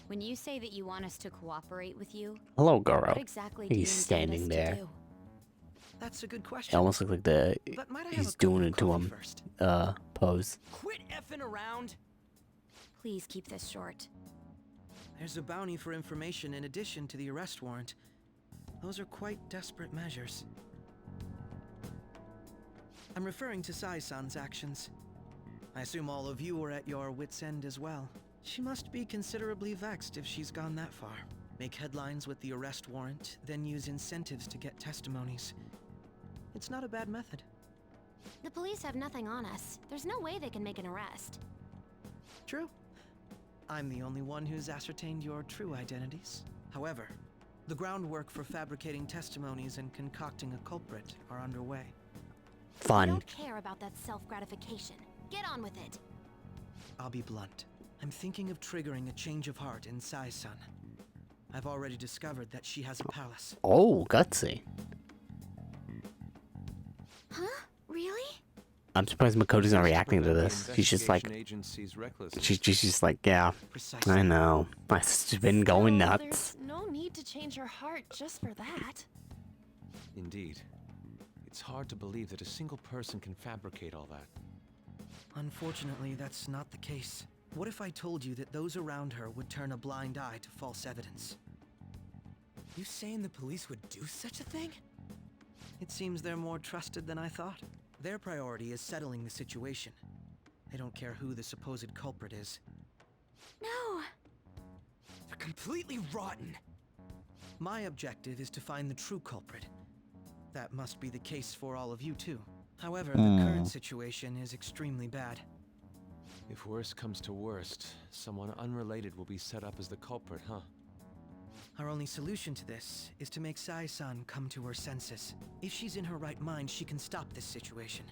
When you say that you want us to cooperate with you, Hello, Goro. what exactly do you He's intend standing us to there. do? That's a good It question. almost looked like the But might I have he's a doing cup it of to coffee him. first? Pose. Quit effing around. Please keep this short. There's a bounty for information in addition to the arrest warrant. Those are quite desperate measures. I'm referring to Sai-san's actions. I assume all of you are at your wits' end as well. She must be considerably vexed if she's gone that far. Make headlines with the arrest warrant, then use incentives to get testimonies. It's not a bad method. The police have nothing on us. There's no way they can make an arrest. True. I'm the only one who's ascertained your true identities. However, the groundwork for fabricating testimonies and concocting a culprit are underway. I Fun. don't care about that self-gratification. Get on with it. I'll be blunt. I'm thinking of triggering a change of heart in Sai-san. I've already discovered that she has a palace. Oh, gutsy. Huh? Really? I'm surprised Makoto's not reacting to this. She's just like, Agency's recklessness. she's just like, yeah, Precisely. I know. My sister's been going nuts. There's no need to change her heart just for that. Indeed. It's hard to believe that a single person can fabricate all that. Unfortunately, that's not the case. What if I told you that those around her would turn a blind eye to false evidence? You saying the police would do such a thing? It seems they're more trusted than I thought. Their priority is settling the situation. They don't care who the supposed culprit is. No! They're completely rotten. My objective is to find the true culprit. That must be the case for all of you too. However, the current situation is extremely bad. If worst comes to worst, someone unrelated will be set up as the culprit, huh? Our only solution to this is to make Sai-san come to her senses. If she's in her right mind, she can stop this situation.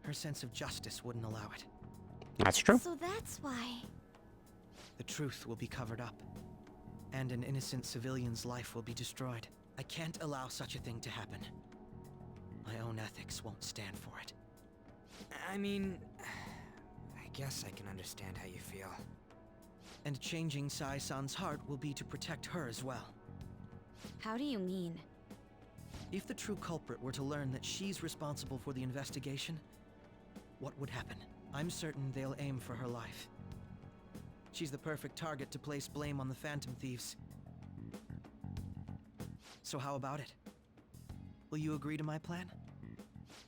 Her sense of justice wouldn't allow it. That's true. So that's why. The truth will be covered up, and an innocent civilian's life will be destroyed. I can't allow such a thing to happen. My own ethics won't stand for it. I mean, I guess I can understand how you feel. And changing Sai-san's heart will be to protect her as well. How do you mean? If the true culprit were to learn that she's responsible for the investigation, what would happen? I'm certain they'll aim for her life. She's the perfect target to place blame on the Phantom Thieves. So how about it? Will you agree to my plan?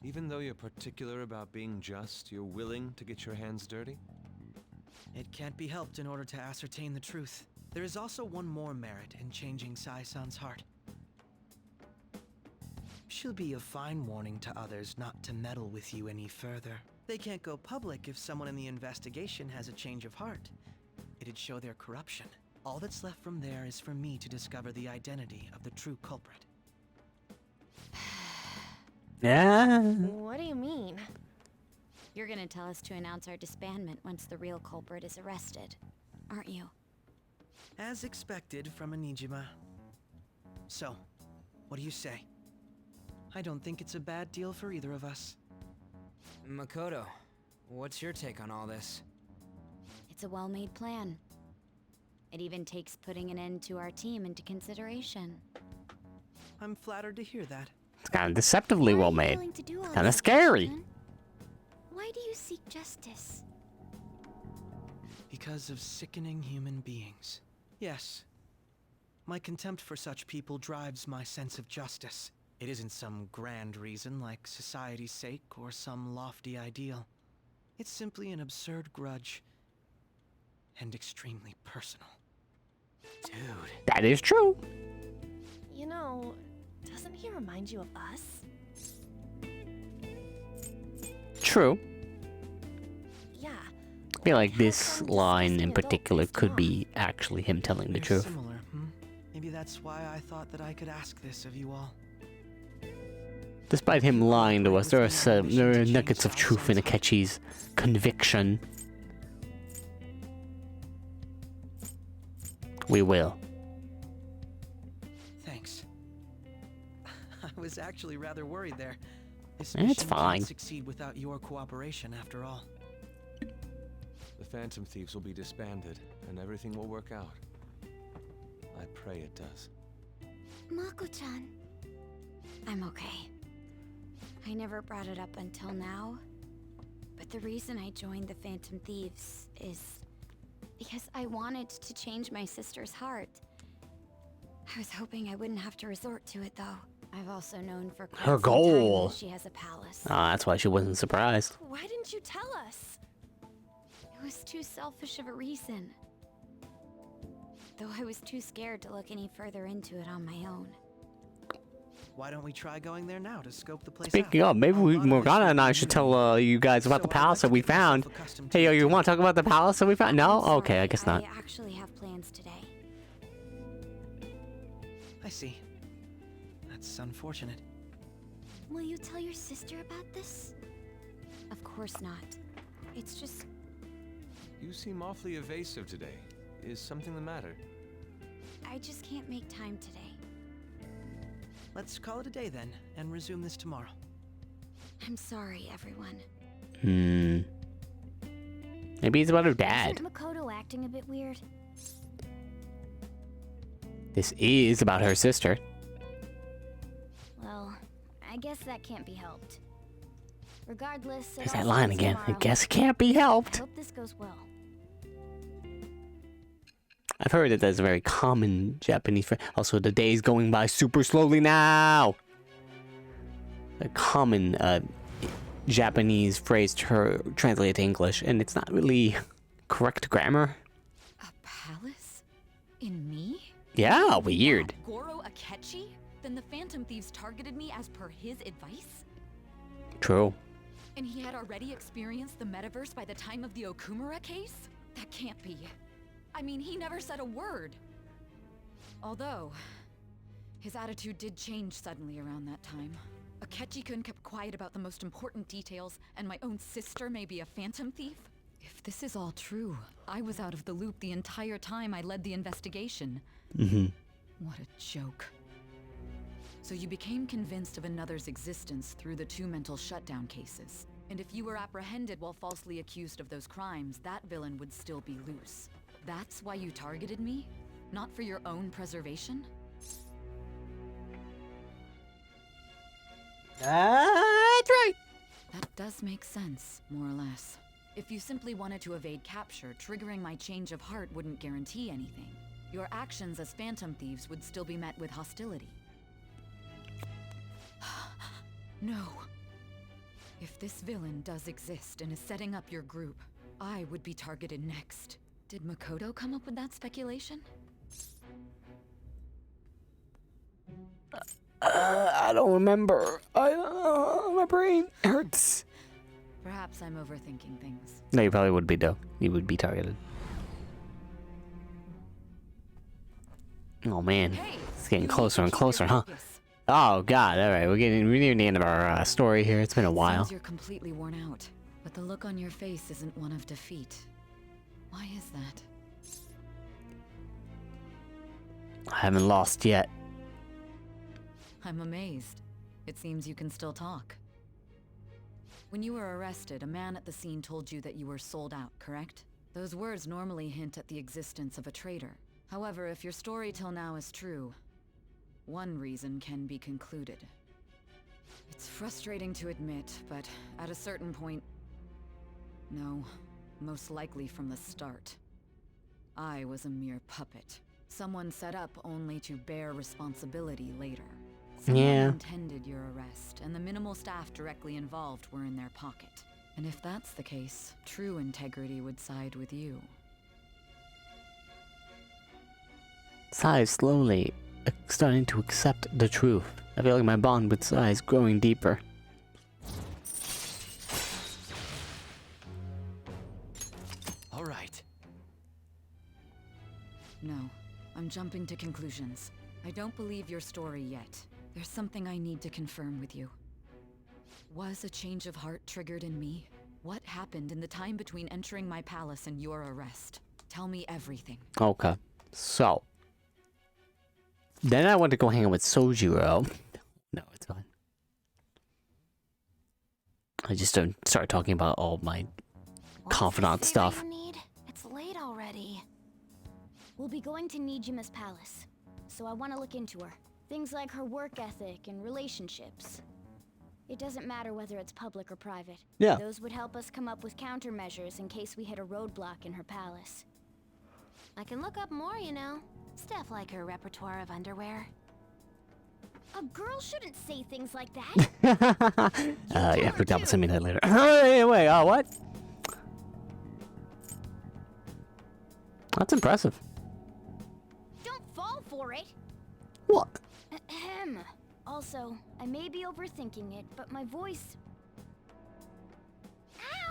Even though you're particular about being just, you're willing to get your hands dirty? It can't be helped in order to ascertain the truth. There is also one more merit in changing Sai-san's heart. She'll be a fine warning to others not to meddle with you any further. They can't go public if someone in the investigation has a change of heart. It'd show their corruption. All that's left from there is for me to discover the identity of the true culprit. Yeah. What do you mean? You're gonna tell us to announce our disbandment once the real culprit is arrested, aren't you? As expected from a Nijima. So, what do you say? I don't think it's a bad deal for either of us. Makoto, what's your take on all this? It's a well-made plan. It even takes putting an end to our team into consideration. I'm flattered to hear that. It's kind of deceptively well made. Willing to do all Kind of this, scary. Captain? Why do you seek justice? Because of sickening human beings. Yes. My contempt for such people drives my sense of justice. It isn't some grand reason like society's sake or some lofty ideal. It's simply an absurd grudge. And extremely personal. Dude. That is true. You know, Doesn't he remind you of us? True. Yeah. I feel like this line in particular could be actually him telling the truth. Similar, Maybe that's why I thought that I could ask this of you all. Despite him lying to us, there are nuggets of truth in Akechi's conviction. We will. Thanks. I was actually rather worried there. This It's mission fine. can't succeed without your cooperation, after all. The Phantom Thieves will be disbanded, and everything will work out. I pray it does. Mako-chan. I'm okay. I never brought it up until now, but the reason I joined the Phantom Thieves is because I wanted to change my sister's heart. I was hoping I wouldn't have to resort to it, though. I've also known for quite Her some time goal. that she has a palace. Ah, that's why she wasn't surprised. Why didn't you tell us? It was too selfish of a reason. Though I was too scared to look any further into it on my own. Why don't we try going there now to scope the place Speaking of, maybe Morgana and I should tell you guys about the palace that we found. Hey, yo, you want to talk about the palace that we found? No? Okay, I guess not. I actually have plans today. I see. That's unfortunate. Will you tell your sister about this? Of course not. It's just... You seem awfully evasive today. Is something the matter? I just can't make time today. Let's call it a day then, and resume this tomorrow. I'm sorry, everyone. Maybe it's about her dad. Isn't Makoto acting a bit weird? This is about her sister. Well, I guess that can't be helped. Regardless, There's that line again. I guess it can't be helped. I hope this goes well. I've heard that that's a very common Japanese phrase. Also, the day's going by super slowly now. A common Japanese phrase translated to English, and it's not really correct grammar. A palace? In me? Yeah, weird. Goro Akechi? Then the Phantom Thieves targeted me as per his advice? True. And he had already experienced the metaverse by the time of the Okumura case? That can't be. I mean, he never said a word. Although, his attitude did change suddenly around that time. Akechi-kun kept quiet about the most important details, and my own sister may be a phantom thief? If this is all true, I was out of the loop the entire time I led the investigation. What a joke. So you became convinced of another's existence through the 2 mental shutdown cases. And if you were apprehended while falsely accused of those crimes, that villain would still be loose. That's why you targeted me? Not for your own preservation? That's right. That does make sense, more or less. If you simply wanted to evade capture, triggering my change of heart wouldn't guarantee anything. Your actions as Phantom Thieves would still be met with hostility. No. If this villain does exist and is setting up your group, I would be targeted next. Did Makoto come up with that speculation? I don't remember. My brain hurts. Perhaps I'm overthinking things. No, you probably would be, though. You would be targeted. Oh, man. It's getting closer and closer, huh? Oh, God. All right, we're near the end of our story here. It's been a while. Seems you're completely worn out, but the look on your face isn't one of defeat. Why is that? I haven't lost yet. I'm amazed. It seems you can still talk. When you were arrested, a man at the scene told you that you were sold out, correct? Those words normally hint at the existence of a traitor. However, if your story till now is true, one reason can be concluded. It's frustrating to admit, but at a certain point... No, most likely from the start. I was a mere puppet. Someone set up only to bear responsibility later. Someone intended your arrest, and the minimal staff directly involved were in their pocket. And if that's the case, true integrity would side with you. Sai is slowly starting to accept the truth. I feel like my bond with Sai is growing deeper. All right. No, I'm jumping to conclusions. I don't believe your story yet. There's something I need to confirm with you. Was a change of heart triggered in me? What happened in the time between entering my palace and your arrest? Tell me everything. Okay. So. Then I went to go hang out with Sojiro. No, it's fine. I just started talking about all my confidant stuff. It's late already. We'll be going to Nijima's palace, so I want to look into her. Things like her work ethic and relationships. It doesn't matter whether it's public or private. Yeah. Those would help us come up with countermeasures in case we hit a roadblock in her palace. I can look up more, you know. Stuff like her repertoire of underwear. A girl shouldn't say things like that. Yeah, forgot to send me that later. Wait, what? That's impressive. Don't fall for it. What? Ahem. Also, I may be overthinking it, but my voice...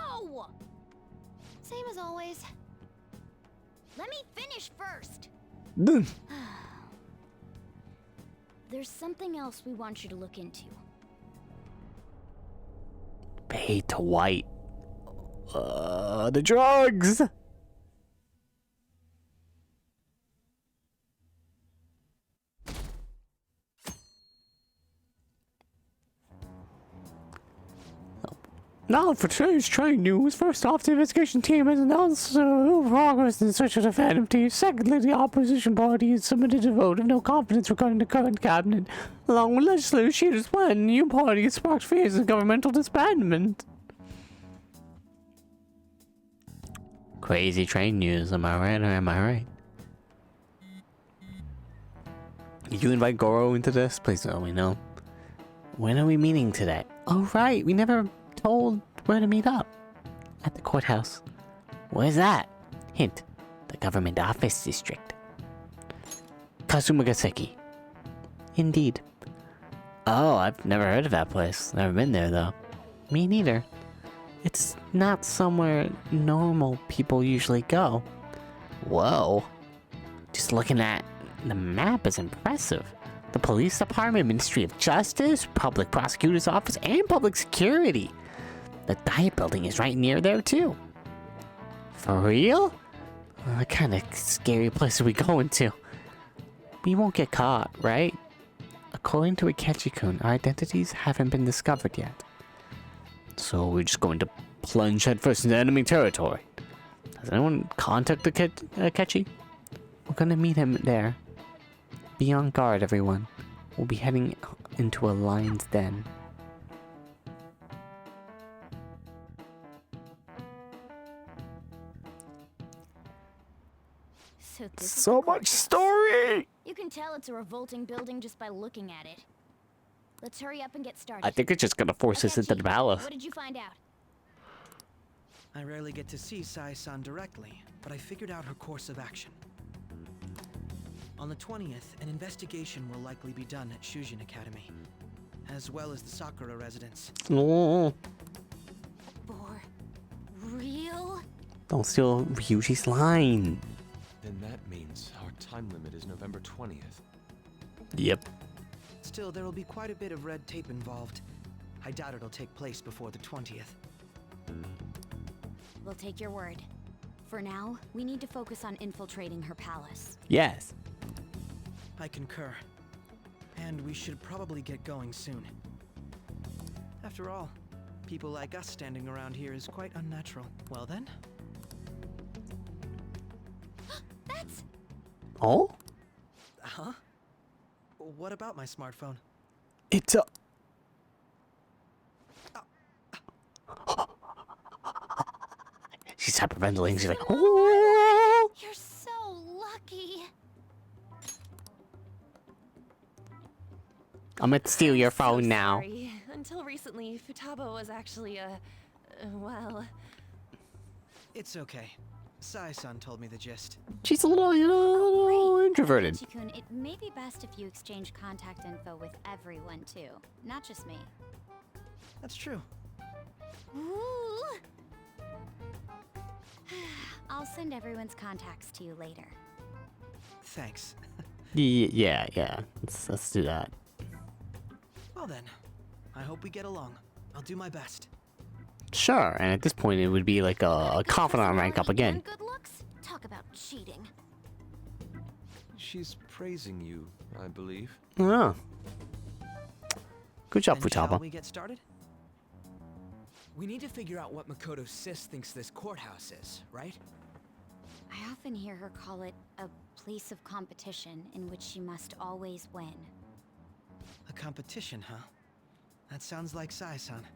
Ow! Same as always. Let me finish first. There's something else we want you to look into. Fade to white. The drugs! Now for today's train news. First off, the investigation team has announced progress in search of the Phantom Thief. Secondly, the opposition party has submitted a vote of no confidence regarding the current cabinet. Along with legislative sheeters plan, the new party has sparked fears of governmental disbandment. Crazy train news, am I right or am I right? Did you invite Goro into this? Please let me know. When are we meeting today? Oh right, we never told where to meet up. At the courthouse. Where's that? Hint, the government office district. Kazumagaseki. Indeed. Oh, I've never heard of that place. Never been there though. Me neither. It's not somewhere normal people usually go. Whoa. Just looking at the map is impressive. The police department, Ministry of Justice, public prosecutor's office, and public security. The diet building is right near there too. For real? What kind of scary place are we going to? We won't get caught, right? According to Akechi-kun, our identities haven't been discovered yet. So we're just going to plunge headfirst into enemy territory. Has anyone contacted Akechi? We're gonna meet him there. Be on guard, everyone. We'll be heading into a lion's den. So much story! You can tell it's a revolting building just by looking at it. Let's hurry up and get started. I think it's just gonna force us into the palace. What did you find out? I rarely get to see Sai-san directly, but I figured out her course of action. On the 20th, an investigation will likely be done at Shujin Academy, as well as the Sakura residence. Oh. For real? Don't steal Ryuji's line. Then that means our time limit is November 20th. Yep. Still, there will be quite a bit of red tape involved. I doubt it'll take place before the 20th. We'll take your word. For now, we need to focus on infiltrating her palace. Yes. I concur. And we should probably get going soon. After all, people like us standing around here is quite unnatural. Well then? That's... Oh? Huh? What about my smartphone? It's a... She's hyperventilating. She's like, oh! You're so lucky. I'm gonna steal your phone now. Sorry. Until recently, Futaba was actually well... It's okay. Sai-san told me the gist. She's a little, you know, a little introverted. Kenji-kun, it may be best if you exchange contact info with everyone too, not just me. That's true. Ooh. I'll send everyone's contacts to you later. Thanks. Yeah. Let's do that. Well then, I hope we get along. I'll do my best. Sure, and at this point it would be like a confidant rank up again. Good looks? Talk about cheating. She's praising you, I believe. Oh. Good job, Then shall Futaba. we get started? We need to figure out what Makoto Sis thinks this courthouse is, right? I often hear her call it a place of competition in which she must always win. A competition, huh? That sounds like Sai-san.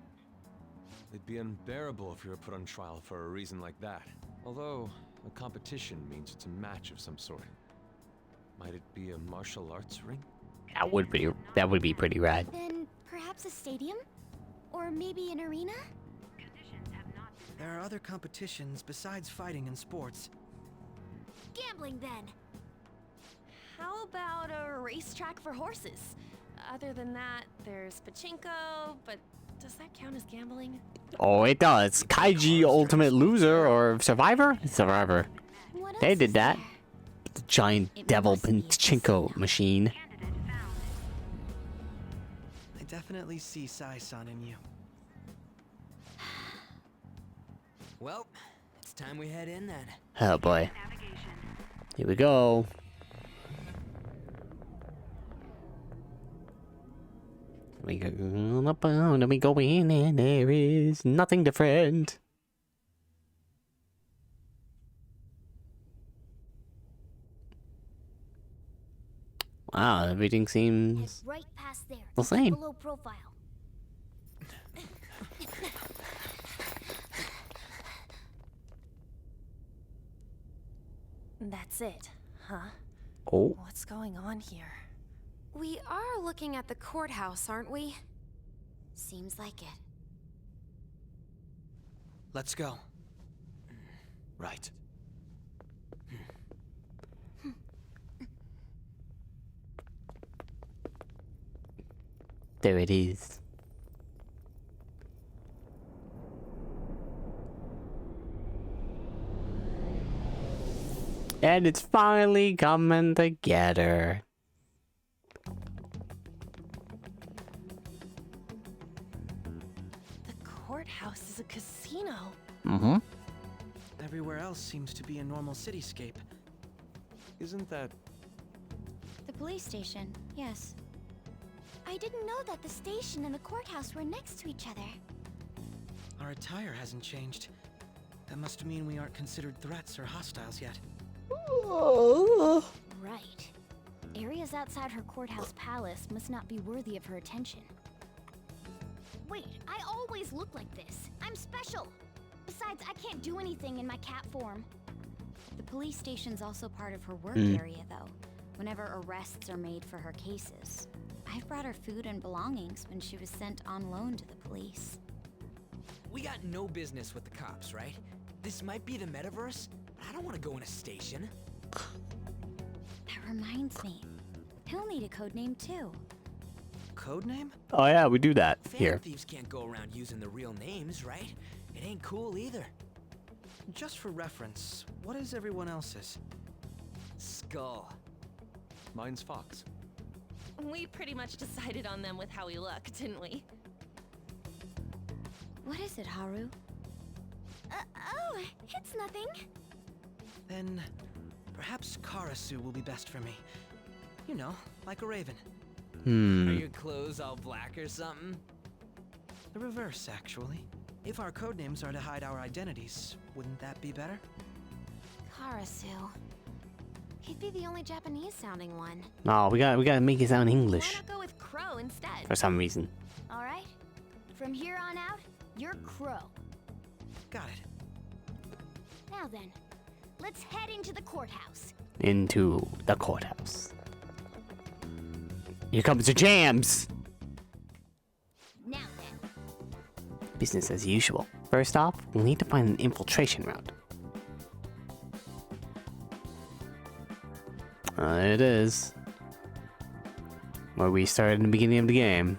It'd be unbearable if you were put on trial for a reason like that. Although, a competition means it's a match of some sort. Might it be a martial arts ring? That would be pretty rad. Then perhaps a stadium? Or maybe an arena? There are other competitions besides fighting and sports. Gambling, then. How about a racetrack for horses? Other than that, there's pachinko, but does that count as gambling? Oh, it does. Kaiji Ultimate Loser or Survivor? Survivor. They did that. The giant devil pachinko machine. I definitely see Sai-san in you. Well, it's time we head in then. Oh boy. Here we go. We go up and we go in and there is nothing different. Wow, everything seems Right past there. the same. Below profile. That's it, huh? Oh. What's going on here? We are looking at the courthouse, aren't we? Seems like it. Let's go. Right. There it is. And it's finally coming together. The courthouse is a casino. Mm-hmm. Everywhere else seems to be a normal cityscape. Isn't that... The police station, yes. I didn't know that the station and the courthouse were next to each other. Our attire hasn't changed. That must mean we aren't considered threats or hostiles yet. Right. Areas outside her courthouse palace must not be worthy of her attention. Wait, I always look like this. I'm special. Besides, I can't do anything in my cat form. The police station's also part of her work area, though, whenever arrests are made for her cases. I've brought her food and belongings when she was sent on loan to the police. We got no business with the cops, right? This might be the metaverse, but I don't want to go in a station. That reminds me. He'll need a code name, too. Codename? Oh yeah, we do that Fan here. thieves can't go around using the real names, right? It ain't cool either. Just for reference, what is everyone else's? Skull. Mine's Fox. We pretty much decided on them with how we look, didn't we? What is it, Haru? Oh, it's nothing. Then, perhaps Karasu will be best for me. You know, like a raven. Are your clothes all black or something? The reverse, actually. If our codenames are to hide our identities, wouldn't that be better? Karasu. He'd be the only Japanese-sounding one. Oh, we gotta make it sound Why English not go with Crow instead? for some reason. All right. From here on out, you're Crow. Got it. Now then, let's head into the courthouse. Into the courthouse. Here comes the jams. Now then. Business as usual. First off, we'll need to find an infiltration route. It is. Where we started in the beginning of the game.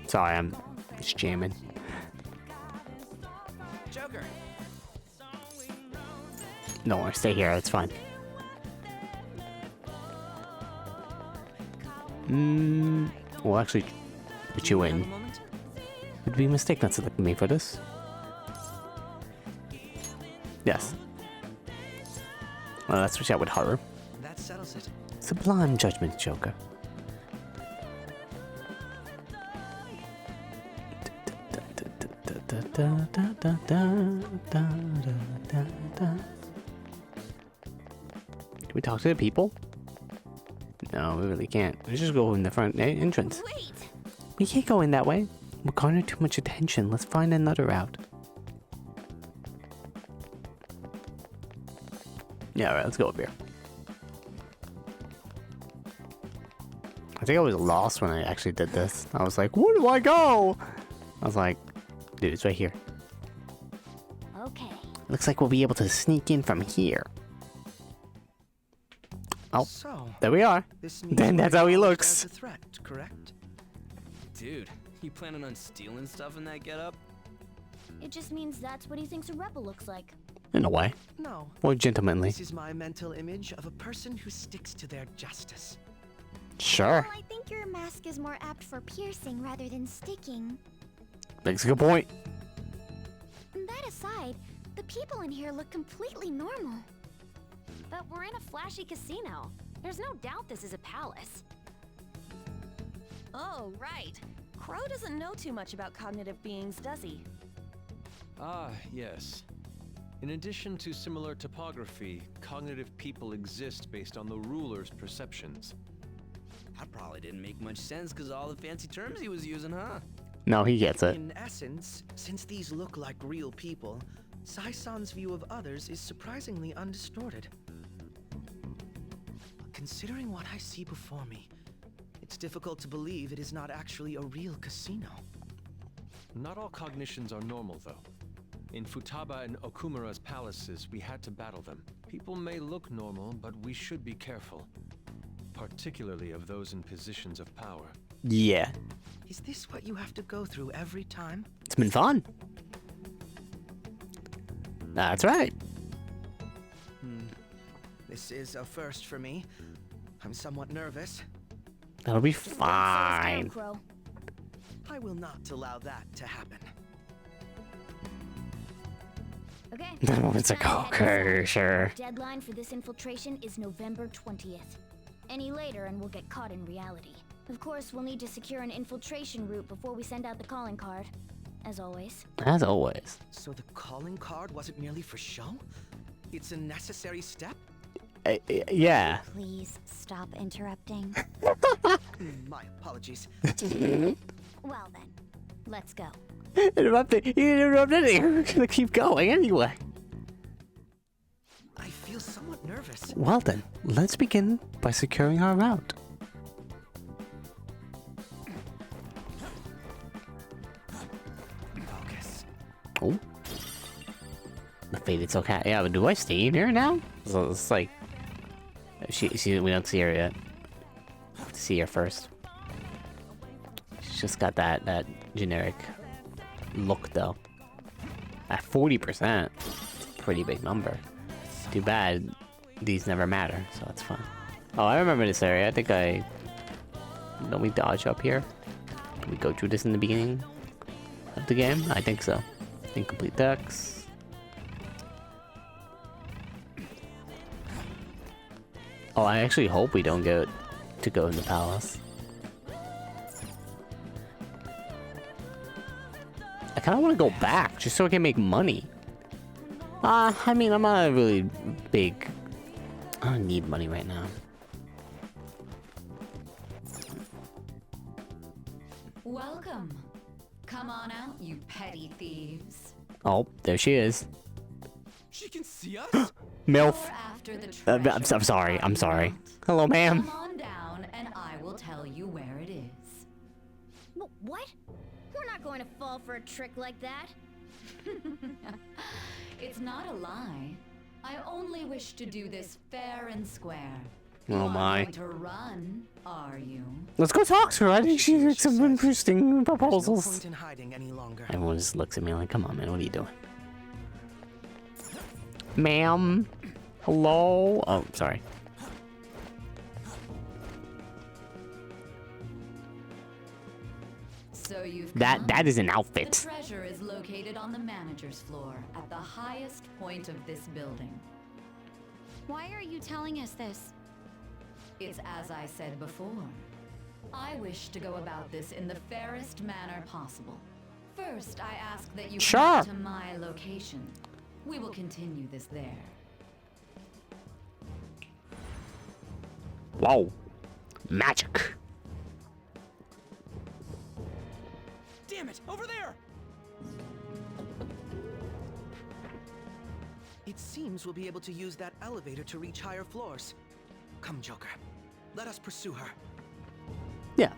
Sorry, I'm just jamming. Joker. No worries, stay here, it's fine. We'll actually put you in. Would be a mistake not selecting me for this. Yes. Well, let's switch out with horror. That settles it. Sublime judgment, Joker. Can we talk to the people? No, we really can't. Let's just go in the front entrance. Wait! We can't go in that way. We're garnering too much attention. Let's find another route. Yeah, alright, let's go up here. I think I was lost when I actually did this. I was like, where do I go? I was like, dude, it's right here. Okay. Looks like we'll be able to sneak in from here. Oh, So, there we are. Then that's how he looks. A threat, correct? Dude, you planning on stealing stuff in that getup? It just means that's what he thinks a rebel looks like. In a way. No. More gentlemanly. This is my mental image of a person who sticks to their justice. Sure. Well, I think your mask is more apt for piercing rather than sticking. Makes a good point. That aside, the people in here look completely normal. But we're in a flashy casino. There's no doubt this is a palace. Oh, right. Crow doesn't know too much about cognitive beings, does he? Ah, yes. In addition to similar topography, cognitive people exist based on the ruler's perceptions. That probably didn't make much sense because all the fancy terms he was using, huh? No, he gets it. In essence, since these look like real people, Sai-san's view of others is surprisingly undistorted. Considering what I see before me, it's difficult to believe it is not actually a real casino. Not all cognitions are normal, though. In Futaba and Okumura's palaces, we had to battle them. People may look normal, but we should be careful. Particularly of those in positions of power. Yeah. Is this what you have to go through every time? It's been fun. That's right. This is a first for me. I'm somewhat nervous. That'll be fine. I will not allow that to happen. Okay. It's like, okay, sure. Deadline for this infiltration is November 20th. Any later and we'll get caught in reality. Of course, we'll need to secure an infiltration route before we send out the calling card. As always. As always. So the calling card wasn't merely for show? It's a necessary step? Yeah. Please stop interrupting. My apologies. Well then, let's go. Interrupted. You interrupted it. We're gonna keep going anyway. I feel somewhat nervous. Well then, let's begin by securing our route. Focus. Oh. The faded so cat. Yeah, but do I stay in here now? So it's like, we don't see her yet. Have to see her first. She's just got that generic look though. At 40%, pretty big number. Too bad these never matter, so that's fine. Oh, I remember this area. I think don't we dodge up here? Did we go through this in the beginning of the game? I think so. Incomplete decks. Oh, I actually hope we don't get to go in the palace. I kind of want to go back just so I can make money. I mean, I'm not a really big... I don't need money right now. Welcome. Come on out, you petty thieves. Oh, there she is. She can see us? MILF. After the I'm sorry. I'm sorry. Hello, ma'am. Come on down and I will tell you where it is. What? We're not going to fall for a trick like that. It's not a lie. I only wish to do this fair and square. Oh You aren't my. going to run, are you? Let's go talk to her. I think she makes some interesting There's no proposals. point in hiding any longer. Everyone just looks at me like, come on, man, what are you doing? Ma'am? Hello? Oh, sorry. So you've That is an The outfit. treasure is located on the manager's floor at the highest point of this building. Why are you telling us this? It's as I said before. I wish to go about this in the fairest manner possible. First, I ask that you come to my location. We will continue this there. Whoa. Magic. Damn it! Over there! It seems we'll be able to use that elevator to reach higher floors. Come, Joker. Let us pursue her. Yeah.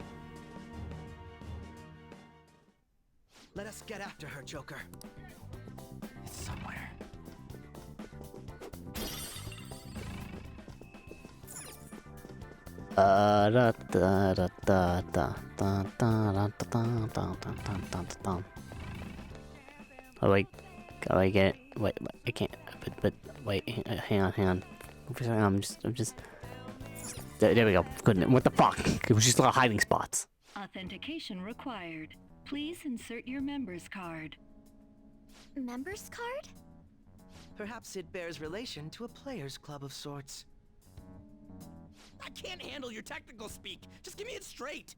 Let us get after her, Joker. It's somewhere. Da da da da da da da da da da da da. Oh wait, how do I get it? Wait, I can't. But wait, hang on. I'm just. There we go. Couldn't. What the fuck? It was just a lot of hiding spots. Authentication required. Please insert your member's card. Member's card? Perhaps it bears relation to a players' club of sorts. I can't handle your technical speak. Just give me it straight.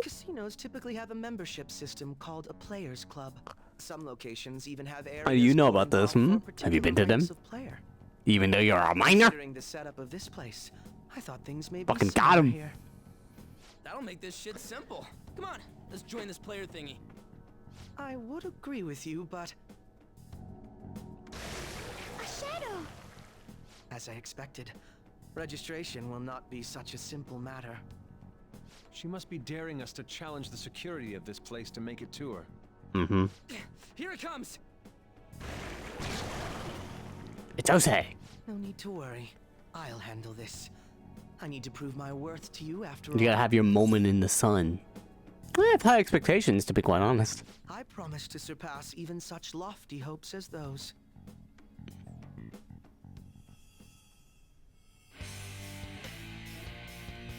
Casinos typically have a membership system called a players' club. Some locations even have areas. How do you know about this? Have you been to them? Even though you're a minor? Considering the setup of this place, I thought things may be Fucking got him. here. That'll make this shit simple. Come on, let's join this player thingy. I would agree with you, but A shadow! as I expected, registration will not be such a simple matter. She must be daring us to challenge the security of this place to make it to her. Mm-hmm. Here it comes. It's Jose. No need to worry. I'll handle this. I need to prove my worth to you after You gotta all. have your moment in the sun. I have high expectations, to be quite honest. I promise to surpass even such lofty hopes as those.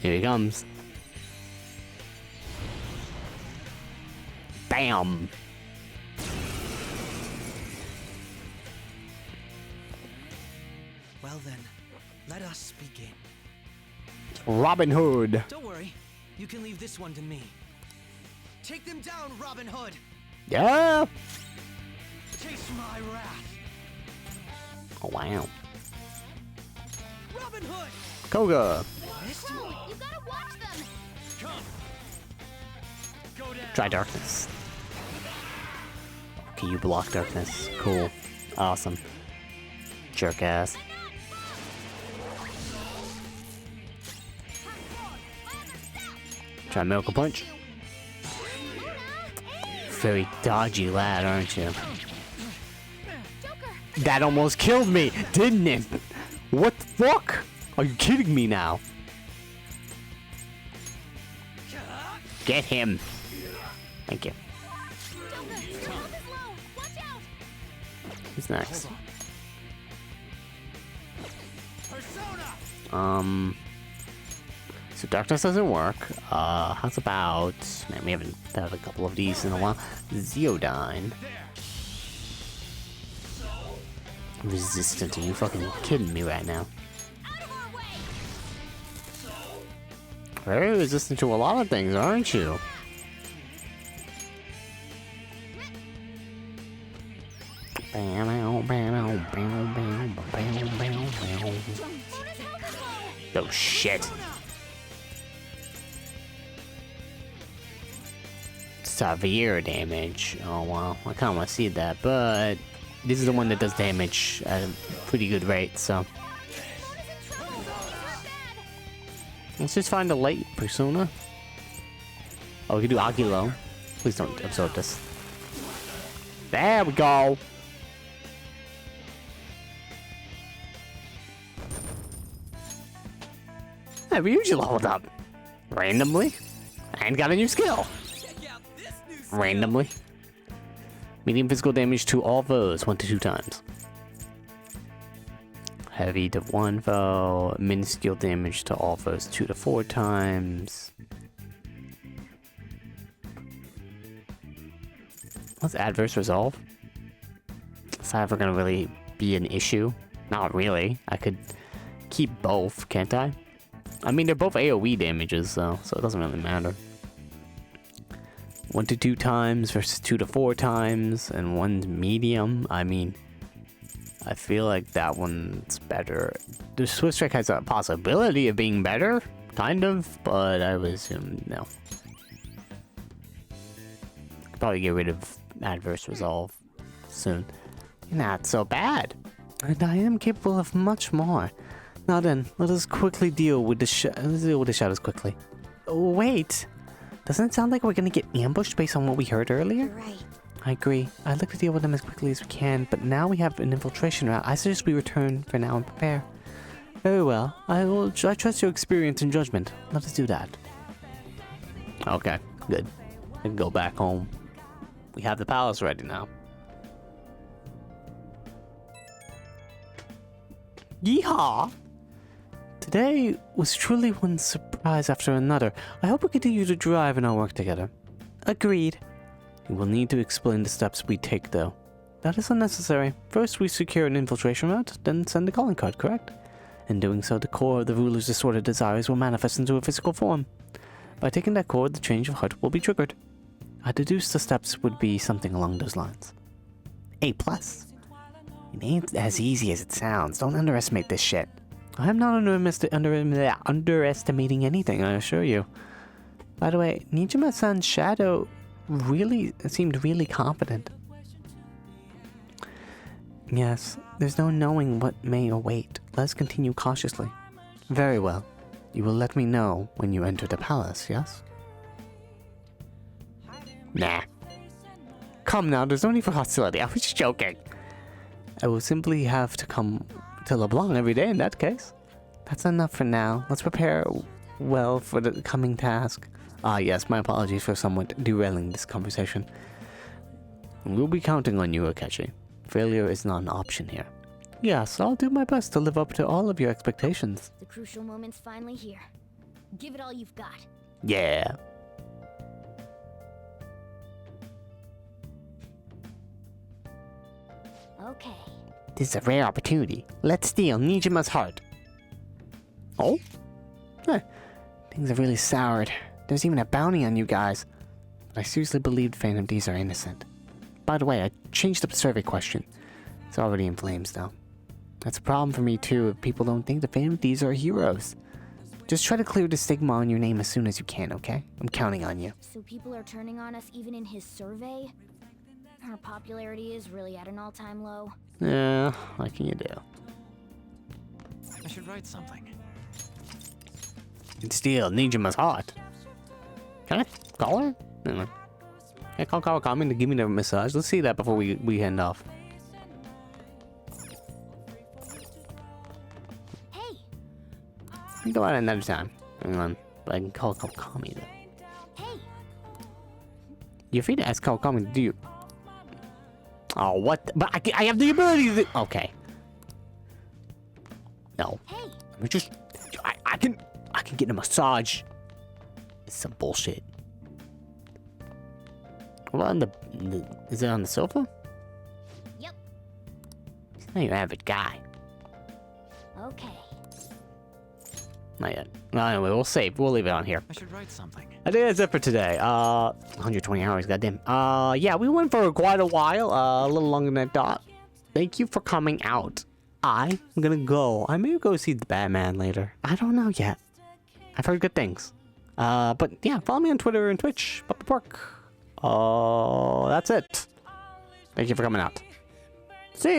Here he comes. Bam! Well then, let us begin. Robin Hood. Don't worry, you can leave this one to me. Take them down, Robin Hood! Yeah! Taste my wrath! Oh, wow. Robin Hood! Koga. You gotta watch them! Come. Go down. Try darkness. Okay, you block darkness. Cool. Awesome. Jerk ass. Try milk a punch. Very dodgy lad, aren't you? That almost killed me, didn't it? What the fuck? Are you kidding me now? Get him. Thank you. Who's next? So darkness doesn't work. How's about... Man, we haven't had a couple of these in a while. Zeodyne. Resistant. Are you fucking kidding me right now? Very resistant to a lot of things, aren't you? Oh shit. Severe damage. Oh wow, I kinda wanna see that, but this is the one that does damage at a pretty good rate, so. Let's just find a late persona. Oh, we can do Agilo. Please don't absorb this. There we go. Yeah, we usually leveled up randomly and got a new skill. Randomly. Medium physical damage to all foes 1 to 2 times. Heavy to 1 foe. Minuscule damage to all foes 2 to 4 times. What's adverse resolve? Is that ever gonna really be an issue? Not really. I could keep both, can't I? I mean, they're both AoE damages, though, so it doesn't really matter. 1 to 2 times versus 2 to 4 times, and one's medium. I mean, I feel like that one's better. The Swift Strike has a possibility of being better, kind of, but I would assume no. Could probably get rid of adverse resolve soon. Not so bad. And I am capable of much more. Now then, let us quickly deal with the shadows quickly. Oh, wait! Doesn't it sound like we're gonna get ambushed based on what we heard earlier? You're right. I agree. I'd like to deal with them as quickly as we can, but now we have an infiltration route. I suggest we return for now and prepare. Very well. I trust your experience and judgment. Let us do that. Okay, good. I can go back home. We have the palace ready now. Yeehaw! Today was truly one surprise after another. I hope we continue to drive and our work together. Agreed. We will need to explain the steps we take, though. That is unnecessary. First, we secure an infiltration route, then send a calling card, correct? In doing so, the core of the ruler's distorted desires will manifest into a physical form. By taking that cord, the change of heart will be triggered. I deduce the steps would be something along those lines. A+. It ain't as easy as it sounds. Don't underestimate this shit. I am not underestimating anything, I assure you. By the way, Nijima-san's shadow seemed really confident. Yes, there's no knowing what may await. Let's continue cautiously. Very well. You will let me know when you enter the palace, yes? Nah. Come now, there's no need for hostility. I was just joking. I will simply have to come to LeBlanc every day in that case. That's enough for now. Let's prepare well for the coming task. Ah yes, my apologies for somewhat derailing this conversation. We'll be counting on you, Akechi. Failure is not an option here. Yes, I'll do my best to live up to all of your expectations. The crucial moment's finally here. Give it all you've got. Yeah. Okay. This is a rare opportunity. Let's steal Nijima's heart. Oh? Things have really soured. There's even a bounty on you guys. But I seriously believed Phantom Thieves are innocent. By the way, I changed up the survey question. It's already in flames, though. That's a problem for me, too, if people don't think the Phantom Thieves are heroes. Just try to clear the stigma on your name as soon as you can, okay? I'm counting on you. So people are turning on us even in his survey? Our popularity is really at an all-time low. Yeah, what can you do? I should write something. And steal Nijima's heart. Can I call her? Anyway. Yeah, call me to give me the massage. Let's see that before we end off. Hey. We can go out another time. Hang on. But I can call me though. Hey. You're free to ask Kawakami to do you. Oh, what? But I have the ability to. Okay. No. Hey. I'm just. I can get a massage. It's some bullshit. What on is it on the sofa? Yep. He's not your average guy. Okay. Not yet. Well, anyway, we'll save. We'll leave it on here. I should write something. I think that's it for today. 120 hours, goddamn. Yeah, we went for quite a while. A little longer than I thought. Thank you for coming out. I'm gonna go. I may go see the Batman later. I don't know yet. I've heard good things. But yeah, follow me on Twitter and Twitch. BuppyPork. That's it. Thank you for coming out. See you.